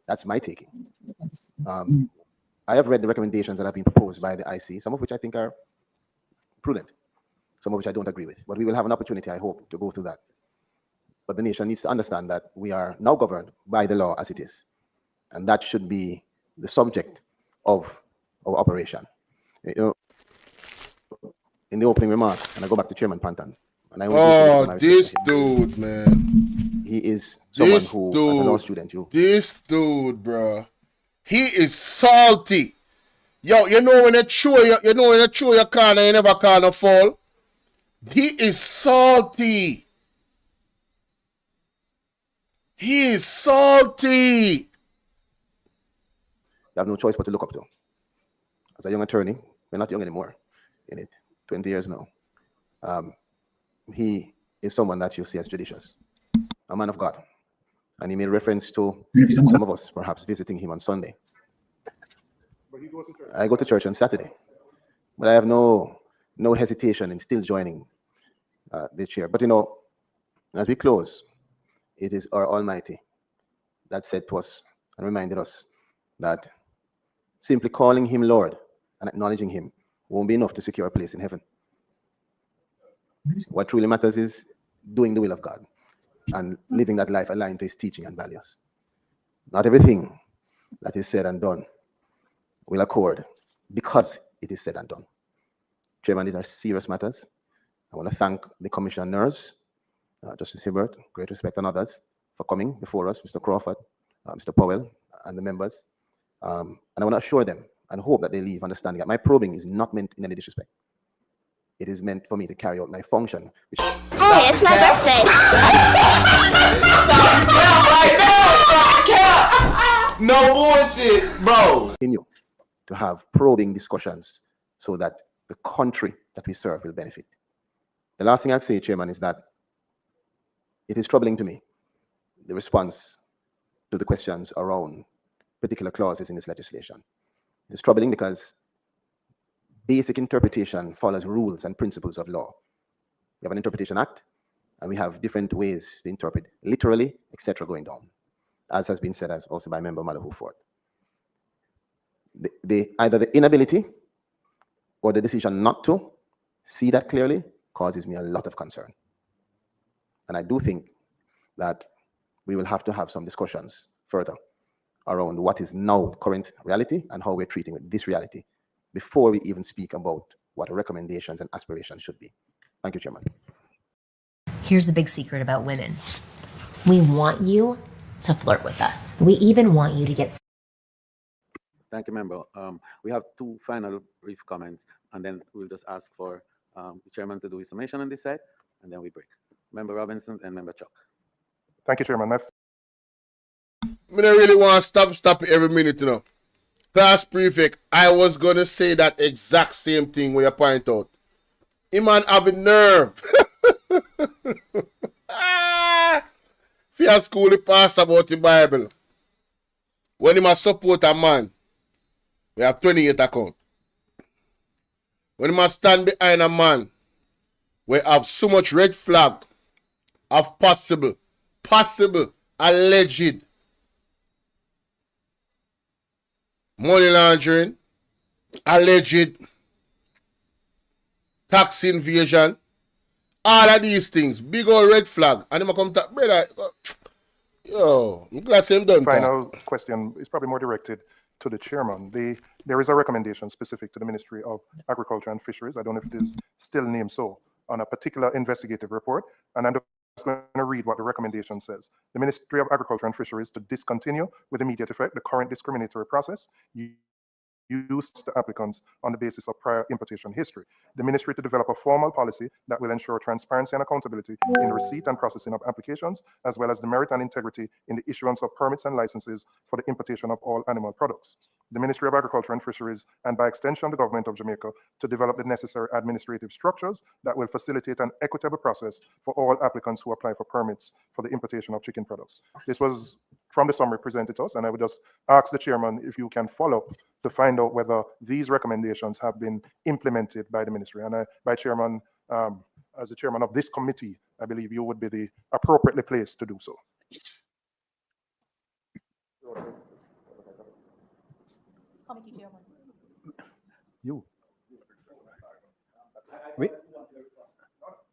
That's my taking. I have read the recommendations that have been proposed by the IC, some of which I think are prudent, some of which I don't agree with. But we will have an opportunity, I hope, to go through that. But the nation needs to understand that we are now governed by the law as it is. And that should be the subject of our operation. You know, in the opening remarks, and I go back to Chairman Panton. And I this dude, man. he is someone who, as a law student, This dude, bro, he is salty. Yo, you know when you throw your corner, you never corner fall. He is salty. He is salty. You have no choice but to look up to. As a young attorney, we're not young anymore, in it, 20 years now. He is someone that you see as judicious, a man of God. And he made reference to some of us perhaps visiting him on Sunday. I go to church on Saturday, but I have no hesitation in still joining the chair. But you know, as we close, it is our Almighty that said to us and reminded us that simply calling him Lord and acknowledging him won't be enough to secure a place in heaven. What truly matters is doing the will of God and living that life aligned to his teaching and values. Not everything that is said and done will accord because it is said and done. Chairman, these are serious matters. I want to thank the commissioners, Justice Hibbert, great respect, and others for coming before us, Mr. Crawford, Mr. Powell, and the members. And I want to assure them and hope that they leave understanding that my probing is not meant in any disrespect. It is meant for me to carry out my function. Hey, it's my birthday. No bullshit, bro. Continue to have probing discussions so that the country that we serve will benefit. The last thing I'd say, Chairman, is that it is troubling to me, the response to the questions around particular clauses in this legislation. It's troubling because basic interpretation follows rules and principles of law. We have an Interpretation Act, and we have different ways to interpret literally, etc. going down, as has been said as also by Member Malabu Ford. Either the inability or the decision not to see that clearly causes me a lot of concern. And I do think that we will have to have some discussions further around what is now current reality and how we're treating this reality before we even speak about what recommendations and aspirations should be. Thank you, Chairman. Here's the big secret about women. We want you to flirt with us. We even want you to get... Thank you, member. We have two final brief comments, and then we'll just ask for the chairman to do his summation on this side, and then we break. Member Robinson and Member Chuck. Thank you, Chairman. I don't really want to stop every minute, you know. Class prefect, I was going to say that exact same thing when you point out. He man have a nerve. Fear school he passed about the Bible. When he must support a man, we have 28 account. When he must stand behind a man, we have so much red flag of possible, alleged money laundering, alleged tax invasion, all of these things, big old red flag. And him come to brother. Yo, I'm glad same done. Final question is probably more directed to the chairman. There is a recommendation specific to the Ministry of Agriculture and Fisheries. I don't know if it is still named so, on a particular investigative report. And I'm just going to read what the recommendation says. The Ministry of Agriculture and Fisheries to discontinue with immediate effect the current discriminatory process used to applicants on the basis of prior importation history. The ministry to develop a formal policy that will ensure transparency and accountability in the receipt and processing of applications, as well as the merit and integrity in the issuance of permits and licenses for the importation of all animal products. The Ministry of Agriculture and Fisheries, and by extension the government of Jamaica, to develop the necessary administrative structures that will facilitate an equitable process for all applicants who apply for permits for the importation of chicken products. This was from the summary presented to us, and I would just ask the chairman if you can follow to find out whether these recommendations have been implemented by the ministry. And by chairman, as the chairman of this committee, I believe you would be the appropriately placed to do so. Committee chairman. You.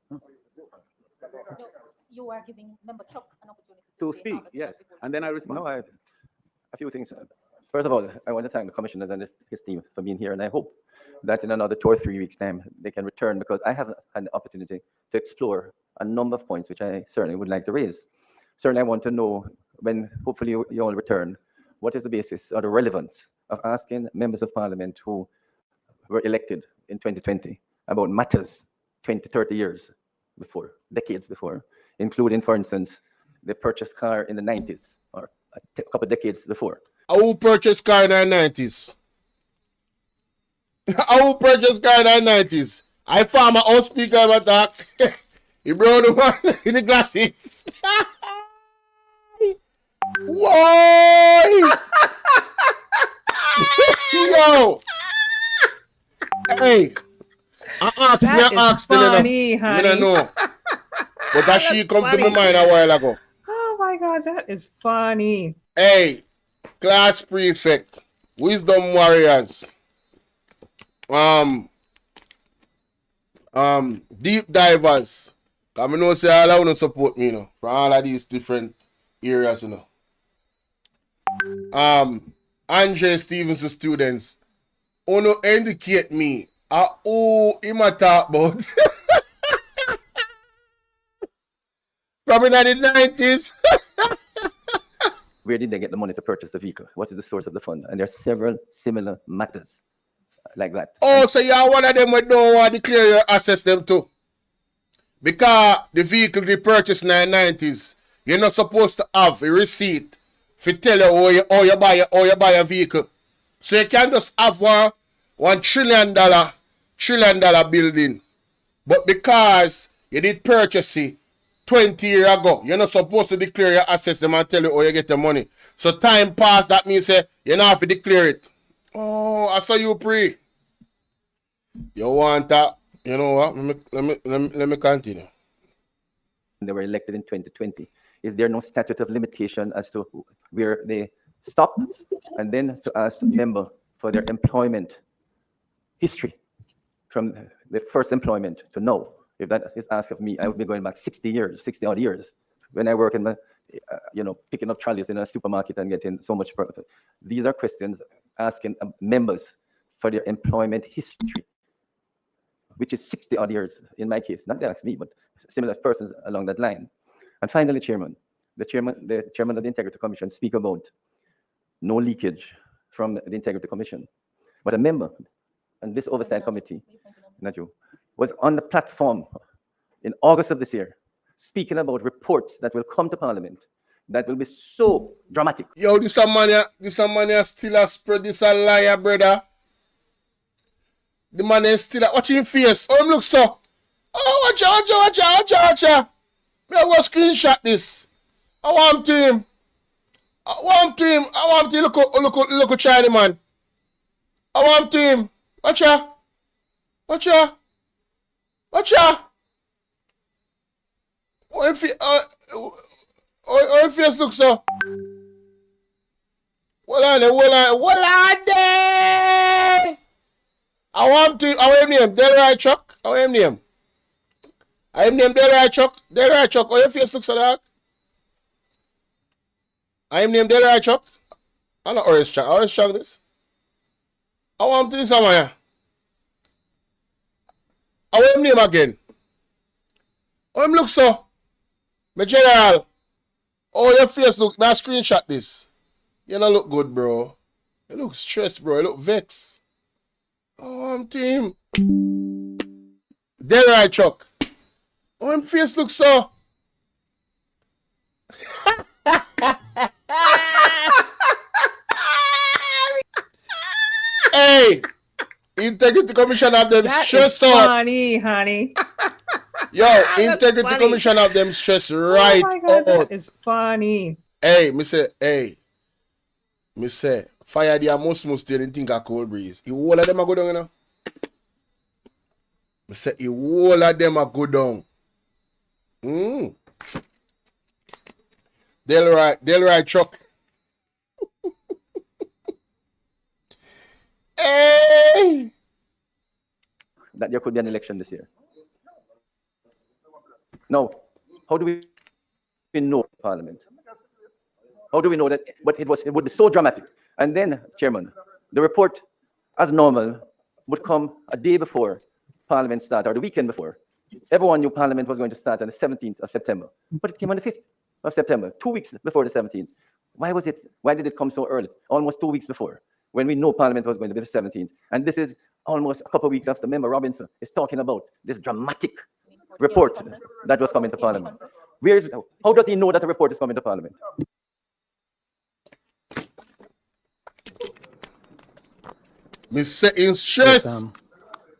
No, you are giving Member Chuck an opportunity to speak. Yes, and then I respond. No, a few things. First of all, I want to thank the commissioners and his team for being here, and I hope that in another 2 or 3 weeks' time they can return, because I have had an opportunity to explore a number of points which I certainly would like to raise. certainly I want to know, when hopefully you all return, what is the basis or the relevance of asking members of parliament who were elected in 2020 about matters 20, 30 years before, decades before, including, for instance, the purchased car in the 90s or a couple of decades before. Who purchased car in the 90s? Who purchased car in the 90s? I found my own speaker of attack. He brought the one in the glasses. Whoa! Yo! Hey! I asked funny, honey. I don't know. But that she come to my mind a while ago. Oh my God, that is funny. Hey, class prefect, wisdom warriors, deep divers. I know say all I want to support me, you know, from all of these different areas, you know. Andre Stevenson students, wanna indicate me who him a talk about. From in the 90s. Where did they get the money to purchase the vehicle? What is the source of the fund? And there are several similar matters like that. Oh, so you're one of them who don't want to declare your assets them too. Because the vehicle they purchased in the 90s, you're not supposed to have a receipt to tell you how you buy a vehicle. So you can just have $1 trillion building. But because you did purchase it 20 years ago, you're not supposed to declare your assets them and tell you how you get the money. So time passed, that means you don't have to declare it. Oh, I saw you pray. You want that? You know what? Let me continue. They were elected in 2020. Is there no statute of limitation as to where they stop? And then to ask a member for their employment history from the first employment to know. If that is asked of me, I would be going back 60 odd years. When I work in the, picking up trolleys in a supermarket and getting so much profit. These are questions asking members for their employment history, which is 60 odd years in my case. Not just me, but similar persons along that line. And finally, the chairman of the Integrity Commission speak about no leakage from the Integrity Commission. But a member and this oversight committee, not you, was on the platform in August of this year, speaking about reports that will come to Parliament that will be so dramatic. Yo, this a man still a spread this a liar, brother. The man is still watch him face. Oh, him look so. Oh, watch out. Me I go screenshot this. I want him. I want him. Look at China man. I want him. Watch out. Oh, if face look so. Hold on there. I want him. I want him name. Delroy Chuck. I want him name. I am named Delroy Chuck. Oh, your face looks so dark. I am named Delroy Chuck. I'm not Orange Chuck. Orange Chuck this. I want this somewhere. I want him name again. Oh, him look so. My general. Oh, your face look. May I screenshot this? You don't look good, bro. You look stressed, bro. You look vexed. Oh, I'm team. Delroy Chuck. Oh, him face looks so. Hey, Integrity Commission have them stress out. That's funny, honey. Yo, Integrity Commission have them stress right oh my God, out. That is funny. Hey, me say, fire the most didn't think a cold breeze. You all of them are go down, you know? Me say, you all of them are go down. Delroy Chuck. Hey! That there could be an election this year. No. How do we know Parliament? How do we know that? But it would be so dramatic. And then, Chairman, the report, as normal, would come a day before Parliament started, or the weekend before. Everyone knew Parliament was going to start on the 17th of September, but it came on the 5th. of September, 2 weeks before the 17th. Why did it come so early? Almost 2 weeks before, when we know Parliament was going to be the 17th. And this is almost a couple of weeks after Member Robinson is talking about this dramatic report that was coming to Parliament. How does he know that the report is coming to Parliament? Mr. In stress. Yes,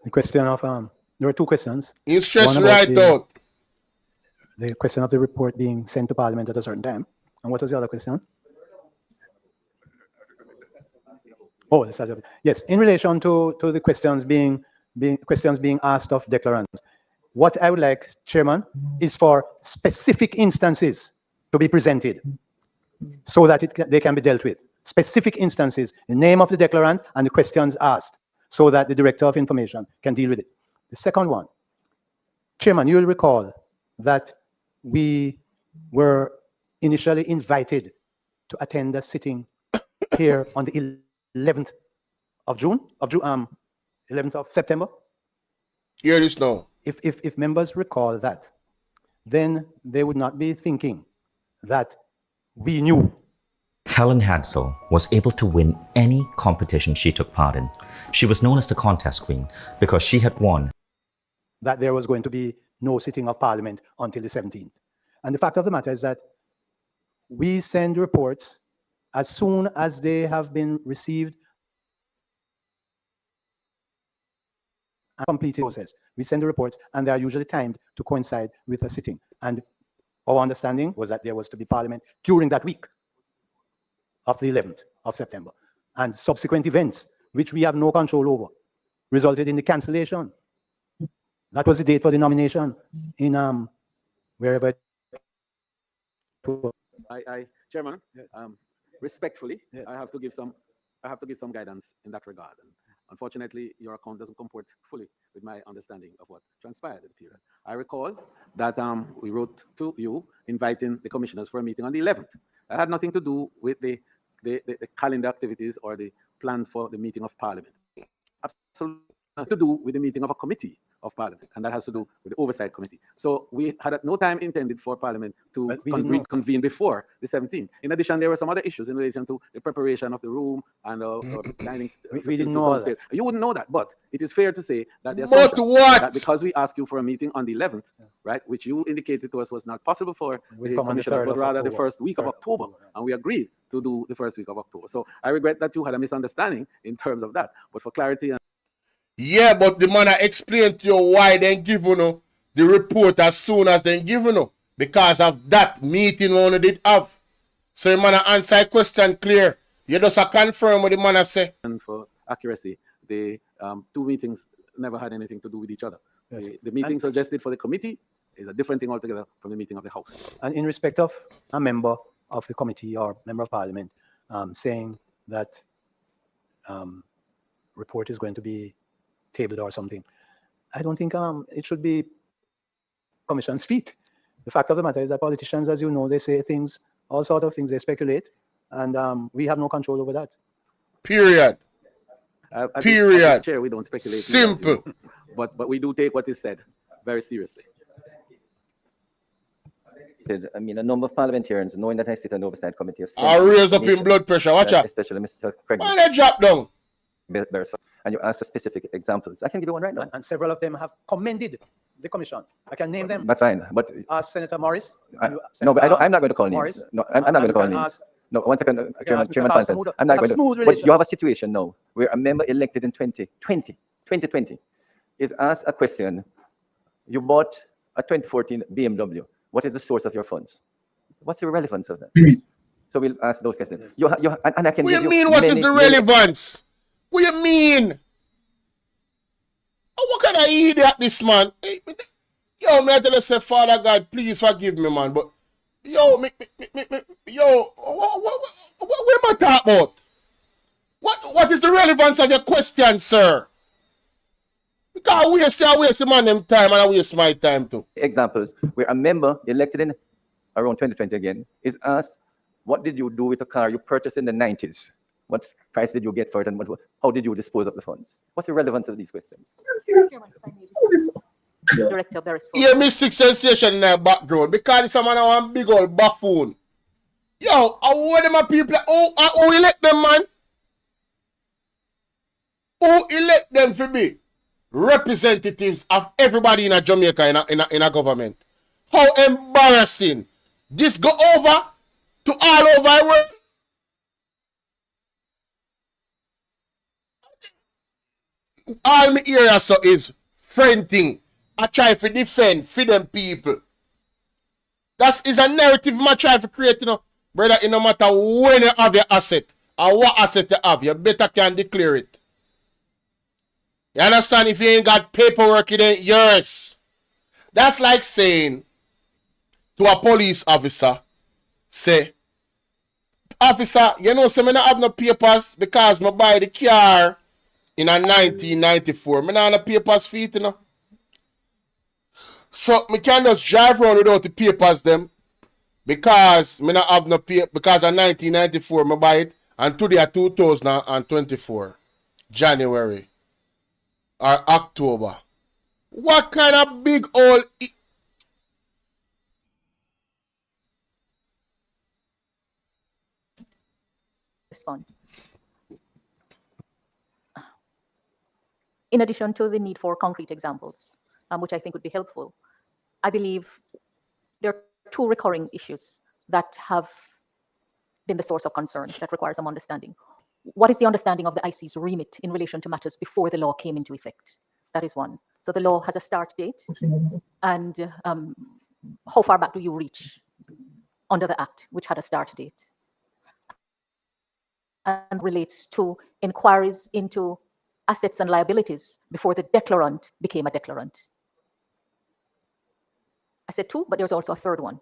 the question of there were two questions. In stress One about right out. the question of the report being sent to Parliament at a certain time. And what was the other question? Oh, the subject. Yes, in relation to the questions being asked of declarants. What I would like, Chairman, is for specific instances to be presented so that they can be dealt with. Specific instances, the name of the declarant and the questions asked, so that the Director of Information can deal with it. The second one, Chairman, you will recall that we were initially invited to attend a sitting here on the 11th of June, 11th of September. Here it is now. If members recall that, then they would not be thinking that we knew. Helen Hadsell was able to win any competition she took part in. She was known as the contest queen because she had won. That there was going to be no sitting of Parliament until the 17th. And the fact of the matter is that we send reports as soon as they have been received and completed process. We send the reports and they are usually timed to coincide with a sitting. And our understanding was that there was to be Parliament during that week of the 11th of September. And subsequent events, which we have no control over, resulted in the cancellation. That was the date for the nomination in wherever it was. Chairman, respectfully, I have to give some guidance in that regard. And unfortunately, your account doesn't comport fully with my understanding of what transpired in the period. I recall that we wrote to you inviting the commissioners for a meeting on the 11th. That had nothing to do with the calendar activities or the plan for the meeting of Parliament. Absolutely nothing to do with the meeting of a committee of Parliament, and that has to do with the Oversight Committee. So we had at no time intended for Parliament to reconvene before the 17th. In addition, there were some other issues in relation to the preparation of the room and dining. We didn't know all that. You wouldn't know that, but it is fair to say that the But what? that because we asked you for a meeting on the 11th, right, which you indicated to us was not possible for the commissioners, but rather the first week of October, and we agreed to do the first week of October. So I regret that you had a misunderstanding in terms of that, but for clarity and yeah, but the man I explained to you why they give you the report as soon as they give you because of that meeting one did have. So the man answer a question clear. You just confirm what the man say. And for accuracy, the two meetings never had anything to do with each other. Yes. The meeting suggested for the committee is a different thing altogether from the meeting of the House. And in respect of a member of the committee or member of Parliament saying that report is going to be tabled or something, I don't think it should be Commission's feet. The fact of the matter is that politicians, as you know, they say things, all sorts of things, they speculate, and we have no control over that. Period. Period. As Chair, we don't speculate. Simple. But we do take what is said very seriously. I mean, a number of parliamentarians, knowing that I sit on the Oversight Committee, I raise up in blood pressure. Watch out. Especially Mr. Craig. Why they drop down? And you asked for specific examples. I can give you one right now. And several of them have commended the commission. I can name them. That's fine. But Senator Morris. no, but I'm not going to call names. Morris. No, I'm not going to call names. No, 1 second, Chairman Thompson. I'm not going to. But you have a situation now where a member elected in 2020 is asked a question. You bought a 2014 BMW. What is the source of your funds? What's the relevance of that? So we'll ask those questions. And I can. What do you mean? What is the relevance? What do you mean? Oh, what kind of idiot this man? Hey, yo, me I tell you, say, Father God, please forgive me, man. But yo, what am I talking about? What is the relevance of your question, sir? Because I waste the man them time and I waste my time too. Examples where a member elected in around 2020 again is asked, what did you do with a car you purchased in the 90s? What price did you get for it and how did you dispose of the funds? What's the relevance of these questions? Director Beresford. Yeah, mystic sensation in the background because this man a one big old buffoon. Yo, how them a people? Who elect them, man? Who elect them to be representatives of everybody in a Jamaica in a government? How embarrassing! This go over to all over the world. All me area so is friend thing. I try to defend for them people. That is a narrative I try to create, you know. Brother, it no matter when you have your asset or what asset you have, you better can declare it. You understand? If you ain't got paperwork, it ain't yours. That's like saying to a police officer, say, officer, you know, so I don't have no papers because I buy the car in a 1994. I don't have no papers for it, you know. So I can just drive around without the papers them because I don't have no paper because in 1994 I buy it and today are 2024 January or October. What kind of big old Respond. In addition to the need for concrete examples, which I think would be helpful, I believe there are two recurring issues that have been the source of concern that require some understanding. What is the understanding of the IC's remit in relation to matters before the law came into effect? That is one. So the law has a start date, and how far back do you reach under the Act, which had a start date? And relates to inquiries into assets and liabilities before the declarant became a declarant. I said two, but there's also a third one,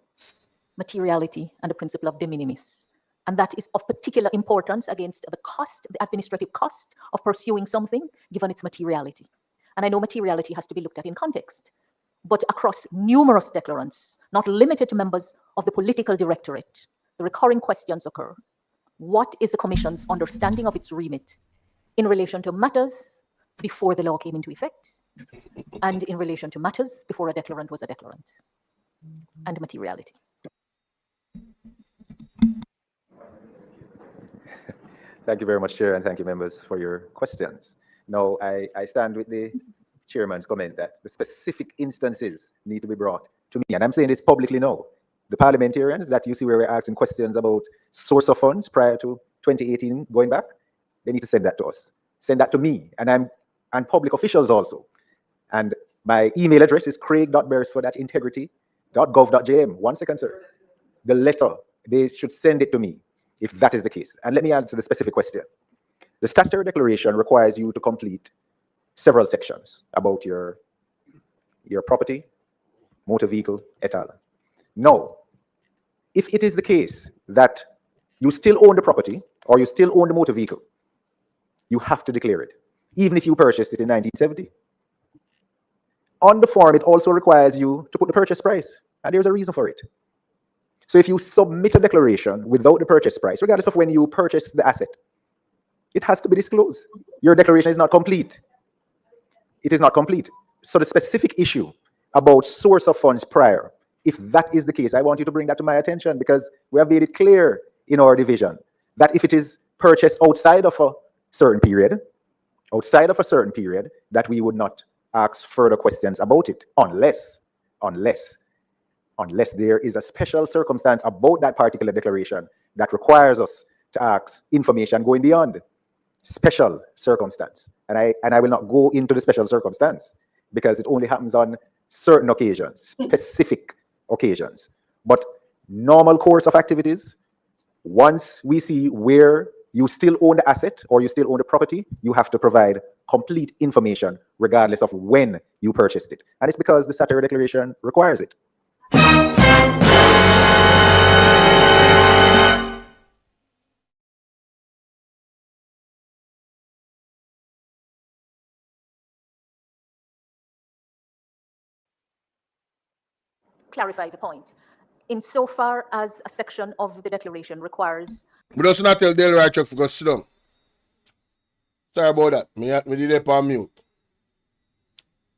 materiality and the principle of de minimis. And that is of particular importance against the cost, the administrative cost of pursuing something given its materiality. And I know materiality has to be looked at in context, but across numerous declarants, not limited to members of the political directorate, the recurring questions occur. What is the Commission's understanding of its remit in relation to matters before the law came into effect and in relation to matters before a declarant was a declarant, and materiality? Thank you very much, Chair, and thank you, members, for your questions. Now, I stand with the Chairman's comment that the specific instances need to be brought to me, and I'm saying this publicly now. The parliamentarians that you see where we're asking questions about source of funds prior to 2018 going back, they need to send that to us. Send that to me, and public officials also. And my email address is craig.beresford@integrity.gov.jm. 1 second, sir. The letter, they should send it to me if that is the case. And let me answer the specific question. The statutory declaration requires you to complete several sections about your property, motor vehicle, et al. Now, if it is the case that you still own the property or you still own the motor vehicle, you have to declare it, even if you purchased it in 1970. On the form, it also requires you to put the purchase price, and there's a reason for it. So if you submit a declaration without the purchase price, regardless of when you purchase the asset, it has to be disclosed. Your declaration is not complete. It is not complete. So the specific issue about source of funds prior, if that is the case, I want you to bring that to my attention, because we have made it clear in our division that if it is purchased outside of a certain period, that we would not ask further questions about it unless there is a special circumstance about that particular declaration that requires us to ask information going beyond special circumstance. And I will not go into the special circumstance because it only happens on certain occasions, specific occasions. But normal course of activities, once we see where you still own the asset or you still own the property, you have to provide complete information regardless of when you purchased it. And it's because the statutory declaration requires it. Clarify the point. Insofar as a section of the declaration requires... We just not tell Del Right Chuck to go sit down. Sorry about that. Me did it on mute.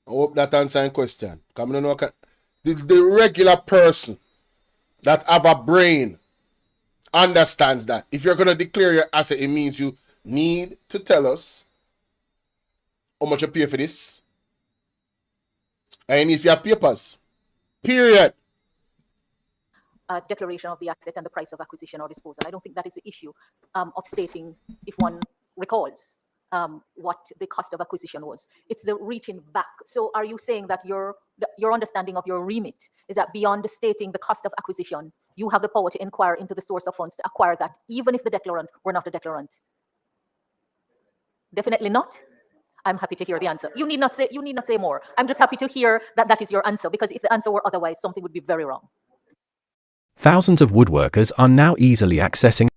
I hope that answers the question. Come on, the regular person that have a brain understands that. If you're going to declare your asset, it means you need to tell us how much you pay for this. And if you have papers. Period. Declaration of the asset and the price of acquisition or disposal. I don't think that is the issue of stating, if one recalls, what the cost of acquisition was. It's the reaching back. So are you saying that your understanding of your remit is that beyond stating the cost of acquisition, you have the power to inquire into the source of funds to acquire that, even if the declarant were not a declarant? Definitely not. I'm happy to hear the answer. You need not say more. I'm just happy to hear that that is your answer, because if the answer were otherwise, something would be very wrong. Thousands of woodworkers are now easily accessing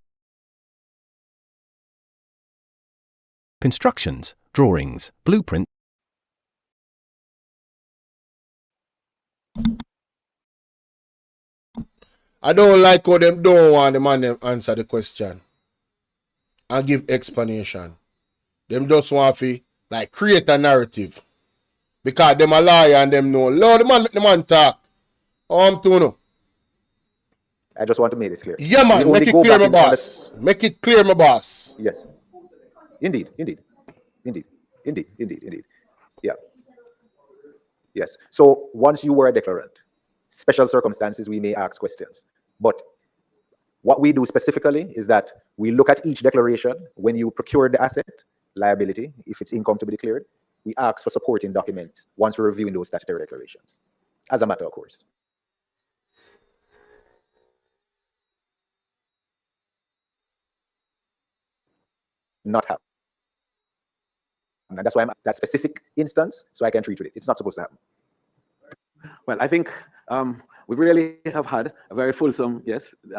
instructions, drawings, blueprints. I don't like how them don't want the man them answer the question and give explanation. Them just want to like create a narrative. Because them a liar and them know. Lord, the man talk. To know. I just want to make this clear. Yeah, man, make it clear, my boss. Make it clear, my boss. Yes. Indeed. Yeah. Yes. So once you were a declarant, special circumstances, we may ask questions. But what we do specifically is that we look at each declaration when you procure the asset, liability, if it's income to be declared, we ask for supporting documents once we're reviewing those statutory declarations, as a matter of course. Not happen. And that's why I'm at that specific instance, so I can treat with it. It's not supposed to happen. Well, I think we really have had a very fulsome,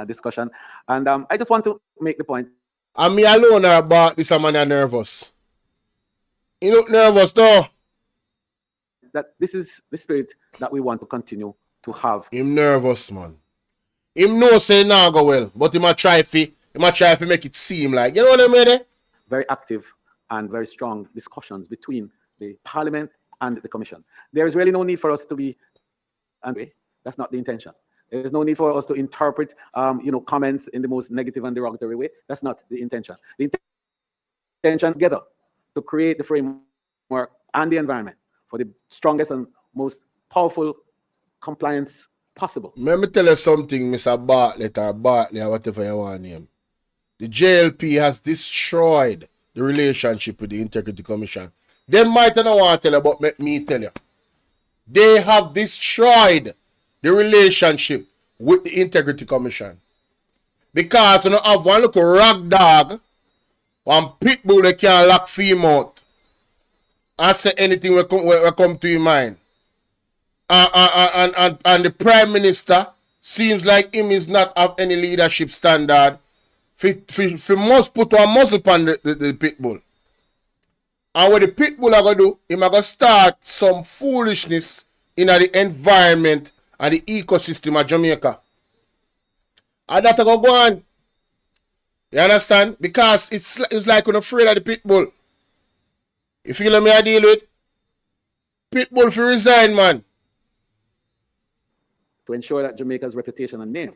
discussion. And I just want to make the point. And me alone are about this man are nervous. You look nervous though. That this is the spirit that we want to continue to have. Him nervous, man. Him know say nah go well, but he might try to make it seem like, you know what I mean? Very active and very strong discussions between the Parliament and the Commission. There is really no need for us to be angry. That's not the intention. There is no need for us to interpret, comments in the most negative and derogatory way. That's not the intention. The intention together to create the framework and the environment for the strongest and most powerful compliance possible. Let me tell you something, Mr. Bartlett or whatever you want to name. The JLP has destroyed the relationship with the Integrity Commission. They might not want to tell you, but let me tell you. They have destroyed the relationship with the Integrity Commission. Because you know, have one little rag dog, one pit bull that can't lock feet out and say anything will come to your mind. And the Prime Minister seems like him is not have any leadership standard. He must put a muzzle on the pit bull. And what the pit bull are going to do, he are going to start some foolishness in the environment and the ecosystem of Jamaica. And that going to go on. You understand? Because it's like you're afraid of the pit bull. You feel me I deal with? Pit bull for resign, man. To ensure that Jamaica's reputation and name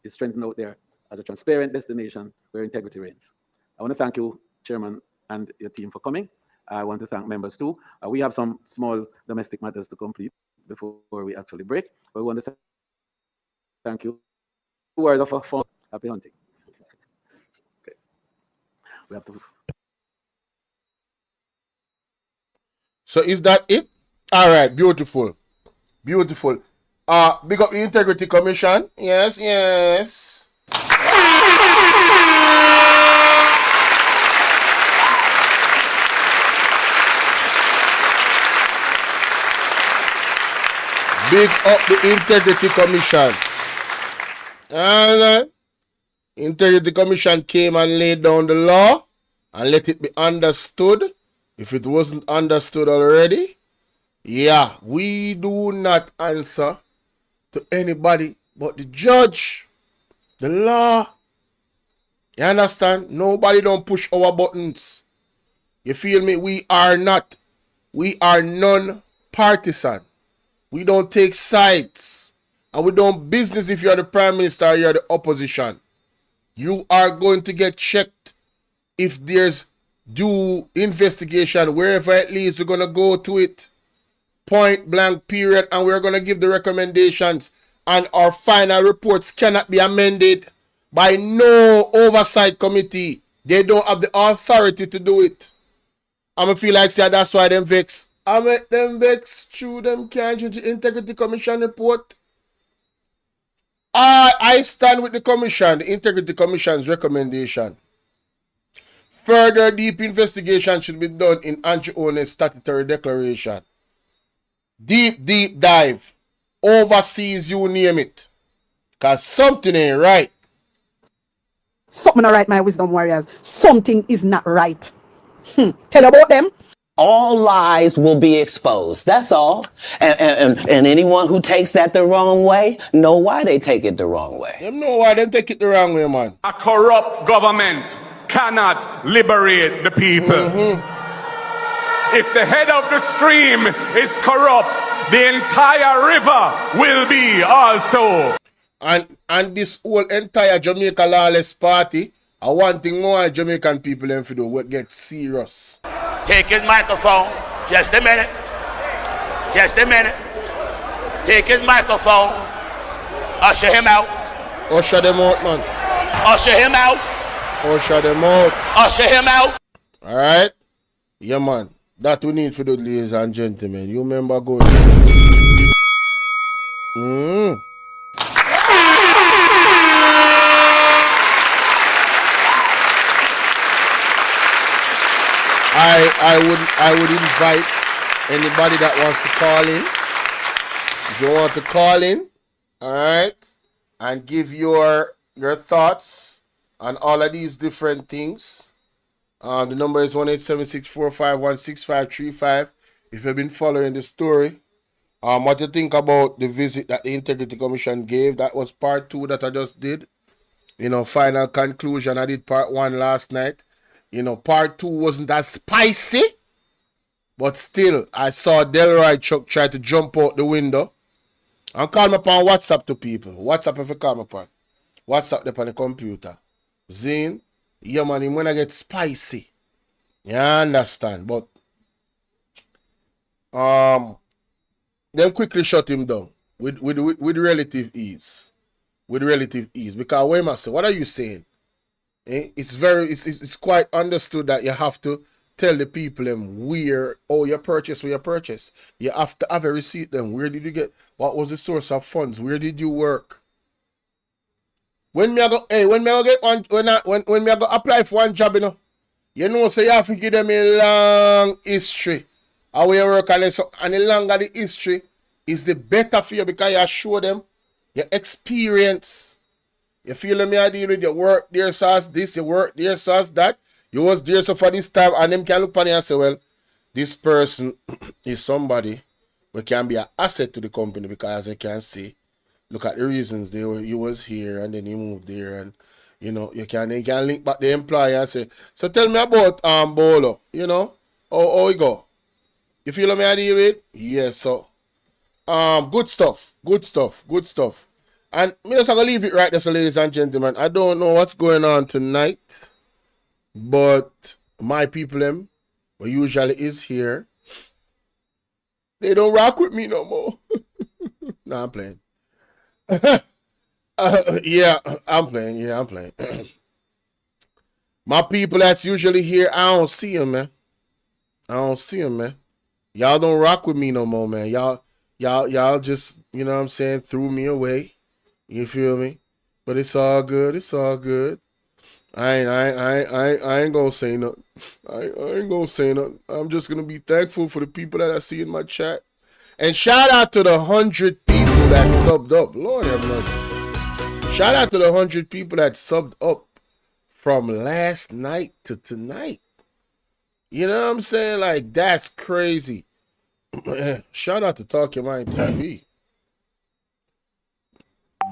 is strengthened out there as a transparent destination where integrity reigns. I want to thank you, Chairman, and your team for coming. I want to thank members too. We have some small domestic matters to complete before we actually break. But we want to thank you. 2 hours of fun. Happy hunting. Okay. We have to. So is that it? All right, beautiful. Beautiful. Big up the Integrity Commission. Yes. Big up the Integrity Commission. And Integrity Commission came and laid down the law and let it be understood. If it wasn't understood already, yeah, we do not answer to anybody but the judge, the law. You understand? Nobody don't push our buttons. You feel me? We are none partisan. We don't take sides. And we don't business if you're the prime minister or you're the opposition. You are going to get checked if there's due investigation. Wherever it leads, we're going to go to it. Point blank period. And we're going to give the recommendations. And our final reports cannot be amended by no oversight committee. They don't have the authority to do it. I'm going to feel like say that's why them vex. I make them vex through them can't judge the Integrity Commission report. I stand with the Commission, the Integrity Commission's recommendation. Further deep investigation should be done in Andrew Owen's statutory declaration. Deep dive. Overseas, you name it. Because something ain't right. Something not right, my wisdom warriors. Something is not right. Tell about them. All lies will be exposed. That's all. And anyone who takes that the wrong way know why they take it the wrong way. Them know why they take it the wrong way, man. A corrupt government cannot liberate the people. If the head of the stream is corrupt, the entire river will be also. And this whole entire Jamaica Lawless Party, one thing more Jamaican people them to do, will get serious. Take his microphone. Just a minute. Just a minute. Take his microphone. Usher him out. Usher them out, man. Usher him out. Usher them out. Usher him out. Alright? Yeah, man. That we need for the ladies and gentlemen. You remember good. I would invite anybody that wants to call in. If you want to call in, all right, and give your thoughts on all of these different things. The number is 1-876-451-6535. If you've been following the story, what you think about the visit that the Integrity Commission gave? That was part 2 that I just did. Final conclusion. I did part 1 last night. Part 2 wasn't as spicy, but still, I saw Delroy Chuck try to jump out the window and call me upon WhatsApp to people. WhatsApp if you call me upon. WhatsApp them on the computer. Zine, yeah man, him when I get spicy. You understand? But, then quickly shut him down with relative ease. With relative ease. Because wait a second, what are you saying? It's quite understood that you have to tell the people where you purchase. You have to have a receipt them. Where did you get? What was the source of funds? Where did you work? When me I go get one when me I go apply for one job, so you have to give them a long history. How you work and the longer the history is the better for you because you show them your experience. You feel me? I deal with your work there, sauce this, you work there, sauce that. You was there so for this time, and them can look on you and say, well, this person is somebody who can be an asset to the company because as you can see, look at the reasons you was here and then you moved there, and you can link back the employer and say, so tell me about Bolo, how you go. You feel me? I deal with? Yes, so good stuff. And I'm just going to leave it right there, so ladies and gentlemen. I don't know what's going on tonight, but my people, who usually is here, they don't rock with me no more. No, I'm playing. Yeah, I'm playing. My people that's usually here, I don't see them, man. Y'all don't rock with me no more, man. Y'all just, threw me away. You feel me? But it's all good. I ain't gonna say nothing. I ain't gonna say nothing. I'm just gonna be thankful for the people that I see in my chat. And shout out to the 100 people that subbed up. Lord have mercy. Shout out to the 100 people that subbed up from last night to tonight. You know what I'm saying? Like, that's crazy. Shout out to Talk Your Mind TV.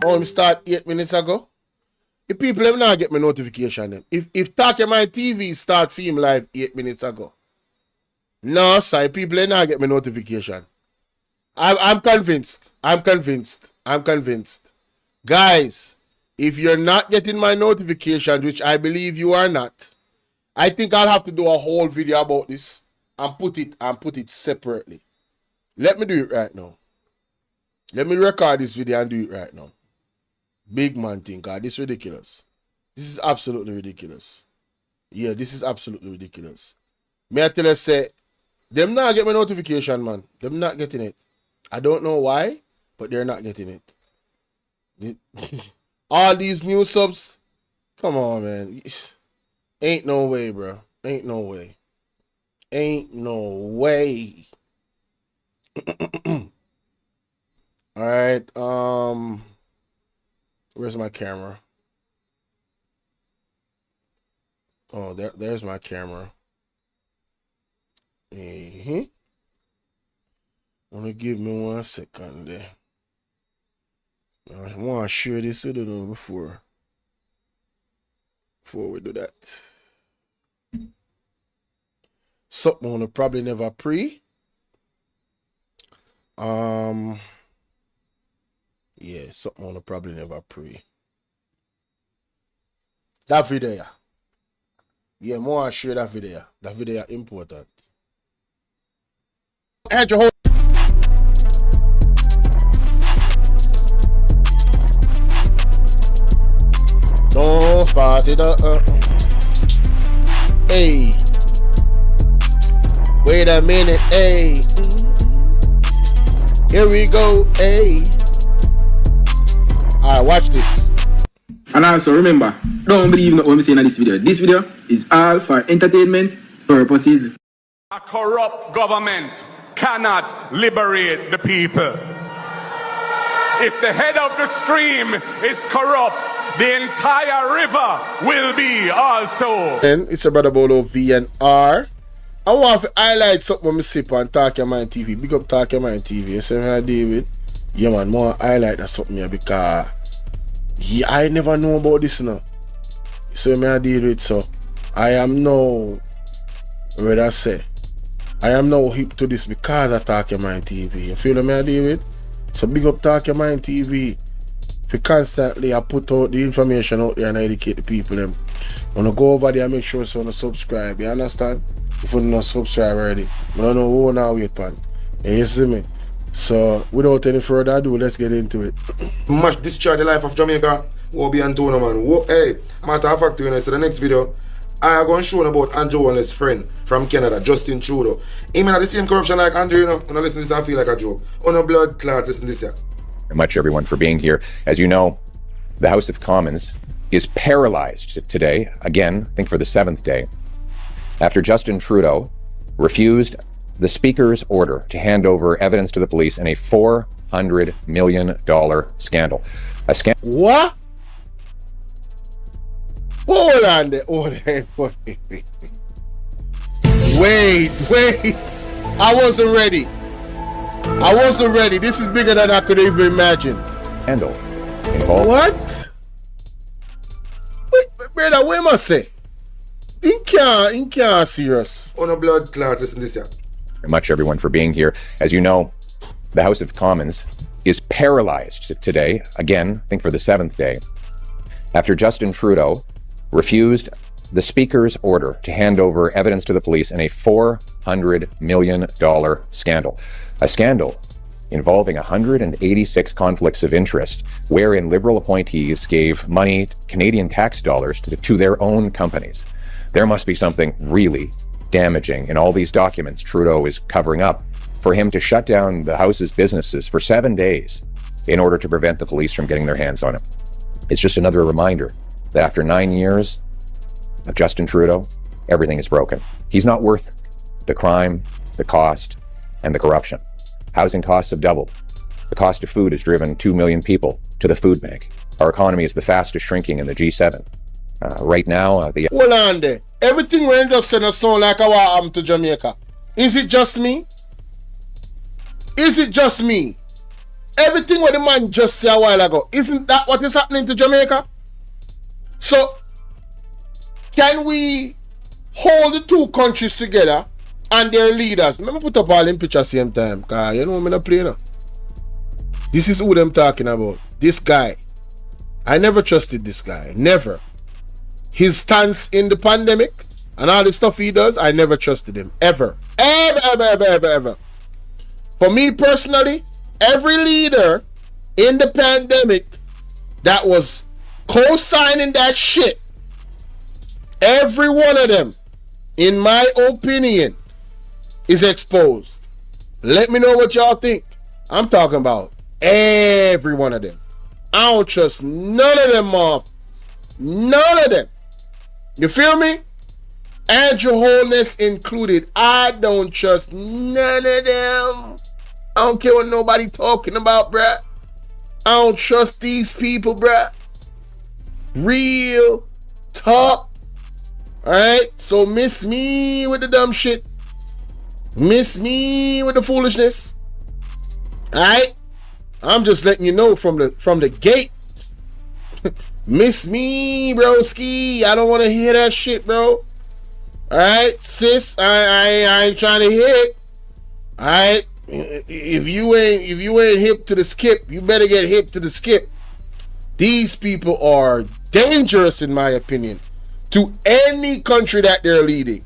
Oh, start 8 minutes ago. The people have not get my notification. Them. If Talk Your Mind TV start film live 8 minutes ago. No, sorry, people have not get my notification. I'm convinced. I'm convinced. I'm convinced. Guys, if you're not getting my notifications, which I believe you are not, I think I'll have to do a whole video about this and put it separately. Let me do it right now. Let me record this video and do it right now. Big man thing, God, this is ridiculous. This is absolutely ridiculous. Yeah, this is absolutely ridiculous. May I tell you, say, them not get my notification, man. Them not getting it. I don't know why, but they're not getting it. All these new subs, come on, man. Ain't no way, bro. Ain't no way. Ain't no way. All right. Where's my camera? Oh, there's my camera. Wanna give me 1 second there. I want to share this with you before we do that. Something on probably never pre. Yeah, something on probably never pre. That video. Yeah, more share that video. That video important. Had your whole don't spot it up. Hey. Wait a minute, hey. Here we go, hey. Alright, watch this. And also remember, don't believe what I'm saying in this video. This video is all for entertainment purposes. A corrupt government cannot liberate the people. If the head of the stream is corrupt, the entire river will be also. And it's a brother Bolo VNR. I want to highlight something when I sip on Talk Your Mind TV. Big up Talk Your Mind TV. You see me, David? Yeah, man, more highlight that something here because yeah, I never know about this now. So me I deal with so I am now what I say. I am now hip to this because I Talk Your Mind TV. You feel me I deal with? So big up Talk Your Mind TV. For constantly I put out the information out there and educate the people them. Wanna go over there and make sure so subscribe, you understand? If you not subscribe already, I don't know who now wait pan. You see me? So without any further ado, let's get into it. Much destroy the life of Jamaica. Won't be Antonio, man. Hey, matter of fact, you know, so the next video, I am going to show you about Andrew Wallen's friend from Canada, Justin Trudeau. He may have the same corruption like Andrew, you know. When I listen to this, I feel like a joke. On a blood clot, listen to this here. Much everyone for being here. As you know, the House of Commons is paralyzed today, again, I think for the 7th day, after Justin Trudeau refused the Speaker's order to hand over evidence to the police in a $400 million scandal. A scandal. What? Hold on there. Wait. I wasn't ready. This is bigger than I could even imagine. Scandal involved. What? Wait, brother, what am I say? In can't serious. On a blood clot, listen to this here. Much everyone for being here. As you know, the House of Commons is paralyzed today, again, I think for the 7th day, after Justin Trudeau refused the Speaker's order to hand over evidence to the police in a $400 million scandal. A scandal involving 186 conflicts of interest, wherein Liberal appointees gave money, Canadian tax dollars, to their own companies. There must be something really damaging in all these documents Trudeau is covering up for him to shut down the House's businesses for 7 days in order to prevent the police from getting their hands on him. It's just another reminder that after 9 years of Justin Trudeau, everything is broken. He's not worth the crime, the cost, and the corruption. Housing costs have doubled. The cost of food has driven 2 million people to the food bank. Our economy is the fastest shrinking in the G7. Right now, the... Hold on there. Everything we just said sound like what happened to Jamaica. Is it just me? Everything what the man just said a while ago, isn't that what is happening to Jamaica? So, can we hold the two countries together and their leaders. Let me put up all them pictures same time, cause you know I'm not playing. This is who them talking about. This guy. I never trusted this guy. Never. His stance in the pandemic and all the stuff he does, I never trusted him. Ever. Ever. For me personally, every leader in the pandemic that was co-signing that shit, every one of them, in my opinion, is exposed. Let me know what y'all think. I'm talking about every one of them. I don't trust none of them off. None of them. You feel me? And your wholeness included. I don't trust none of them. I don't care what nobody talking about, bruh. I don't trust these people, bruh. Real talk. Alright? So miss me with the dumb shit. Miss me with the foolishness. Alright? I'm just letting you know from the gate. Miss me, broski. I don't want to hear that shit, bro. Alright, sis. I ain't trying to hear it. Alright. If you ain't hip to the skip, you better get hip to the skip. These people are dangerous, in my opinion, to any country that they're leading.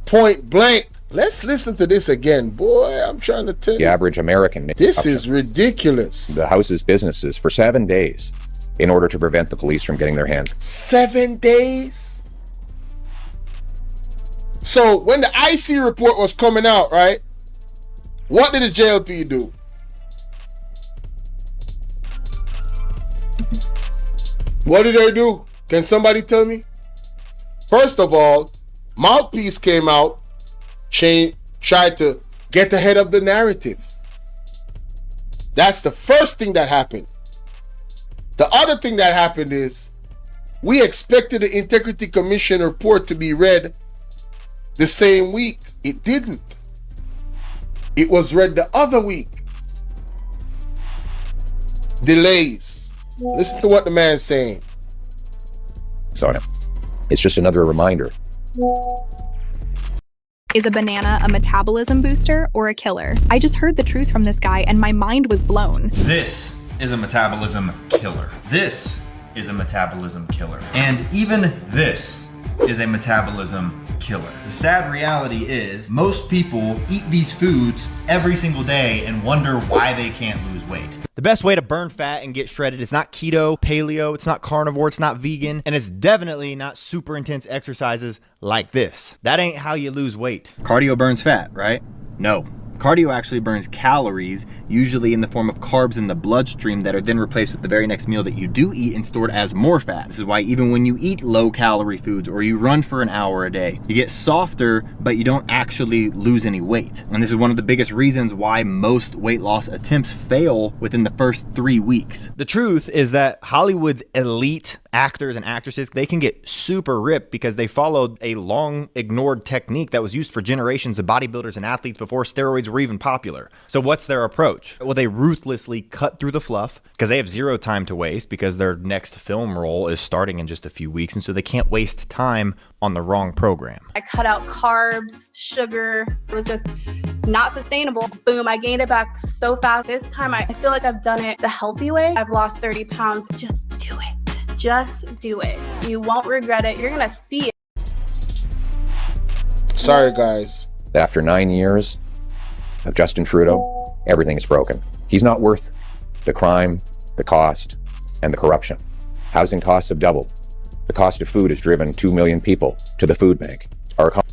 Point blank. Let's listen to this again. Boy, I'm trying to tell you. The average American. This is ridiculous. The House's businesses for 7 days in order to prevent the police from getting their hands. 7 days? So when the IC report was coming out, right? What did the JLP do? What did they do? Can somebody tell me? First of all, Mouthpiece came out, tried to get ahead of the narrative. That's the first thing that happened. The other thing that happened is we expected the Integrity Commission report to be read the same week. It didn't. It was read the other week. Delays. Listen to what the man's saying. So it's just another reminder. Is a banana a metabolism booster or a killer? I just heard the truth from this guy and my mind was blown. This is a metabolism killer. This is a metabolism killer. And even this is a metabolism killer. The sad reality is most people eat these foods every single day and wonder why they can't lose weight. The best way to burn fat and get shredded is not keto, paleo, it's not carnivore, it's not vegan, and it's definitely not super intense exercises like this. That ain't how you lose weight. Cardio burns fat, right? No. Cardio actually burns calories, usually in the form of carbs in the bloodstream that are then replaced with the very next meal that you do eat and stored as more fat. This is why even when you eat low-calorie foods or you run for an hour a day, you get softer, but you don't actually lose any weight. And this is one of the biggest reasons why most weight loss attempts fail within the first 3 weeks. The truth is that Hollywood's elite actors and actresses, they can get super ripped because they followed a long ignored technique that was used for generations of bodybuilders and athletes before steroids were even popular. So what's their approach? Well, they ruthlessly cut through the fluff because they have zero time to waste because their next film role is starting in just a few weeks, and so they can't waste time on the wrong program. I cut out carbs, sugar. It was just not sustainable. Boom, I gained it back so fast. This time I feel like I've done it the healthy way. I've lost 30 pounds. Just do it. Just do it. You won't regret it. You're gonna see it. Sorry, guys. That after 9 years of Justin Trudeau, everything is broken. He's not worth the crime, the cost, and the corruption. Housing costs have doubled. The cost of food has driven 2 million people to the food bank.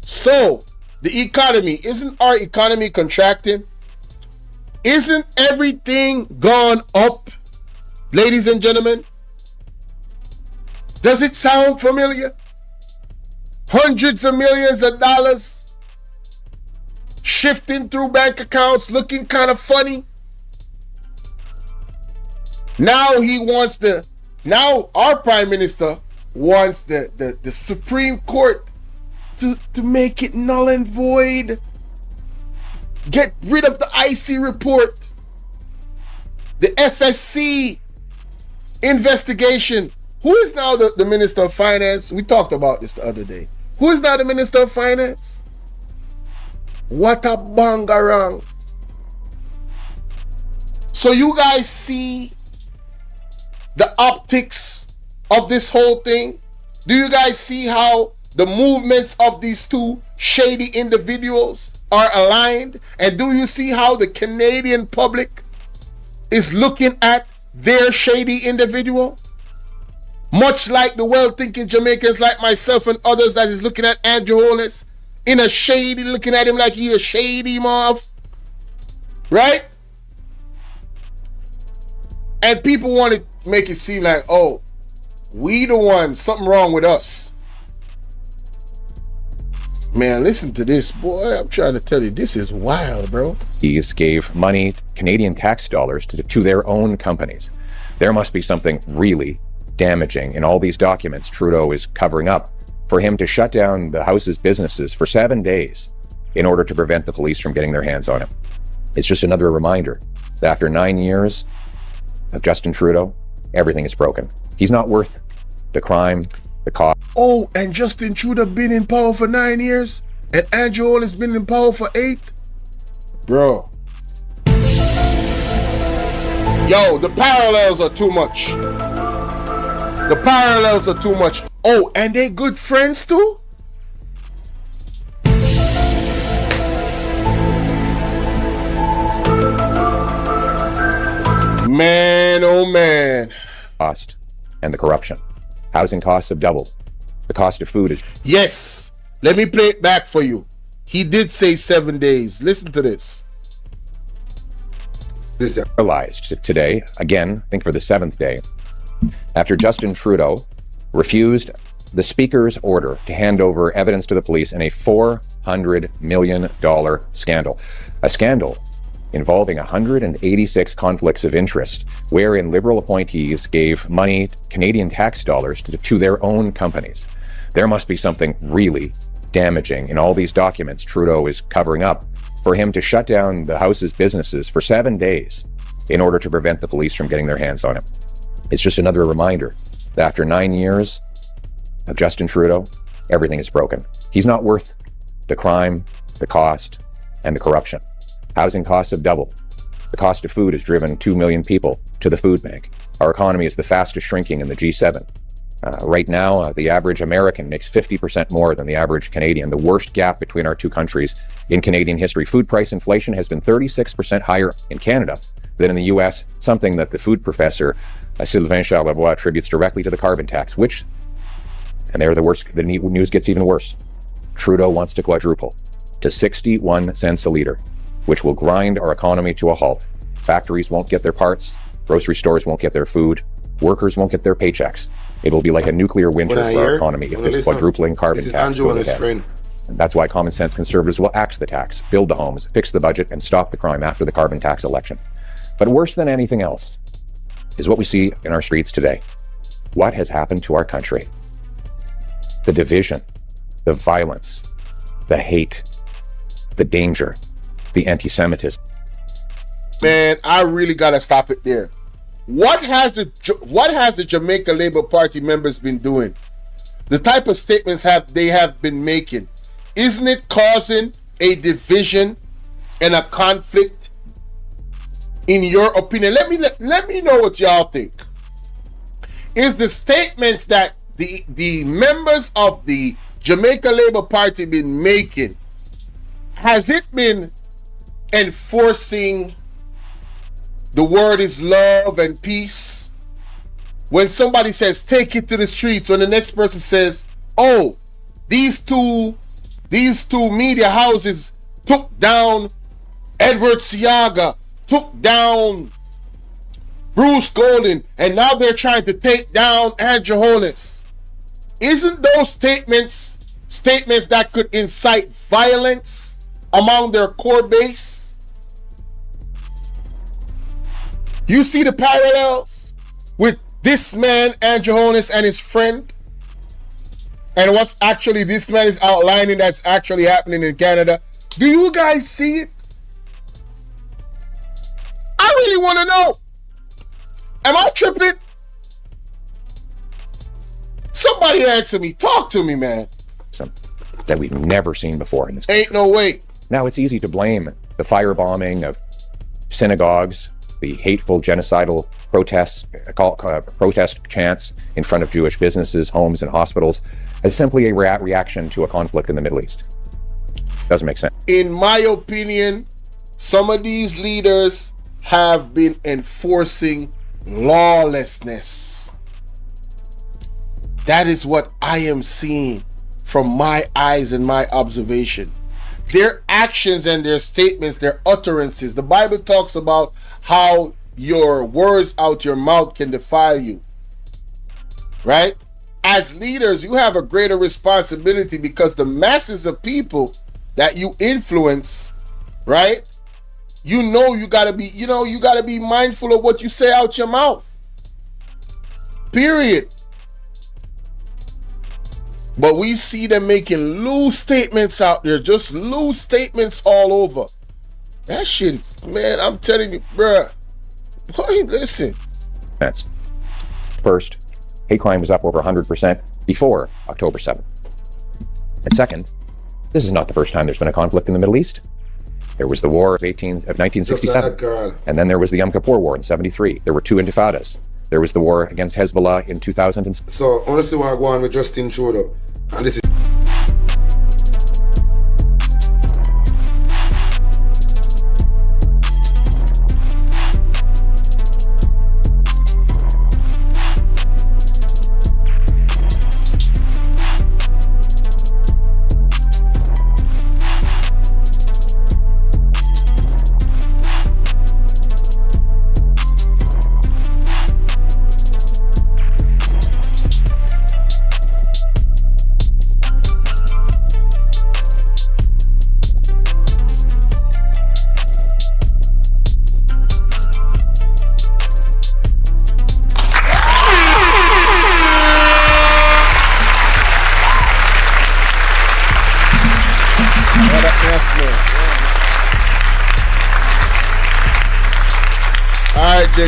So, the economy, isn't our economy contracting? Isn't everything gone up, ladies and gentlemen? Does it sound familiar? Hundreds of millions of dollars shifting through bank accounts, looking kind of funny. Now our prime minister wants the Supreme Court to make it null and void. Get rid of the IC report. The FSC investigation. Who is now the Minister of Finance? We talked about this the other day. Who is now the Minister of Finance? What a bangarang. So you guys see the optics of this whole thing? Do you guys see how the movements of these two shady individuals are aligned? And do you see how the Canadian public is looking at their shady individual? Much like the well-thinking Jamaicans like myself and others that is looking at Andrew Holness in a shady, looking at him like he a shady moth. Right? And people want to make it seem like, oh, we the ones, something wrong with us. Man, listen to this, boy. I'm trying to tell you, this is wild, bro. These gave money, Canadian tax dollars, to their own companies. There must be something really damaging in all these documents Trudeau is covering up for him to shut down the House's businesses for 7 days in order to prevent the police from getting their hands on him. It's just another reminder that after 9 years of Justin Trudeau, everything is broken. He's not worth the crime, the cost. Oh, and Justin Trudeau been in power for 9 years, and Andrew Holness been in power for 8? Bro. Yo, the parallels are too much. The parallels are too much. Oh, and they good friends too? Man, oh man. Cost and the corruption. Housing costs have doubled. The cost of food is... Yes. Let me play it back for you. He did say 7 days. Listen to this. Paralyzed today, again, I think for the 7th day, after Justin Trudeau refused the Speaker's order to hand over evidence to the police in a $400 million scandal. A scandal involving 186 conflicts of interest, wherein Liberal appointees gave money, Canadian tax dollars, to their own companies. There must be something really damaging in all these documents Trudeau is covering up for him to shut down the House's businesses for 7 days in order to prevent the police from getting their hands on him. It's just another reminder that after 9 years of Justin Trudeau, everything is broken. He's not worth the crime, the cost, and the corruption. Housing costs have doubled. The cost of food has driven 2 million people to the food bank. Our economy is the fastest shrinking in the G7. Right now, the average American makes 50% more than the average Canadian, the worst gap between our two countries in Canadian history. Food price inflation has been 36% higher in Canada than in the US, something that the food professor Sylvain Charlebois attributes directly to the carbon tax, which, and there the news gets even worse, Trudeau wants to quadruple to 61 cents a litre, which will grind our economy to a halt. Factories won't get their parts, grocery stores won't get their food, workers won't get their paychecks. It will be like a nuclear winter for our economy if this quadrupling carbon tax goes ahead. And that's why common sense conservatives will axe the tax, build the homes, fix the budget, and stop the crime after the carbon tax election. But worse than anything else is what we see in our streets today. What has happened to our country? The division, the violence, the hate, the danger, the anti-Semitism. Man, I really gotta stop it there. What has the Jamaica Labour Party members been doing? The type of statements they have been making, isn't it causing a division and a conflict? In your opinion, let me know what y'all think. Is the statements that the members of the Jamaica Labour Party been making, has it been enforcing the word is love and peace? When somebody says take it to the streets, when the next person says, oh, these two media houses took down Edward Siaga, took down Bruce Golden, and now they're trying to take down Andrew Holness. Isn't those statements that could incite violence among their core base? You see the parallels with this man, Andrew Holness, and his friend? And what's actually this man is outlining that's actually happening in Canada? Do you guys see it? I really want to know. Am I tripping? Somebody answer me. Talk to me, man. That we've never seen before in this country. Ain't no way. Now, it's easy to blame the firebombing of synagogues, the hateful genocidal protests, protest chants in front of Jewish businesses, homes, and hospitals as simply a reaction to a conflict in the Middle East. Doesn't make sense. In my opinion, some of these leaders have been enforcing lawlessness. That is what I am seeing from my eyes and my observation. Their actions and their statements, their utterances. The Bible talks about how your words out your mouth can defile you. Right? As leaders, you have a greater responsibility because the masses of people that you influence, right? You gotta be mindful of what you say out your mouth. Period. But we see them making loose statements out there, just loose statements all over. That shit, man, I'm telling you, bruh. Boy, listen. That's first, hate crime was up over 100% before October 7th. And second, this is not the first time there's been a conflict in the Middle East. There was the war of 1967, and then there was the Yom Kippur War in 73. There were two intifadas. There was the war against Hezbollah in 2000. So honestly, what I go on with Justin Trudeau, and this is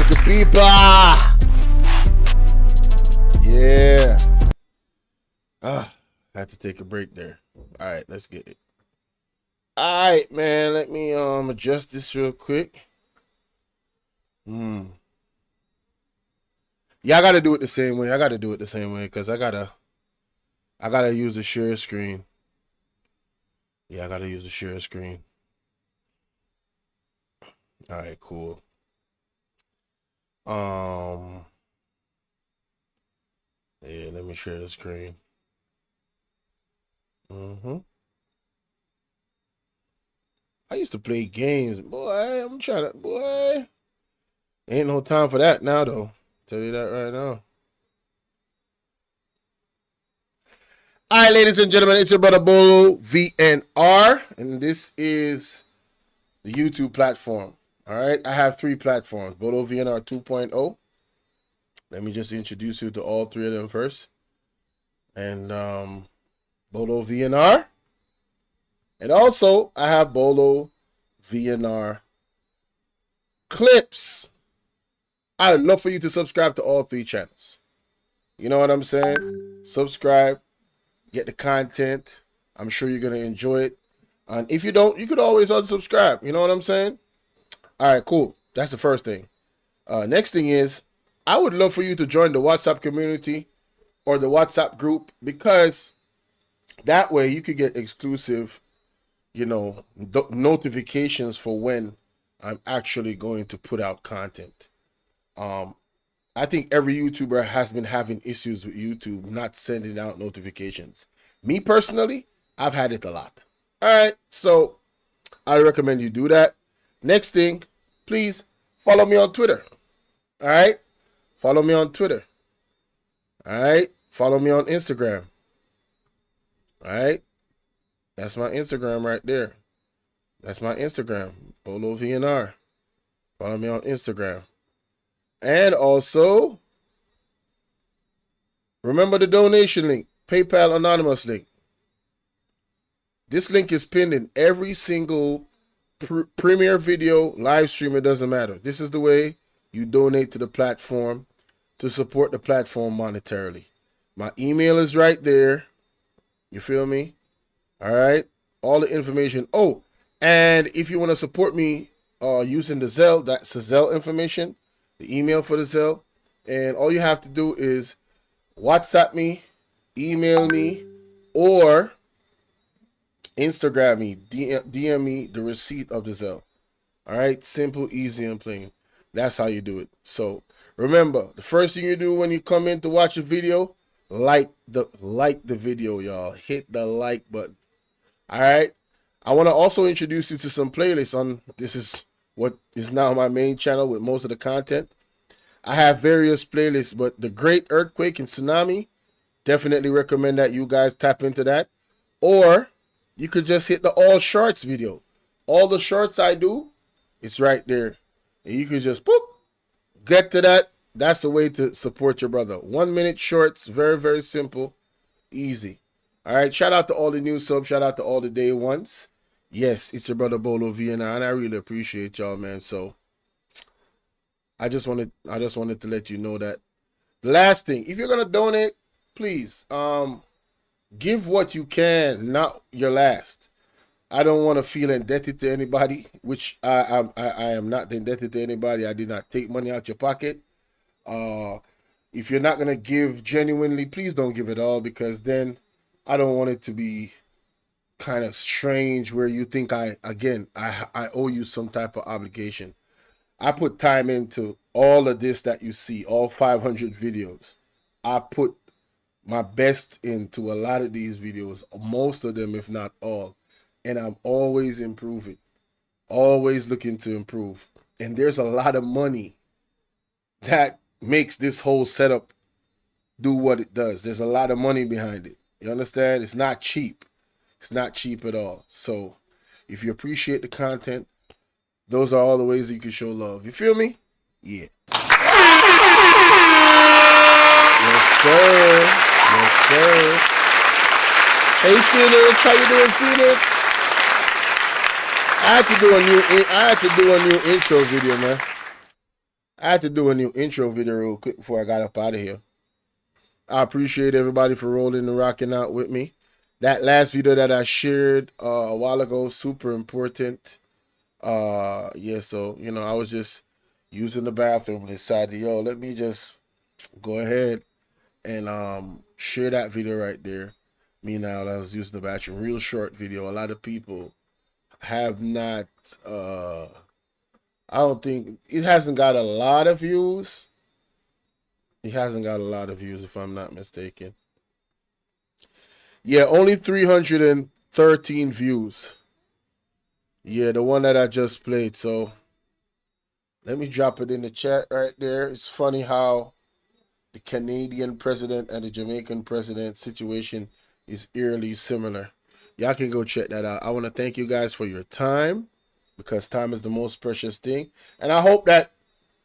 the people. Yeah. Had to take a break there. All right, let's get it. All right, man. Let me adjust this real quick. Yeah, I gotta do it the same way. Because I gotta use the share screen. Yeah, I gotta use the share screen. All right, cool. Yeah, let me share the screen. I used to play games, boy. Ain't no time for that now, though. Tell you that right now. All right, ladies and gentlemen, it's your brother Bolo VNR, and this is the YouTube platform. All right, I have 3 platforms. Bolo VNR 2.0. Let me just introduce you to all 3 of them first. And Bolo VNR. And also, I have Bolo VNR Clips. I'd love for you to subscribe to all 3 channels. You know what I'm saying? Subscribe, get the content. I'm sure you're going to enjoy it. And if you don't, you could always unsubscribe. You know what I'm saying? All right, cool. That's the first thing. Next thing is, I would love for you to join the WhatsApp community or the WhatsApp group, because that way you could get exclusive, notifications for when I'm actually going to put out content. I think every YouTuber has been having issues with YouTube not sending out notifications. Me personally, I've had it a lot. All right, so I recommend you do that. Next thing, please follow me on Twitter. All right? Follow me on Twitter. All right? Follow me on Instagram. All right? That's my Instagram right there. That's my Instagram, Bolo VNR. Follow me on Instagram. And also, remember the donation link, PayPal Anonymous link. This link is pinned in every single premiere video, live stream, it doesn't matter. This is the way you donate to the platform to support the platform monetarily. My email is right there. You feel me? All right. All the information. Oh, And if you want to support me using the Zelle, that's the Zelle information, the email for the Zelle. And all you have to do is WhatsApp me, email me, or Instagram me, DM me the receipt of the Zelle. All right, simple, easy, and plain. That's how you do it. So remember, the first thing you do when you come in to watch a video, like the video, y'all. Hit the like button. All right. I want to also introduce you to some playlists on. This is what is now my main channel with most of the content. I have various playlists, but the Great Earthquake and Tsunami, definitely recommend that you guys tap into that. Or you could just hit the all shorts video. All the shorts I do, it's right there. And you could just boop, get to that. That's the way to support your brother. 1 minute shorts, very, very simple, easy. All right, shout out to all the new subs, shout out to all the day ones. Yes, it's your brother Bolo Vienna, and I really appreciate y'all, man. So I just wanted to let you know that. The last thing, if you're gonna donate, please give what you can, not your last. I don't want to feel indebted to anybody, which I am not indebted to anybody. I did not take money out your pocket. If you're not gonna give genuinely, please don't give it all, because then I don't want it to be kind of strange where you think I owe you some type of obligation. I put time into all of this that you see, all 500 videos. I put my best into a lot of these videos, most of them, if not all. And I'm always improving, always looking to improve. And there's a lot of money that makes this whole setup do what it does. There's a lot of money behind it. You understand? It's not cheap. It's not cheap at all. So if you appreciate the content, those are all the ways you can show love. You feel me? Yeah. Yes, sir. Yes, sir. Hey, Phoenix. How you doing, Phoenix? I had to do a new intro video, man. I had to do a new intro video real quick before I got up out of here. I appreciate everybody for rolling and rocking out with me. That last video that I shared a while ago, super important. Yeah, so, you know, I was just using the bathroom and decided, yo, let me just go ahead and share that video right there. Me now, I was using the bathroom. Real short video. A lot of people have not, I don't think, it hasn't got a lot of views. It hasn't got a lot of views, if I'm not mistaken. Yeah, only 313 views. Yeah, the one that I just played. So let me drop it in the chat right there. It's funny how the Canadian president and the Jamaican president situation is eerily similar. Y'all can go check that out. I want to thank you guys for your time, because time is the most precious thing. And I hope that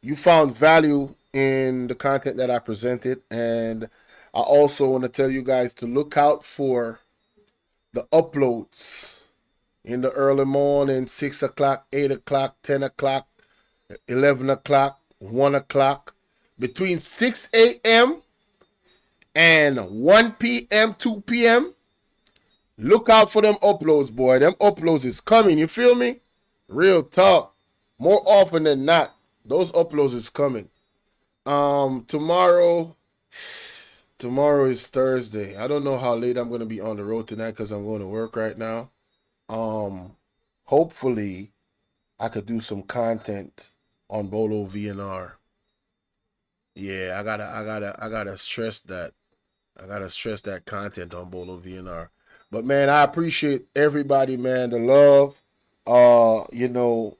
you found value in the content that I presented. And I also want to tell you guys to look out for the uploads in the early morning, 6 o'clock, 8 o'clock, 10 o'clock, 11 o'clock, 1 o'clock. Between 6 a.m. and 1 p.m., 2 p.m., look out for them uploads, boy. Them uploads is coming, you feel me? Real talk. More often than not, those uploads is coming. Tomorrow is Thursday. I don't know how late I'm going to be on the road tonight because I'm going to work right now. Hopefully I could do some content on Bolo VNR. Yeah, I gotta stress that. I gotta stress that content on Bolo VNR. But man, I appreciate everybody, man. The love, you know,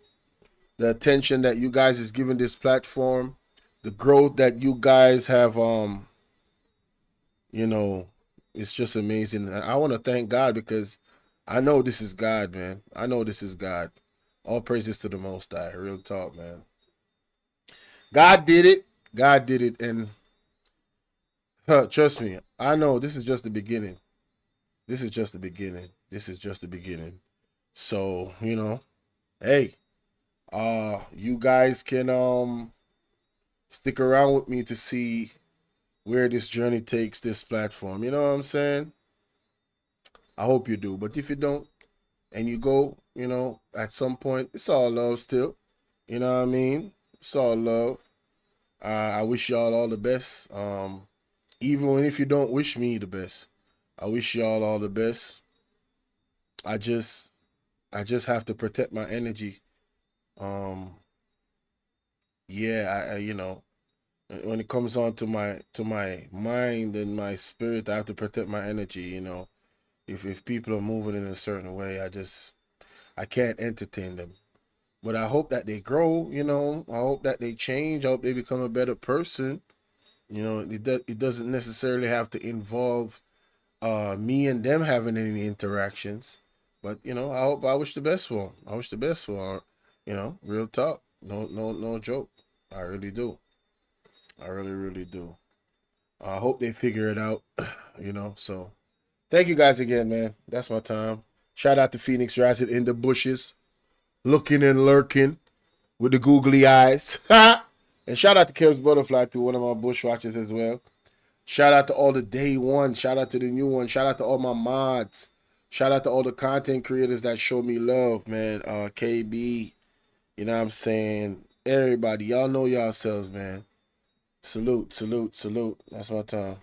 the attention that you guys is giving this platform, the growth that you guys have, you know, it's just amazing. I want to thank God, because I know this is God, man. I know this is God. All praises to the Most High. Real talk, man. God did it. God did it. And trust me, I know this is just the beginning. This is just the beginning. This is just the beginning. So, you know, hey, you guys can stick around with me to see where this journey takes this platform. You know what I'm saying? I hope you do. But if you don't, and you go, you know, at some point, it's all love still. You know what I mean? It's all love. I wish y'all all the best. Even if you don't wish me the best, I wish y'all all the best. I just have to protect my energy. Yeah, I you know, when it comes on to my mind and my spirit, I have to protect my energy. You know, if people are moving in a certain way, I can't entertain them. But I hope that they grow. You know, I hope that they change. I hope they become a better person. You know, it doesn't necessarily have to involve me and them having any interactions. But you know, I wish the best for them. I wish the best for them. You know, real talk. No joke. I really do. I really do. I hope they figure it out. You know, so thank you guys again, man. That's my time. Shout out to Phoenix Rising in the bushes, looking and lurking with the googly eyes. And shout out to Kev's Butterfly too, one of my bush watchers as well. Shout out to all the day one. Shout out to the new one. Shout out to all my mods. Shout out to all the content creators that show me love, man. KB, you know what I'm saying? Everybody, y'all know yourselves, man. Salute. That's my time.